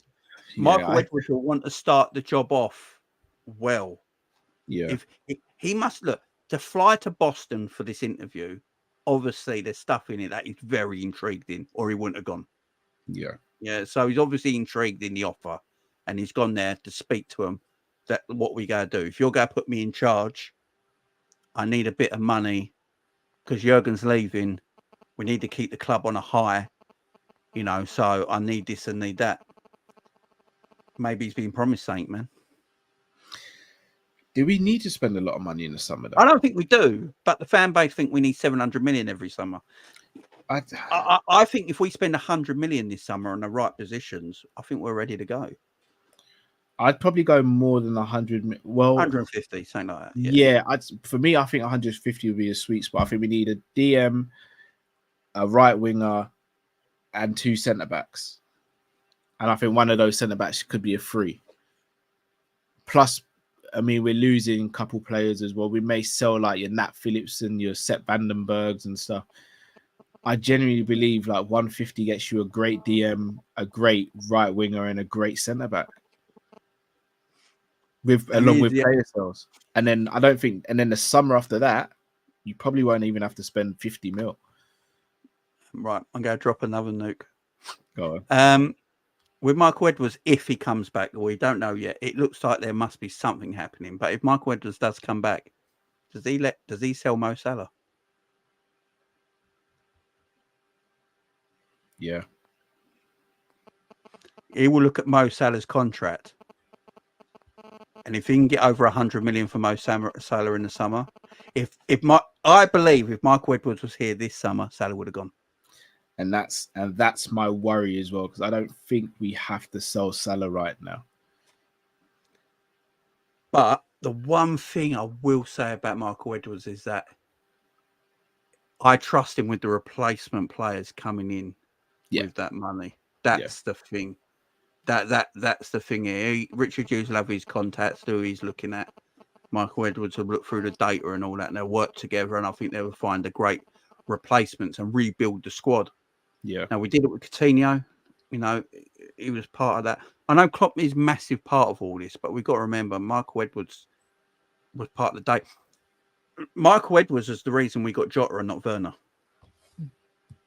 Michael Edwards will want to start the job off well.
Yeah.
If he must look to fly to Boston for this interview, obviously there's stuff in it that he's very intrigued in, or he wouldn't have gone. Yeah. So he's obviously intrigued in the offer, and he's gone there to speak to him. That what we gotta do. If you're gonna put me in charge, I need a bit of money because Jurgen's leaving. We need to keep the club on a high, so I need this and need that. Maybe he's been promised something, man.
Do we need to spend a lot of money in the summer, though?
I don't think we do, but the fan base think we need 700 million every summer. I think if we spend 100 million this summer on the right positions, I think we're ready to go.
I'd probably go more than 100. Well,
150, something like that.
Yeah, for me, I think 150 would be a sweet spot. I think we need a DM, a right winger, and 2 centre backs. And I think one of those centre backs could be a free. Plus, I mean, we're losing a couple players as well. We may sell like your Nat Phillips and your Sepp Vandenbergs and stuff. I genuinely believe like 150 gets you a great DM, a great right winger, and a great centre back. Along with player sales. And then the summer after that, you probably won't even have to spend 50 mil.
Right. I'm going to drop another nuke.
Go
on. With Michael Edwards, if he comes back, we don't know yet. It looks like there must be something happening. But if Michael Edwards does come back, does he sell Mo Salah?
Yeah. He
will look at Mo Salah's contract. And if he can get over 100 million for Mo Salah in the summer, I believe if Michael Edwards was here this summer, Salah would have gone.
And that's my worry as well, because I don't think we have to sell Salah right now.
But the one thing I will say about Michael Edwards is that I trust him with the replacement players coming in with that money. That's the thing. That's the thing here. Richard Hughes will have his contacts, who he's looking at. Michael Edwards will look through the data and all that, and they'll work together, and I think they will find a great replacements and rebuild the squad.
Yeah.
Now, we did it with Coutinho. He was part of that. I know Klopp is a massive part of all this, but we've got to remember Michael Edwards was part of the day. Michael Edwards is the reason we got Jota and not Werner.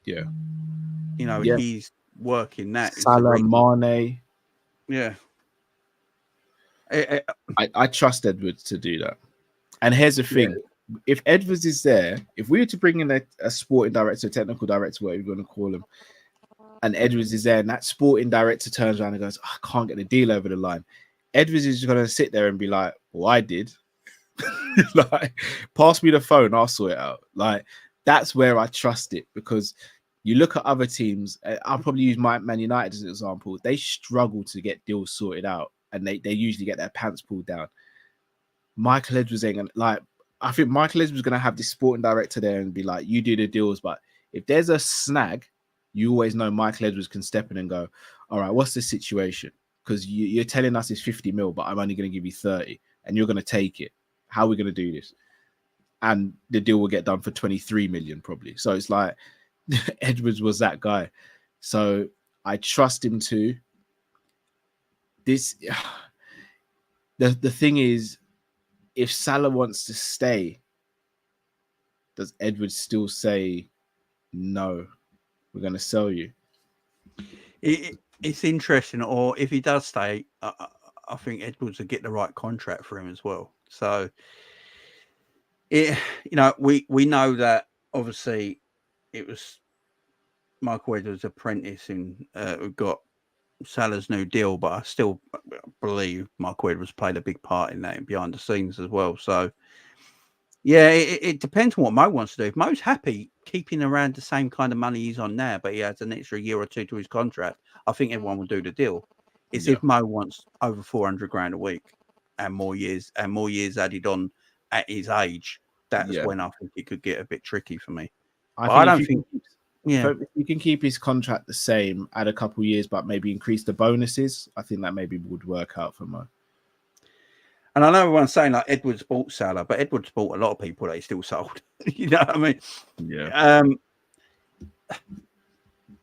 Yeah.
He's working that.
Salah, Mane.
Yeah.
I trust Edwards to do that. And here's the thing. If Edwards is there, if we were to bring in a sporting director, a technical director, whatever you're going to call him, and Edwards is there, and that sporting director turns around and goes, I can't get the deal over the line. Edwards is going to sit there and be like, well, I did. Like, pass me the phone, I'll sort it out. Like, that's where I trust it, because you look at other teams. I'll probably use Man United as an example. They struggle to get deals sorted out, and they usually get their pants pulled down. Michael Edwards ain't gonna, like, I think Michael Edwards is going to have this sporting director there and be like, you do the deals. But if there's a snag, you always know Michael Edwards can step in and go, all right, what's the situation? Because you're telling us it's 50 mil, but I'm only going to give you 30 and you're going to take it. How are we going to do this? And the deal will get done for 23 million probably. So it's like Edwards was that guy. So I trust him to. The thing is, if Salah wants to stay, does Edwards still say, no, we're going to sell you?
It's interesting. Or if he does stay, I think Edwards will get the right contract for him as well. So, we know that obviously it was Michael Edwards' apprentice who got Salah's new deal, but I still believe Michael Edwards played a big part in that behind the scenes as well. So, yeah, it depends on what Mo wants to do. If Mo's happy keeping around the same kind of money he's on now, but he has an extra year or two to his contract, I think everyone will do the deal. It's if Mo wants over 400 grand a week and more years added on at his age, that's when I think it could get a bit tricky for me. I don't think Yeah.
If you can keep his contract the same, add a couple years, but maybe increase the bonuses, I think that maybe would work out for Mo.
And I know everyone's saying like Edwards bought Salah, but Edwards bought a lot of people that he still sold. You know what I mean?
Yeah.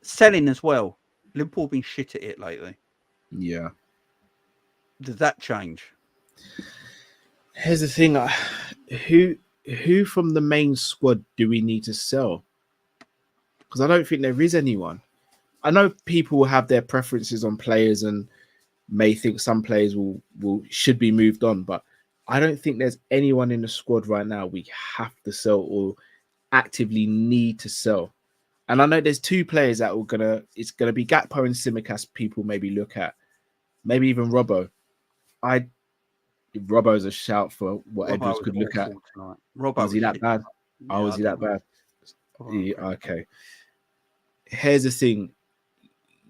Selling as well. Liverpool have been shit at it lately.
Yeah.
Does that change?
Here's the thing: who from the main squad do we need to sell? Because I don't think there is anyone. I know people will have their preferences on players and may think some players should be moved on, but I don't think there's anyone in the squad right now we have to sell or actively need to sell. And I know there's two players that it's gonna be Gakpo and Tsimikas. People maybe look at, maybe even Robbo. Robbo's a shout for what Edwards could look at. Was he that bad? Yeah, was he that bad? Yeah, okay. Here's the thing.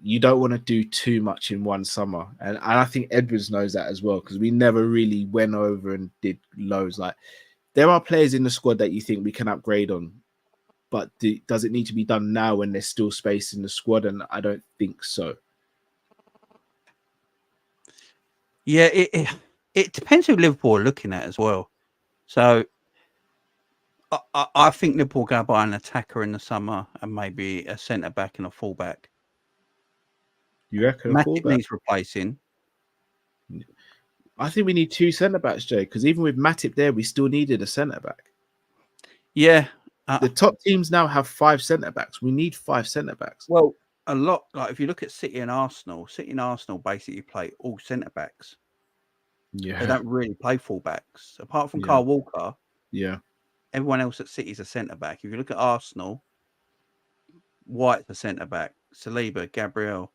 You don't want to do too much in one summer. And I think Edwards knows that as well, because we never really went over and did loads. Like, there are players in the squad that you think we can upgrade on, but does it need to be done now when there's still space in the squad? And I don't think so.
Yeah, it depends who Liverpool are looking at as well. So I think Liverpool go buy an attacker in the summer and maybe a centre back and a fullback.
You reckon
Matip needs replacing?
I think we need two centre backs, Jay, because even with Matip there, we still needed a centre back.
Yeah.
The top teams now have 5 centre backs. We need 5 centre backs.
Well, a lot. Like if you look at City and Arsenal basically play all centre backs.
Yeah.
They don't really play fullbacks apart from Kyle Walker.
Yeah.
Everyone else at City is a centre back. If you look at Arsenal, White's a centre back, Saliba, Gabriel,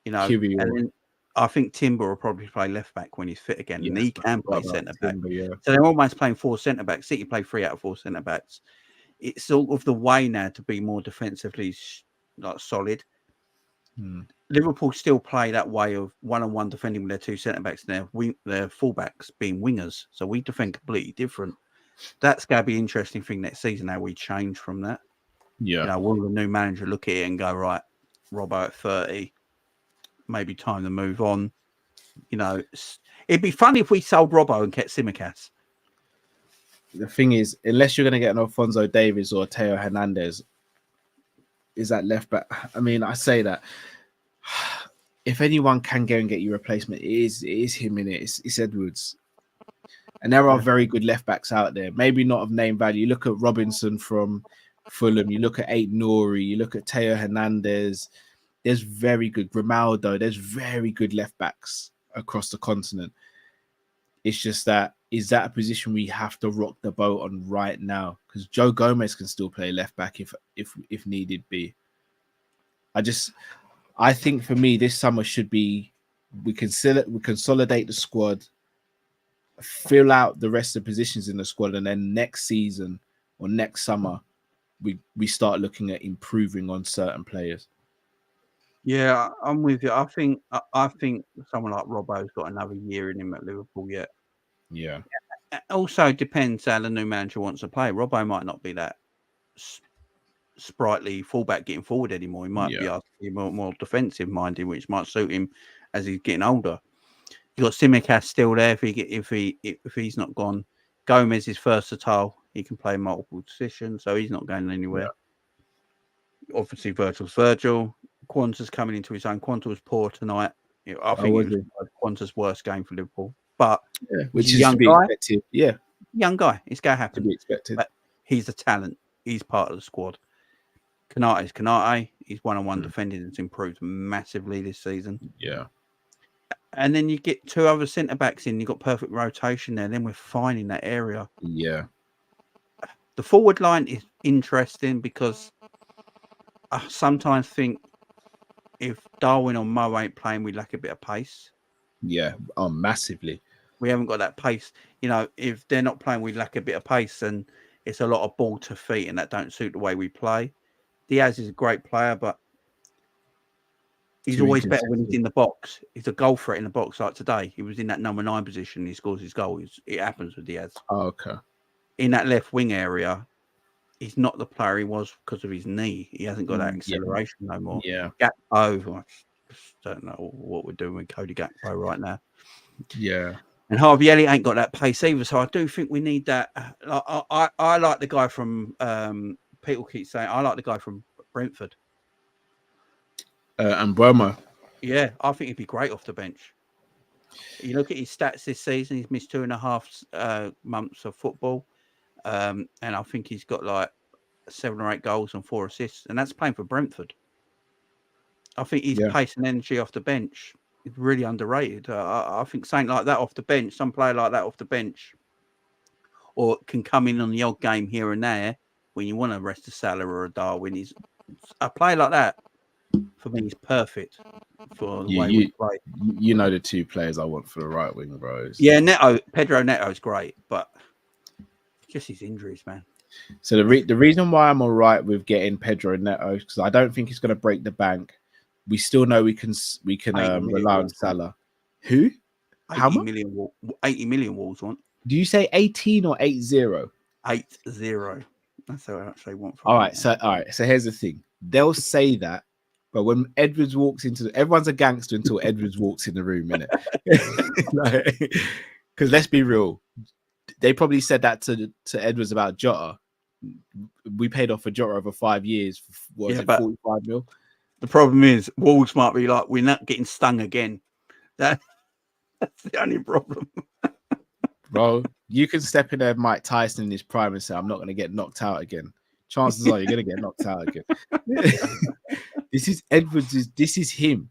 you know, and then I think Timber will probably play left back when he's fit again, and he can play centre back. So they're almost playing 4 centre backs. City play 3 out of 4 centre backs. It's sort of the way now to be more defensively solid. Liverpool still play that way of one-on-one defending with their 2 centre backs and their fullbacks being wingers. So we defend completely different. That's going to be an interesting thing next season, how we change from that.
Yeah.
You know, will the new manager look at it and go, right, Robbo at 30, maybe time to move on? You know, it'd be funny if we sold Robbo and kept Tsimikas.
The thing is, unless you're going to get an Alphonso Davies or Teo Hernandez, is that left back? I mean, I say that if anyone can go and get your replacement, it is him in it. It's Edwards. And there are very good left backs out there. Maybe not of name value. You look at Robinson from Fulham. You look at Aït-Nouri. You look at Teo Hernandez. There's very good Grimaldo. There's very good left backs across the continent. It's just that, is that a position we have to rock the boat on right now? Because Joe Gomez can still play left back if needed be. I think for me, this summer should be, we consolidate the squad, fill out the rest of the positions in the squad, and then next season or next summer, we start looking at improving on certain players.
Yeah, I'm with you. I think someone like Robbo's got another year in him at Liverpool yet.
Yeah.
Also depends how the new manager wants to play. Robbo might not be that sprightly fullback getting forward anymore. He might be asking more defensive minded, which might suit him as he's getting older. You got Tsimikas still there. If he's not gone, Gomez is versatile. He can play multiple positions, so he's not going anywhere. Yeah. Obviously, Virgil's Virgil. Quanta's coming into his own. Quanta was poor tonight. I think it was Quanta's worst game for Liverpool. But
which is to be expected. Yeah,
young guy. It's going to happen.
To be expected.
But he's a talent. He's part of the squad. Konate's Konate. His one-on-one defending has improved massively this season.
Yeah.
And then you get 2 other centre backs in. You've got perfect rotation there. Then we're fine in that area.
Yeah.
The forward line is interesting because I sometimes think if Darwin or Mo ain't playing, we lack a bit of pace.
Yeah, massively.
We haven't got that pace. You know, if they're not playing, we lack a bit of pace, and it's a lot of ball to feet, and that don't suit the way we play. Diaz is a great player, but he's always better when he's in the box. He's a goal threat in the box. Like today, he was in that number 9 position. He scores his goal. It happens with Diaz.
Oh, okay.
In that left wing area, he's not the player he was because of his knee. He hasn't got that acceleration no more.
Yeah.
Gakpo, I just don't know what we're doing with Cody Gakpo right now.
Yeah.
And Harvey Elliott ain't got that pace either. So I do think we need that. I like the guy from people keep saying I like the guy from Brentford.
And Burma.
Yeah, I think he'd be great off the bench. You look at his stats this season, he's missed 2.5 months of football. And I think he's got like 7 or 8 goals and 4 assists, and that's playing for Brentford. I think his pace and energy off the bench is really underrated. I think something like that off the bench, some player like that off the bench, or can come in on the odd game here and there when you want to rest a Salah or a Darwin. He's a player like that. For me, he's perfect for the way we play.
You know the 2 players I want for the right wing, bros.
Yeah, Pedro Neto is great, but just his injuries, man.
So the reason why I'm all right with getting Pedro Neto is because I don't think he's going to break the bank. We still know we can rely on Salah. Who? How much?
80 million Wolves want.
Do you say 18 or 80?
80. That's how I actually want.
All right. So here's the thing. They'll say that, but when Edwards walks into everyone's a gangster until Edwards walks in the room, innit? Because let's be real, they probably said that to Edwards about Jota. We paid off for Jota over 5 years. What was it, 45 mil?
The problem is Wolves might be like, we're not getting stung again. That's the only problem.
Bro, you can step in there, Mike Tyson in his prime, and say, I'm not going to get knocked out again. Chances are you're going to get knocked out again. This is Edwards. This is him.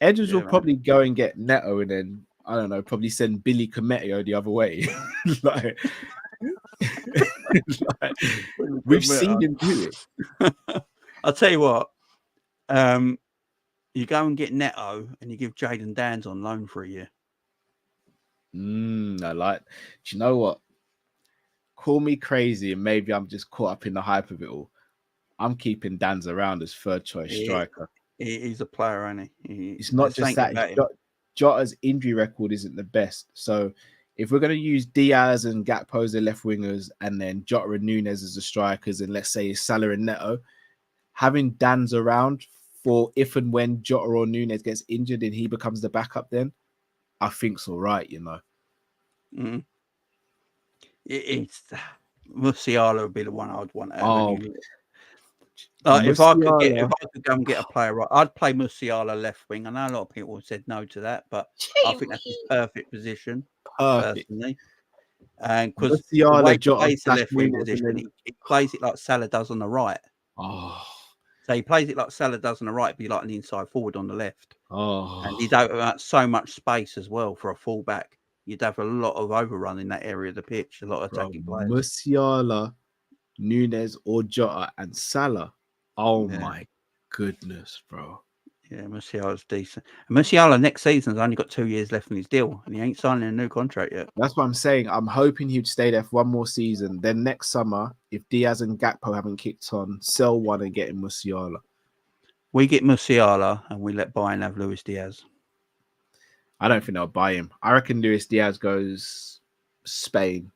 Edwards will probably go and get Neto and then, I don't know, probably send Billy Cometio the other way. We've seen him do it.
I'll tell you what. You go and get Neto and you give Jayden Danns on loan for a year.
I like. Do you know what? Call me crazy, and maybe I'm just caught up in the hype of it all. I'm keeping Danns around as third choice striker.
He's a player, isn't he?
It's not just that. Jota's injury record isn't the best. So if we're going to use Diaz and Gakpo as the left wingers, and then Jota and Nunez as the strikers, and let's say Salah and Neto, having Danns around for if and when Jota or Nunez gets injured and he becomes the backup, then I think's all right, you know.
Mm. It's Musiala would be the one I'd want. If I could go and get a player, right, I'd play Musiala left wing. I know a lot of people have said no to that, but I think that's his perfect position. Personally, and because Musiala plays the left wing position, he plays it like Salah does on the right. So he plays it like Salah does on the right, be like an inside forward on the left. And he'd have so much space as well for a fullback. You'd have a lot of overrun in that area of the pitch, a lot of attacking players.
Musiala, Nunez, or Jota, and Salah. Oh my goodness, bro.
Yeah, Musiala's decent. And Musiala next season's only got 2 years left in his deal, and he ain't signing a new contract yet.
That's what I'm saying. I'm hoping he'd stay there for one more season. Then next summer, if Diaz and Gakpo haven't kicked on, sell one and get in Musiala.
We get Musiala and we let Bayern have Luis Diaz.
I don't think they'll buy him. I reckon Luis Diaz goes Spain.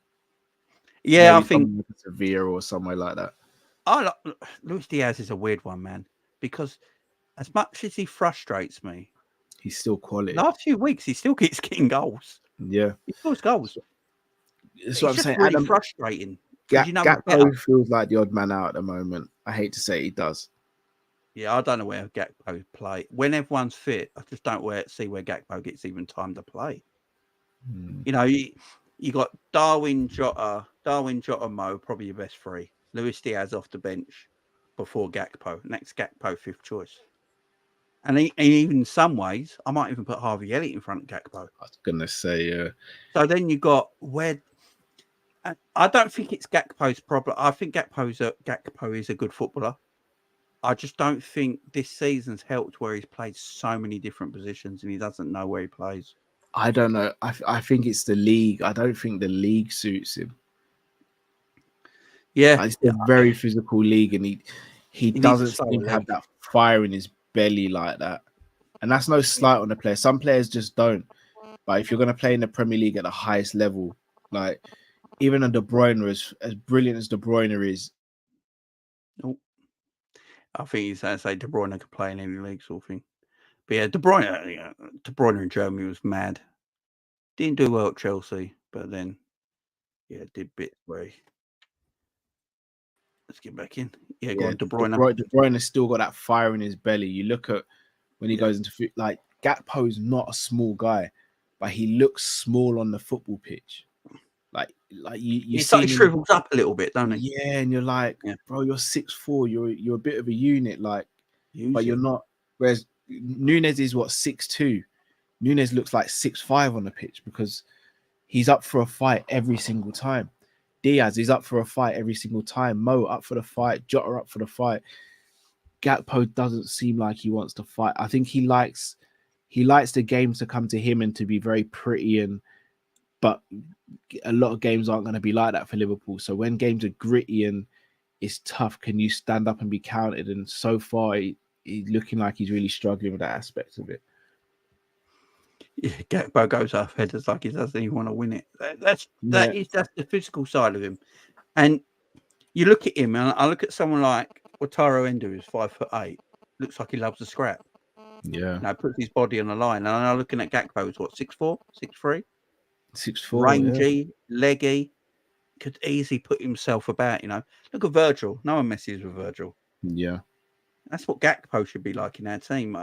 Yeah,
maybe
I think
Sevilla or somewhere like that.
Luis Diaz is a weird one, man, because as much as he frustrates me,
he's still quality.
Last few weeks, he still keeps getting goals.
Yeah,
he scores goals.
That's what I'm saying.
Really frustrating.
Gakpo feels like the odd man out at the moment. I hate to say he does.
Yeah, I don't know where Gakpo play. When everyone's fit, I just don't see where Gakpo gets even time to play. You know, you got Darwin Jota, Mo, probably your best three. Luis Diaz off the bench before Gakpo. Next Gakpo, fifth choice. And even in some ways, I might even put Harvey Elliott in front of Gakpo.
I was going to say, yeah.
So then you got where... I don't think it's Gakpo's problem. I think Gakpo is a good footballer. I just don't think this season's helped where he's played so many different positions and he doesn't know where he plays.
I don't know. I think it's the league. I don't think the league suits him.
Yeah.
It's a very physical league and he doesn't seem to have that fire in his belly like that. And that's no slight on the player. Some players just don't. But if you're going to play in the Premier League at the highest level, like even a De Bruyne, as brilliant as De Bruyne is.
Oh, I think he's saying De Bruyne could play in any league, sort of thing. But yeah, De Bruyne in Germany was mad. Didn't do well at Chelsea, but then did bits where let's get back in. Yeah, go on, De Bruyne.
De Bruyne has still got that fire in his belly. You look at when he goes into like Gakpo's not a small guy, but he looks small on the football pitch. Like you see,
he shrivels up a little bit, don't he?
Yeah, and you're like, bro, you're 6'4", you're a bit of a unit, like, but you're not. Whereas Nunez is 6'2". Nunez looks like 6'5" on the pitch because he's up for a fight every single time. Diaz is up for a fight every single time. Mo up for the fight. Jota up for the fight. Gakpo doesn't seem like he wants to fight. I think he likes the games to come to him and to be very pretty, but a lot of games aren't going to be like that for Liverpool. So when games are gritty and it's tough, can you stand up and be counted? And so far, he's looking like he's really struggling with that aspect of it.
Yeah, Gakpo goes off headers like he doesn't even want to win it. That's the physical side of him. And you look at him, and I look at someone like Wataru Endo, who's 5'8", looks like he loves to scrap.
Yeah,
puts his body on the line. And I'm looking at Gakpo, who's 6'4", 6'3",
6'4",
rangy, leggy, could easily put himself about. Look at Virgil. No one messes with Virgil.
Yeah,
that's what Gakpo should be like in our team.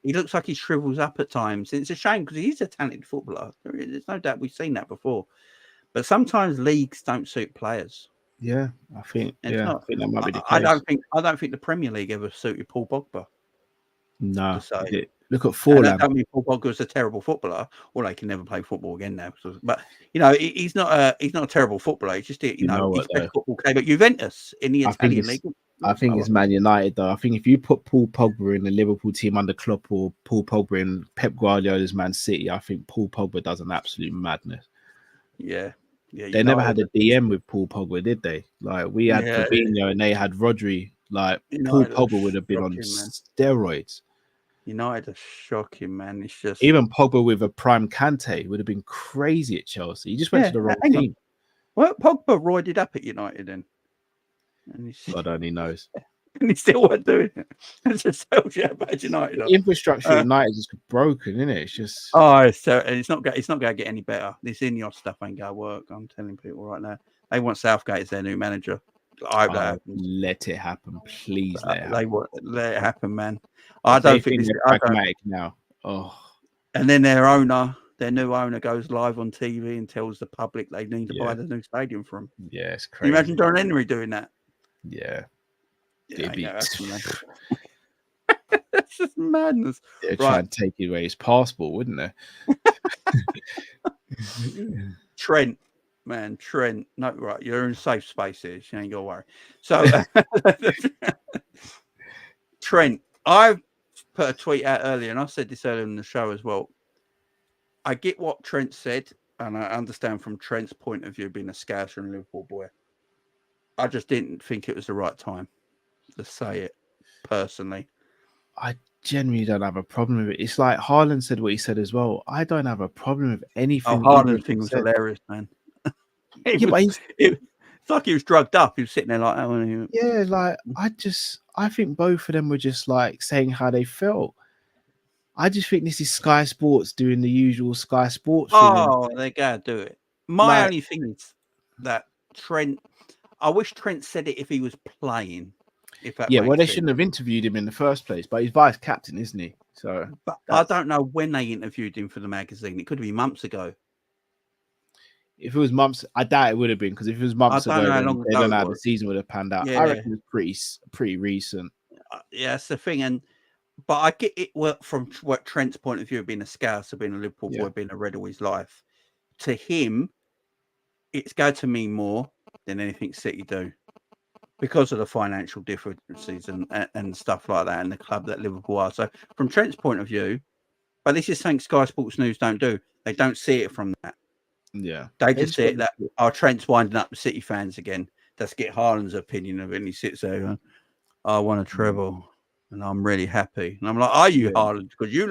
He looks like he shrivels up at times. It's a shame because he's a talented footballer. There's no doubt we've seen that before. But sometimes leagues don't suit players.
Yeah, I think that might be the case.
I don't think the Premier League ever suited Paul Pogba.
No. Look at Forlan.
I don't mean Paul Pogba was a terrible footballer, or he can never play football again now. But he's not a terrible footballer. He's just he's best football player. But Juventus in the Italian league.
I think it's Man United, though. I think if you put Paul Pogba in the Liverpool team under Klopp or Paul Pogba in Pep Guardiola's Man City, I think Paul Pogba does an absolute madness.
Yeah.
They never had a DM with Paul Pogba, did they? Like, we had Fabinho and they had Rodri. Like, Paul Pogba would have been on steroids.
United are shocking, man. It's just...
Even Pogba with a prime Kante would have been crazy at Chelsea. He just went to the wrong team.
Well, Pogba roided up at United then.
God only knows.
And he still weren't doing it. It just tells you how bad United are.
The infrastructure at United is broken, isn't it? It's just
it's not going to get any better. This Ineos stuff ain't going to work. I'm telling people right now. They want Southgate as their new manager. I hope that happens.
Let it happen, please. Let
it happen, man.
I don't think they're pragmatic now. Oh,
and then their new owner goes live on TV and tells the public they need to buy the new stadium for them.
Yeah, it's crazy.
Can you imagine Darwin Nunez doing that?
Yeah.
That's just madness.
They'd try and take away his passport, wouldn't they?
Trent. No, right. You're in safe spaces. You ain't got to worry. So, Trent, I put a tweet out earlier, and I said this earlier in the show as well. I get what Trent said, and I understand from Trent's point of view, being a Scouser and Liverpool boy. I just didn't think it was the right time to say it personally.
I genuinely don't have a problem with it. It's like Haaland said what he said as well. I don't have a problem with anything.
Haaland thing was hilarious, man. It's like he was drugged up. He was sitting there like that.
Yeah, like I think both of them were just like saying how they felt. I just think this is Sky Sports doing the usual Sky Sports thing.
Oh, they gotta do it. My only thing is that Trent. I wish Trent said it if he was playing.
They shouldn't have interviewed him in the first place, but he's vice captain, isn't he? So,
but I don't know when they interviewed him for the magazine. It could have been months ago.
If it was months, I doubt it would have been, because if it was months ago, they don't know how the season would have panned out. I reckon it was pretty recent.
Yeah, that's the thing. But I get it from what Trent's point of view of being a Scouser, being a Liverpool boy, being a Red all his life. To him, it's going to mean more than anything City do, because of the financial differences and stuff like that, and the club that Liverpool are. So from Trent's point of view, but this is something Sky Sports News don't do. They don't see it from that.
Yeah.
They just see it that Trent's winding up the City fans again. Let's get Haaland's opinion of it. And he sits there going, I want a treble and I'm really happy. And I'm like, are you Haaland? Because you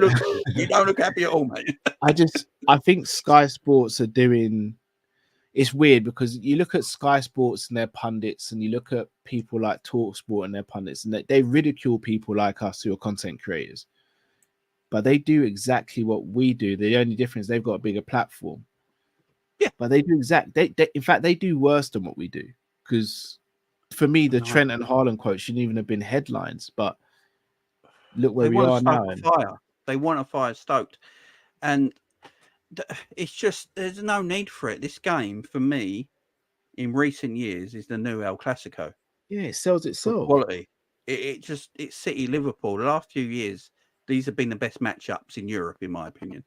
don't look happy at all, mate.
I think Sky Sports are doing... it's weird because you look at Sky Sports and their pundits, and you look at people like TalkSport and their pundits, and they ridicule people like us who are content creators. But they do exactly what we do. The only difference, they've got a bigger platform.
Yeah.
But they do in fact, they do worse than what we do. Because for me, the Trent and Haaland quote shouldn't even have been headlines. But look where we are now.
They want a fire stoked. And it's just, there's no need for it. This game, for me, in recent years, is the new El Clasico.
Yeah, it sells itself.
Quality. It's City Liverpool. The last few years, these have been the best matchups in Europe, in my opinion.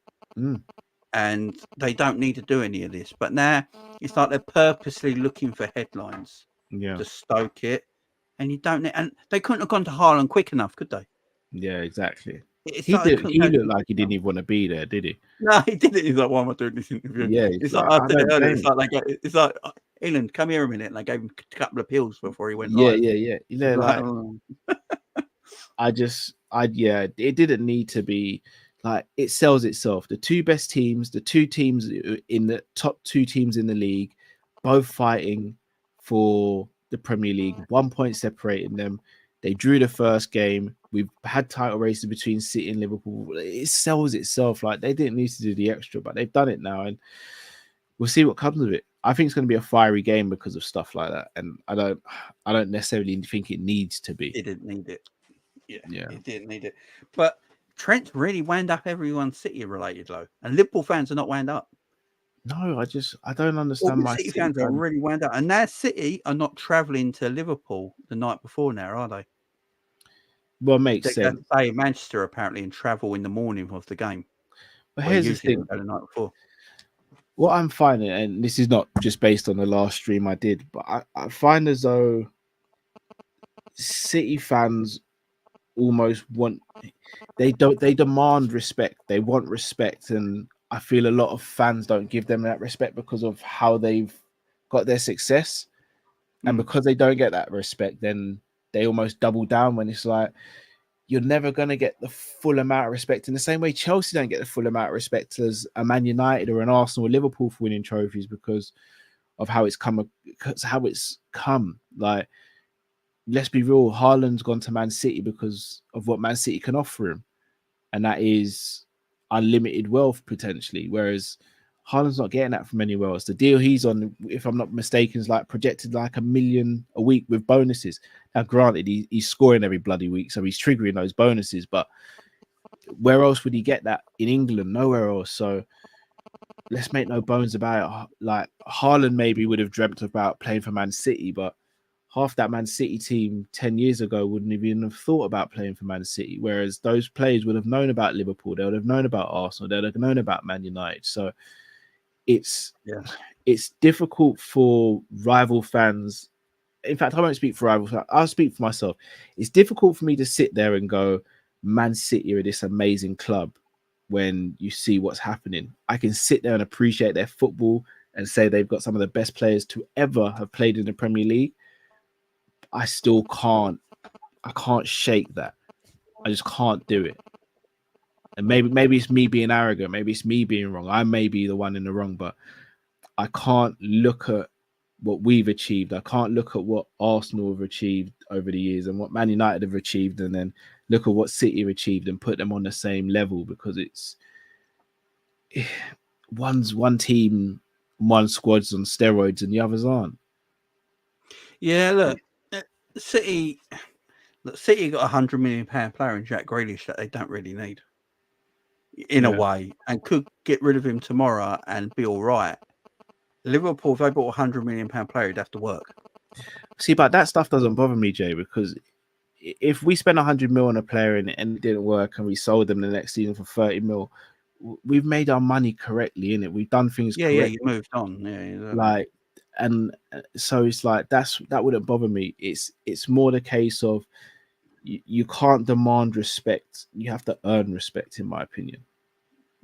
And they don't need to do any of this. But now it's like they're purposely looking for headlines to stoke it. And you don't need, and they couldn't have gone to Haaland quick enough, could they?
Yeah, exactly.
He
looked like he didn't even want to be there, did he?
No, he didn't. He's like, why am I doing this interview?
Yeah,
it's like I said it earlier. It's like England, come here a minute, and I gave him a couple of pills before he went live.
Yeah. You know, like it didn't need to be like, it sells itself. The two best teams, the two teams in the top two teams in the league, both fighting for the Premier League, 1 point separating them. They drew the first game. We've had title races between City and Liverpool. It sells itself. Like, they didn't need to do the extra, but they've done it now, and we'll see what comes of it. I think it's going to be a fiery game because of stuff like that, and I don't necessarily think it needs to be.
It didn't need it. Yeah, it didn't need it. But Trent's really wound up everyone City related, though, and Liverpool fans are not wound up.
No, I don't understand why
City fans are really wound up, and now City are not travelling to Liverpool the night before now, are they?
Well, makes sense.
They stay in Manchester apparently and travel in the morning of the game.
But here's the thing:
the night before.
What I'm finding, and this is not just based on the last stream I did, but I find as though City fans almost they demand respect. They want respect, and I feel a lot of fans don't give them that respect because of how they've got their success. And because they don't get that respect, then they almost double down when it's like, you're never going to get the full amount of respect. In the same way Chelsea don't get the full amount of respect as a Man United or an Arsenal or Liverpool for winning trophies because of how it's come. Like, let's be real, Haaland's gone to Man City because of what Man City can offer him. And that is unlimited wealth potentially, whereas Haaland's not getting that from anywhere else. The deal he's on, if I'm not mistaken, is like projected like $1 million a week with bonuses. Now, granted, he's scoring every bloody week, so he's triggering those bonuses. But where else would he get that in England? Nowhere else. So let's make no bones about it. Like, Haaland maybe would have dreamt about playing for Man City, but half that Man City team 10 years ago wouldn't even have thought about playing for Man City, whereas those players would have known about Liverpool, they would have known about Arsenal, they would have known about Man United. So it's difficult for rival fans. In fact, I won't speak for rival fans. I'll speak for myself. It's difficult for me to sit there and go, Man City are this amazing club when you see what's happening. I can sit there and appreciate their football and say they've got some of the best players to ever have played in the Premier League. I still can't shake that. I just can't do it. And maybe it's me being arrogant. Maybe it's me being wrong. I may be the one in the wrong, but I can't look at what we've achieved. I can't look at what Arsenal have achieved over the years and what Man United have achieved, and then look at what City have achieved and put them on the same level, because it's one team, one squad's on steroids and the others aren't.
Yeah, look, City got £100 million player in Jack Grealish that they don't really need, in a way, and could get rid of him tomorrow and be all right. Liverpool, if they bought £100 million player, he'd have to work.
See, but that stuff doesn't bother me, Jay, because if we spend 100 mil on a player and it didn't work and we sold them the next season for 30 mil, we've made our money correctly, innit? We've done things correctly.
Yeah, you moved on. Yeah, exactly.
Like, and so it's like that wouldn't bother me. It's more the case of you can't demand respect. You have to earn respect, in my opinion.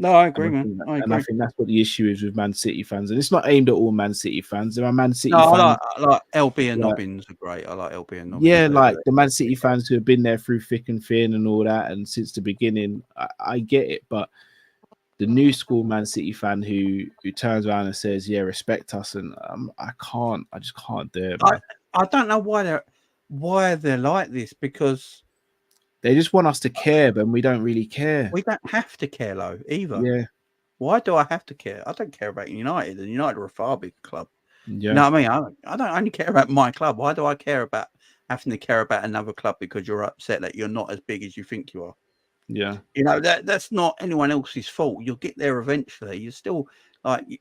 No, I agree, man. I
think that's what the issue is with Man City fans. And it's not aimed at all Man City fans. There are Man City
fans.
I
like LB and Nobbins are great. I like LB and Nobbins.
Yeah, like the Man City fans who have been there through thick and thin and all that, and since the beginning, I get it. But the new school Man City fan who turns around and says, "Yeah, respect us," and I just can't do it, man.
I don't know why they're like this, because
they just want us to care, but we don't really care.
We don't have to care, though, either.
Yeah.
Why do I have to care? I don't care about United, and United are a far bigger club.
Yeah.
You know what I mean? I don't only care about my club. Why do I care about having to care about another club because you're upset that you're not as big as you think you are?
Yeah.
You know, that's not anyone else's fault. You'll get there eventually. You're still like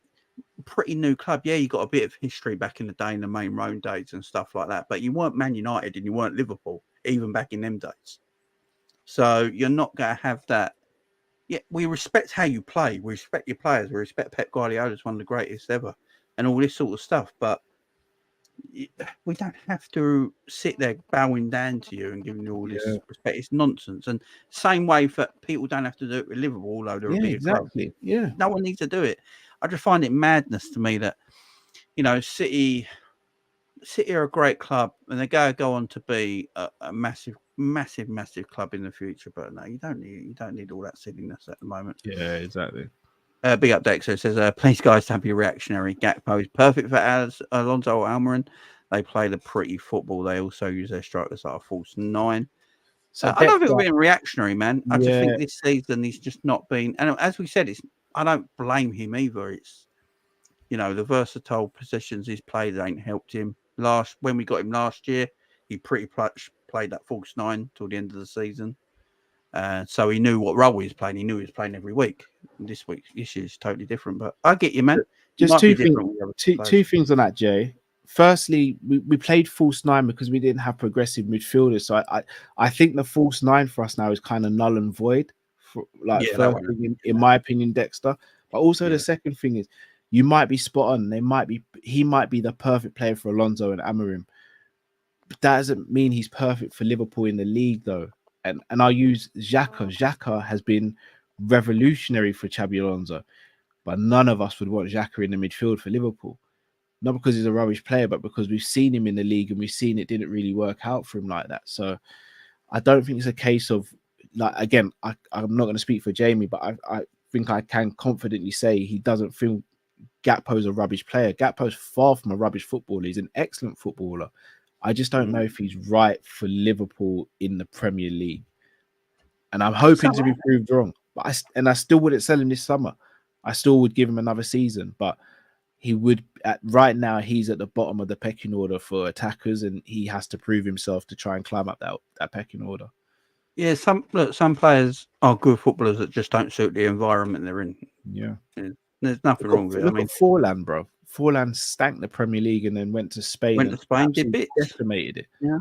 pretty new club. Yeah, you got a bit of history back in the day in the main road days and stuff like that, but you weren't Man United and you weren't Liverpool even back in them days. So you're not going to have that. Yeah, we respect how you play. We respect your players. We respect Pep Guardiola as one of the greatest ever, and all this sort of stuff. But we don't have to sit there bowing down to you and giving you all this respect. It's nonsense. And same way for people don't have to do it with Liverpool, although they're a big club.
Yeah,
no one needs to do it. I just find it madness to me that, you know, City are a great club and they go on to be a massive club in the future. But no, you don't need all that silliness at the moment.
Yeah, exactly.
Big up Dexter. It says, please guys, don't be reactionary. Gakpo is perfect for Alonso or Almiron. They play the pretty football. They also use their strikers like a false nine. So I don't think we're being reactionary, man. I just think this season he's just not been. And as we said, I don't blame him either. It's, you know, the versatile positions he's played ain't helped him. When we got him last year, he pretty much played that false nine till the end of the season. So he knew what role he was playing. He knew he was playing every week. This year is totally different. But I get you, man.
Just two things on that, Jay. Firstly, we played false nine because we didn't have progressive midfielders. So I think the false nine for us now is kind of null and void. In my opinion, Dexter. But also the second thing is, you might be spot on. He might be the perfect player for Alonso and Amorim. But that doesn't mean he's perfect for Liverpool in the league, though. And I'll use Xhaka. Xhaka has been revolutionary for Xabi Alonso, but none of us would want Xhaka in the midfield for Liverpool. Not because he's a rubbish player, but because we've seen him in the league and we've seen it didn't really work out for him like that. So I don't think it's a case of, like, again, I'm not going to speak for Jamie, but I think I can confidently say he doesn't feel Gakpo's a rubbish player. Gakpo's far from a rubbish footballer. He's an excellent footballer. I just don't know if he's right for Liverpool in the Premier League. And I'm hoping to be proved wrong. But I still wouldn't sell him this summer. I still would give him another season. But he would, right now, he's at the bottom of the pecking order for attackers, and he has to prove himself to try and climb up that pecking order. Yeah,
some players are good footballers that just don't suit the environment they're in.
Yeah.
There's nothing wrong with it.
I mean, Forlan, bro. Forlan stank the Premier League and then went to Spain.
Did bits.
Decimated it.
Yeah.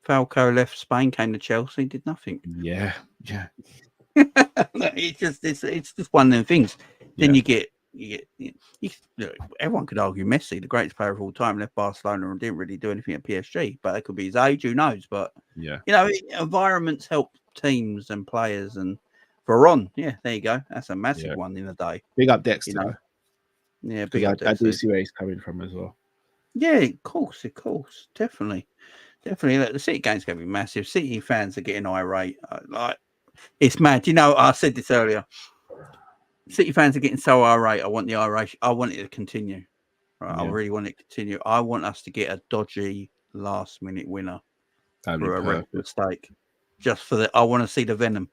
Falco left Spain, came to Chelsea, did nothing.
Yeah.
It's just one of them things. Then you get everyone could argue Messi, the greatest player of all time, left Barcelona and didn't really do anything at PSG. But that could be his age, who knows? But you know, environments help teams and players. And Veron, there you go. That's a massive one in the day.
Big up Dexter. You know?
Yeah, big up Dexter.
I do see where he's coming from as well.
Yeah, of course, definitely. Look, the City game's going to be massive. City fans are getting irate. It's mad. You know, I said this earlier. City fans are getting so irate. I want it to continue. Right? I really want it to continue. I want us to get a dodgy last-minute winner for a red mistake. Just for I want to see the venom.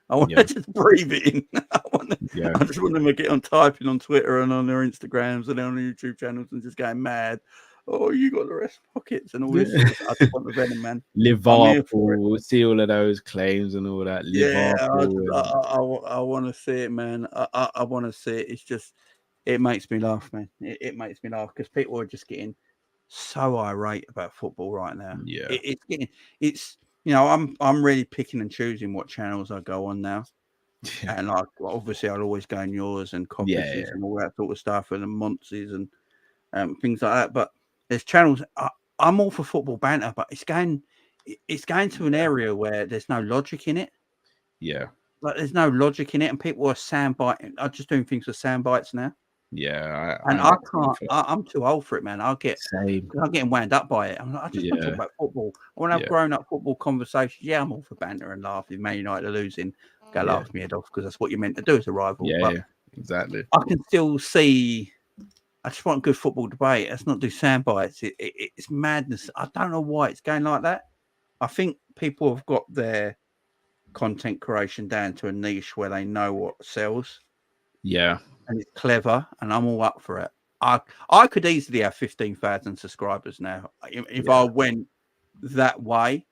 I want to just breathe it in. I just want them to get on typing on Twitter and on their Instagrams and on their YouTube channels and just going mad. Oh, you got the rest pockets and all this. I just want the venom, man.
Liverpool, see all of those claims and all that.
I want to see it, man. I want to see it. It's just, it makes me laugh, man. It makes me laugh because people are just getting so irate about football right now.
Yeah,
it's you know, I'm really picking and choosing what channels I go on now. And obviously I'll always go on yours and Coppers and all that sort of stuff and the Monsters and things like that. But there's channels. I'm all for football banter, but it's going to an area where there's no logic in it.
Yeah,
like there's no logic in it, and people are soundbiting. I'm just doing things with sound bites now.
Yeah,
I can't. I'm too old for it, man. I'm getting wound up by it. I'm like, I just want to talk about football. I want to have grown-up football conversations. Yeah, I'm all for banter and laughing. Man United are losing. go laugh me head off because that's what you're meant to do as a rival.
Yeah,
but
yeah, exactly.
I can still see. I just want good football debate. Let's not do sound bites. It's madness. I don't know why it's going like that. I think people have got their content creation down to a niche where they know what sells.
Yeah.
And it's clever, and I'm all up for it. I could easily have 15,000 subscribers now if I went that way.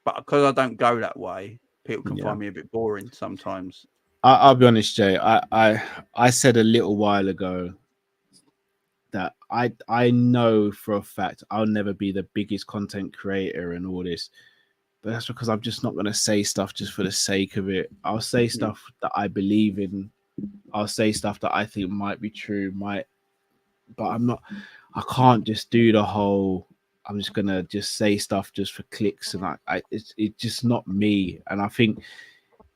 But because I don't go that way, people can find me a bit boring sometimes.
I'll be honest, Jay. I said a little while ago that I know for a fact I'll never be the biggest content creator and all this, but that's because I'm just not going to say stuff just for the sake of it. I'll say stuff that I believe in. I'll say stuff that I think might be true, but I can't just do the whole, I'm just going to just say stuff just for clicks. And it's just not me. And I think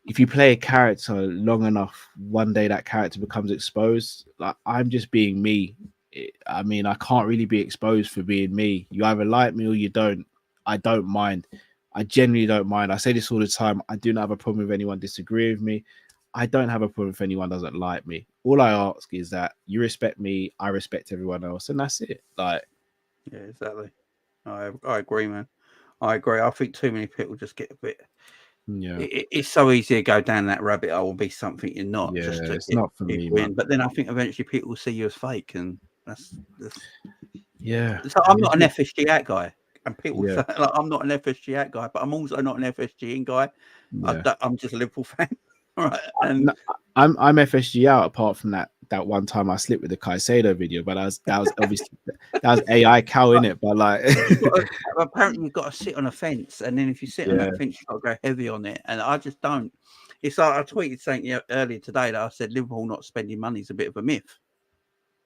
if you play a character long enough, one day that character becomes exposed. Like, I'm just being me. I mean, I can't really be exposed for being me. You either like me or you don't. I don't mind. I genuinely don't mind. I say this all the time. I do not have a problem if anyone disagrees with me. I don't have a problem if anyone doesn't like me. All I ask is that you respect me, I respect everyone else, and that's it. Like,
yeah, exactly. I agree, man. I agree. I think too many people just get a bit.
Yeah,
it's so easy to go down that rabbit hole and be something you're not.
Yeah,
just to
it's not for me, man.
But then I think eventually people will see you as fake, and that's
yeah.
So I'm not an FSG out guy, and people
Yeah.
say like, I'm not an FSG out guy, but I'm also not an FSG in guy.
Yeah.
I'm just a Liverpool fan, right? And
No, I'm FSG out apart from that one time I slipped with the Caicedo video, but that was obviously that was AI cow in it. But like,
apparently you've got to sit on a fence, and then if you sit on that fence, you've got to go heavy on it. And I just don't. It's like I tweeted something earlier today that I said Liverpool not spending money is a bit of a myth,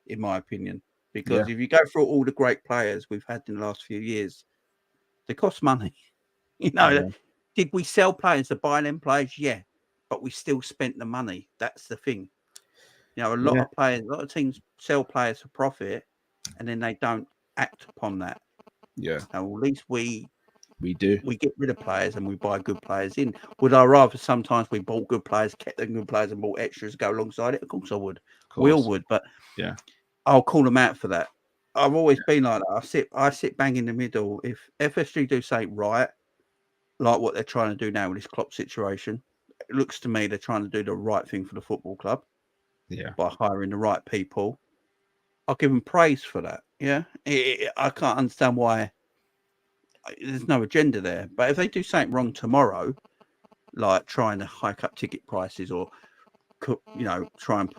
in my opinion, because if you go through all the great players we've had in the last few years, they cost money. You know, did we sell players to buy them players? Yeah, but we still spent the money. That's the thing. You know, a lot of players, a lot of teams sell players for profit, and then they don't act upon that.
Yeah.
Now, at least we
do.
We get rid of players and we buy good players in. Would I rather sometimes we bought good players, kept them good players, and bought extras to go alongside it? Of course I would. We all would, but I'll call them out for that. I've always been like that. I sit bang in the middle. If FSG do say right, like what they're trying to do now with this Klopp situation, it looks to me they're trying to do the right thing for the football club.
Yeah.
By hiring the right people. I'll give them praise for that. Yeah. I can't understand why there's no agenda there. But if they do something wrong tomorrow, like trying to hike up ticket prices or, you know, try and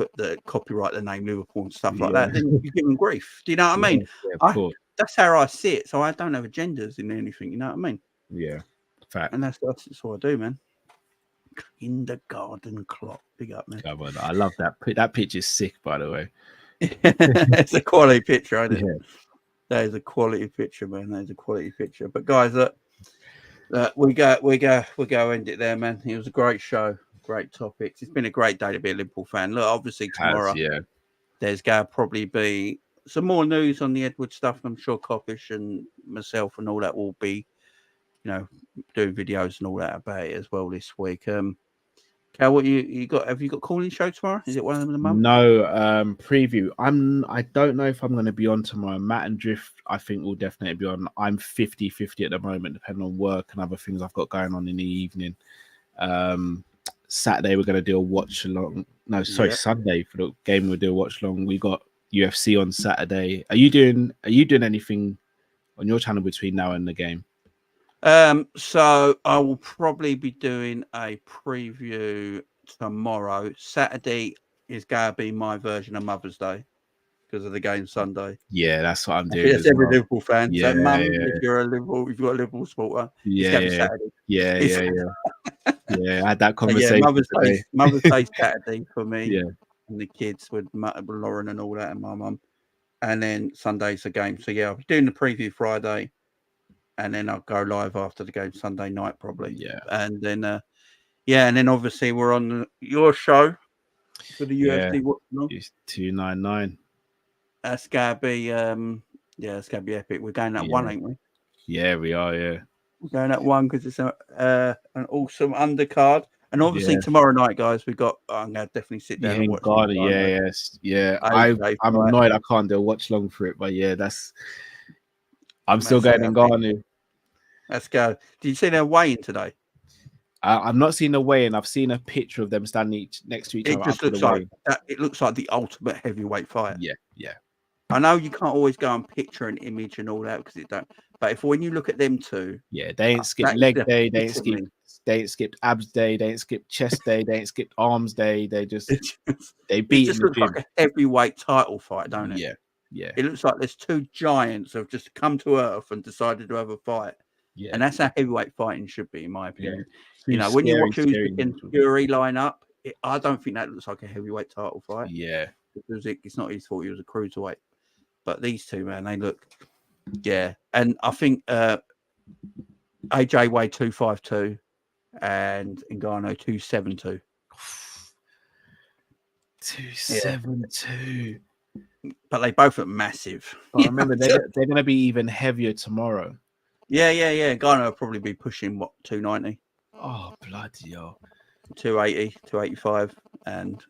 copyright the name Liverpool and stuff like that, then you give them grief. Do you know what I mean?
Yeah,
that's how I see it. So I don't have agendas in anything. You know what I mean?
Yeah. Fact.
And that's what I do, man. Kindergarten Klopp. Big up, man.
Come on, I love that. That picture is sick, by the way.
It's a quality picture, isn't it?
Yeah.
That is a quality picture, man. That is a quality picture. But guys, we go end it there, man. It was a great show, great topics. It's been a great day to be a Liverpool fan. Look, obviously tomorrow, there's going to probably be some more news on the Edward stuff. I'm sure Coppish and myself and all that will be, you know, doing videos and all that about it as well this week. Cal, what you got? Have you got calling show tomorrow? Is it one of them in the month?
No, preview. I don't know if I'm going to be on tomorrow. Matt and Drift, I think, will definitely be on. I'm 50-50 at the moment, depending on work and other things I've got going on in the evening. Saturday we're going to do a watch along. No, sorry, Sunday for the game we'll do a watch along. We got UFC on Saturday. Are you doing anything on your channel between now and the game?
So I will probably be doing a preview tomorrow. Saturday is going to be my version of Mother's Day because of the game Sunday.
Yeah, that's what I'm doing.
That's every Liverpool fan.
Yeah,
so, Mum, if you're a Liverpool, if you've got a Liverpool supporter,
it's
going to be Saturday.
Yeah. I had that conversation.
Mother's Day Saturday for me.
Yeah,
and the kids with Lauren and all that, and my mum. And then Sunday's the game. So I'll be doing the preview Friday. And then I'll go live after the game Sunday night, probably. Yeah. And then, and then obviously we're on your show for the UFC.
It's 299.
That's gonna be, it's gonna be epic. We're going at 1, ain't we?
Yeah, we are. Yeah,
we're going at 1 because it's an awesome undercard. And obviously tomorrow night, guys, I'm gonna definitely sit down and watch.
I'm annoyed I can't do a watch long for it, but I'm still going in Ghana.
Let's go. Did you see their weigh-in today?
I've not seen the weigh-in. I've seen a picture of them standing next to each other.
It just looks like that. It looks like the ultimate heavyweight fight.
Yeah.
I know you can't always go and picture an image and all that because it don't. But when you look at them two,
they ain't skipped leg day. They ain't skipped abs day. They ain't skipped chest day. They ain't skipped arms day. They just they beat.
It just looks like a heavyweight title fight, don't it?
Yeah.
It looks like there's two giants have just come to earth and decided to have a fight.
Yeah.
And that's how heavyweight fighting should be, in my opinion.
Yeah.
When you watch Usyk and Fury line up, I don't think that looks like a heavyweight title fight.
Yeah.
Because it's not his fault. He was a cruiserweight. But these two, man, they look, And I think AJ weighed 252 and Ngannou 272.
272.
But they both look massive.
Oh, remember, they're going to be even heavier tomorrow.
Yeah. Ngannou will probably be pushing, 290?
Oh, bloody hell.
280, 285. And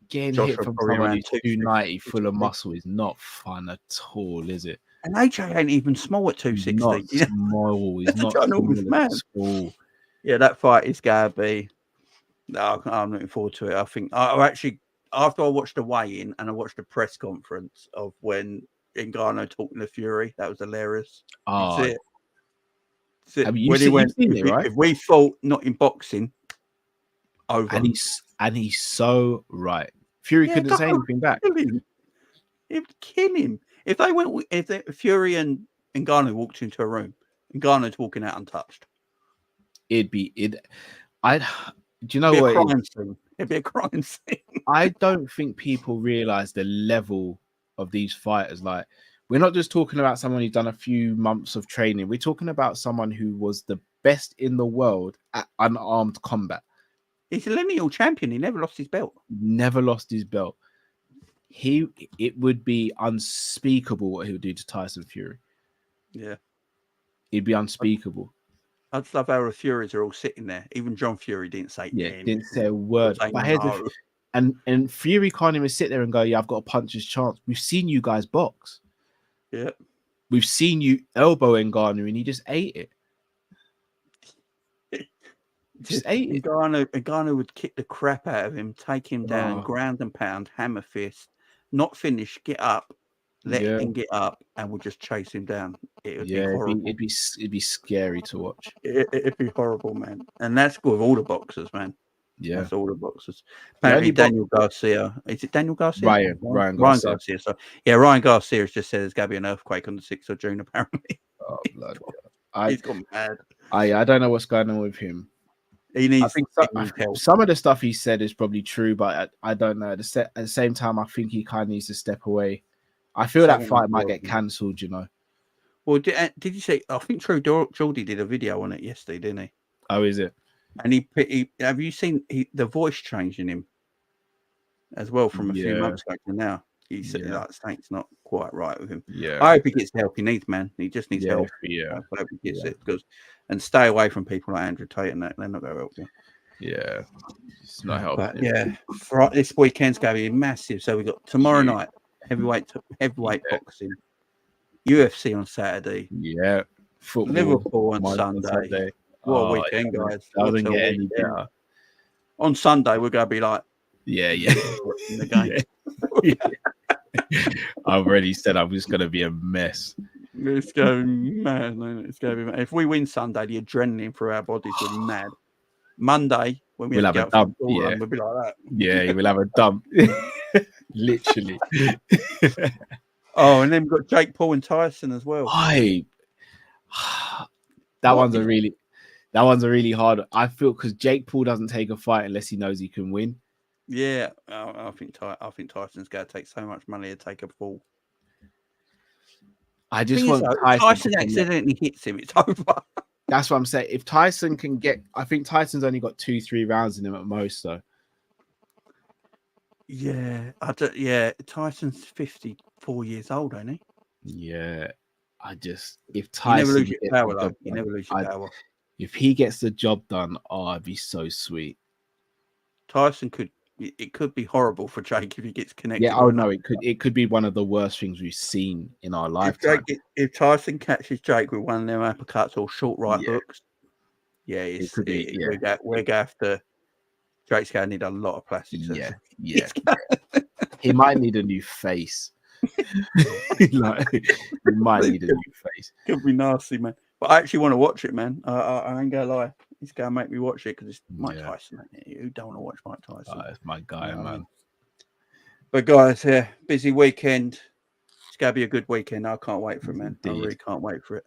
getting
Joshua
hit from around 290 full of muscle is not fun at all, is it?
And AJ ain't even small at 260.
Not small. He's not small.
Yeah, that fight is going to be... No, I'm looking forward to it. I think I actually... After I watched the weigh-in and I watched the press conference of when Ngannou talking to Fury, that was hilarious.
Oh,
That's it.
Have you seen it, right?
If we fought not in boxing, over.
And he's so right. Fury couldn't say anything back.
He'd kill him. If Fury and Ngannou walked into a room, Ngannou's walking out untouched.
Do you know what?
It'd be a crime scene.
I don't think people realize the level of these fighters. Like, we're not just talking about someone who's done a few months of training. We're talking about someone who was the best in the world at unarmed combat.
He's a lineal champion. He never lost his belt.
It would be unspeakable what he would do to Tyson Fury.
Yeah.
It'd be unspeakable.
I just love how the Furies are all sitting there. Even John Fury didn't say
didn't say a word. And Fury can't even sit there and go, I've got a puncher's chance. We've seen you guys box.
Yeah.
We've seen you elbow Ngannou and he just ate it.
Ngannou would kick the crap out of him, take him down, ground and pound, hammer fist, not finish, get up, let him get up, and we'll just chase him down. It would be horrible.
It'd be scary to watch.
It'd be horrible, man. And that's with all the boxers, man.
Yeah,
that's all the boxers. Apparently, Daniel Garcia. Is it Daniel Garcia?
Ryan Garcia.
So Ryan Garcia has just said there's going to be an earthquake on the 6th of June. Apparently, he's gone mad.
I don't know what's going on with him.
I think
some of the stuff he said is probably true, but I don't know. At the same time, I think he kind of needs to step away. I feel that fight might get cancelled, you know.
Well, did you say? I think True Geordie did a video on it yesterday, didn't he?
Oh, is it?
And he have you seen the voice change in him as well from a few months ago to now? He said that something's not quite right with him.
Yeah,
I hope he gets the help he needs, man. He just needs help.
Yeah,
I hope he gets it and stay away from people like Andrew Tate and that. They're not going to help you.
Yeah, it's not helping.
But this weekend's going to be massive. So we got tomorrow night heavyweight boxing, UFC on Saturday.
Yeah, football,
Liverpool on Sunday. What a weekend, guys!
Doesn't get any better.
On Sunday, we're going to be like, in the game.
I've already said I'm just going to be a mess.
It's going mad. It's going to be mad. If we win Sunday, the adrenaline through our bodies will be mad. Monday, when we'll have a dump, we'll be like that.
Yeah, we'll have a dump. Literally.
And then we've got Jake Paul and Tyson as well.
That one's a really hard. I feel because Jake Paul doesn't take a fight unless he knows he can win.
Yeah, I think Tyson's going to take so much money to take a fall.
I just want
Tyson accidentally hits him, it's over.
That's what I'm saying. If Tyson can I think Tyson's only got 2-3 rounds in him at most, though.
Yeah, Tyson's 54 years old, ain't he?
Yeah, if Tyson,
you never lose your power, though. You never lose your power.
If he gets the job done, it'd be so sweet.
Tyson could. It could be horrible for Jake if he gets connected.
Yeah, oh no, it could be one of the worst things we've seen in our lifetime.
If Tyson catches Jake with one of them uppercuts or short right hooks, it could be. We're going to have to. Jake's going to need a lot of plastic surgery.
Yeah. He might need a new face. He might need a new face.
Could be nasty, man. But I actually want to watch it, man. I ain't gonna lie. He's gonna make me watch it because it's Mike Tyson. Who don't want to watch Mike Tyson?
It's my guy, man.
But guys, busy weekend. It's gonna be a good weekend. I can't wait for it, man. I really can't wait for it.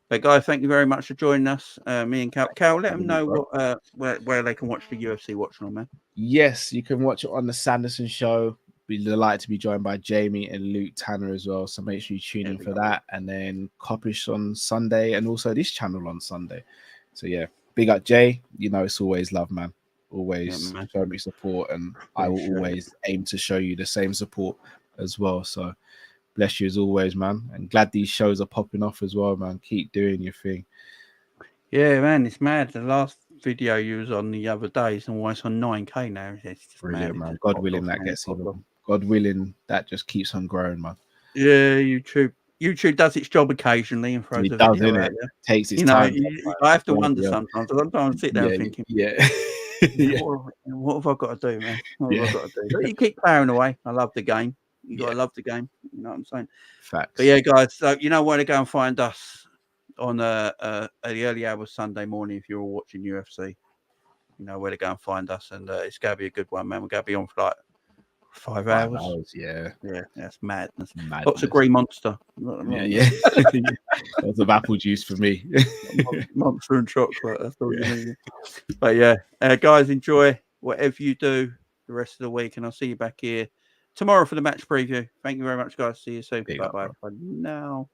But guys, thank you very much for joining us. Me and Cal. Cal, let them know where they can watch the UFC watching on, man.
Yes, you can watch it on the Sanderson Show. We're delighted to be joined by Jamie and Luke Tanner as well. So make sure you tune in for that. And then Coppish on Sunday and also this channel on Sunday. So yeah, big up Jay. You know, it's always love, man. Always show me support. And I will always aim to show you the same support as well. So bless you as always, man. And glad these shows are popping off as well, man. Keep doing your thing.
Yeah, man, it's mad. The last video you was on the other day is almost on 9K now. It's just
brilliant, man. God willing, that gets even. God willing, that just keeps on growing, man.
Yeah, YouTube does its job occasionally and throws
it does, it? Takes its time.
I have to wonder sometimes. Sometimes I sit there thinking, what have I got to do, man? What have I got to do? But you keep powering away. I love the game. You gotta love the game. You know what I'm saying?
Facts.
But yeah, guys, so you know where to go and find us on the early hours Sunday morning if you're all watching UFC. You know where to go and find us, and it's gonna be a good one, man. We're gonna be on for like 5 hours.
Yeah,
that's madness. Lots of green monster.
Yeah. Lots of apple juice for me.
Monster and chocolate. That's all you need. But yeah, guys, enjoy whatever you do the rest of the week, and I'll see you back here tomorrow for the match preview. Thank you very much, guys. See you soon. Bye bye. Now.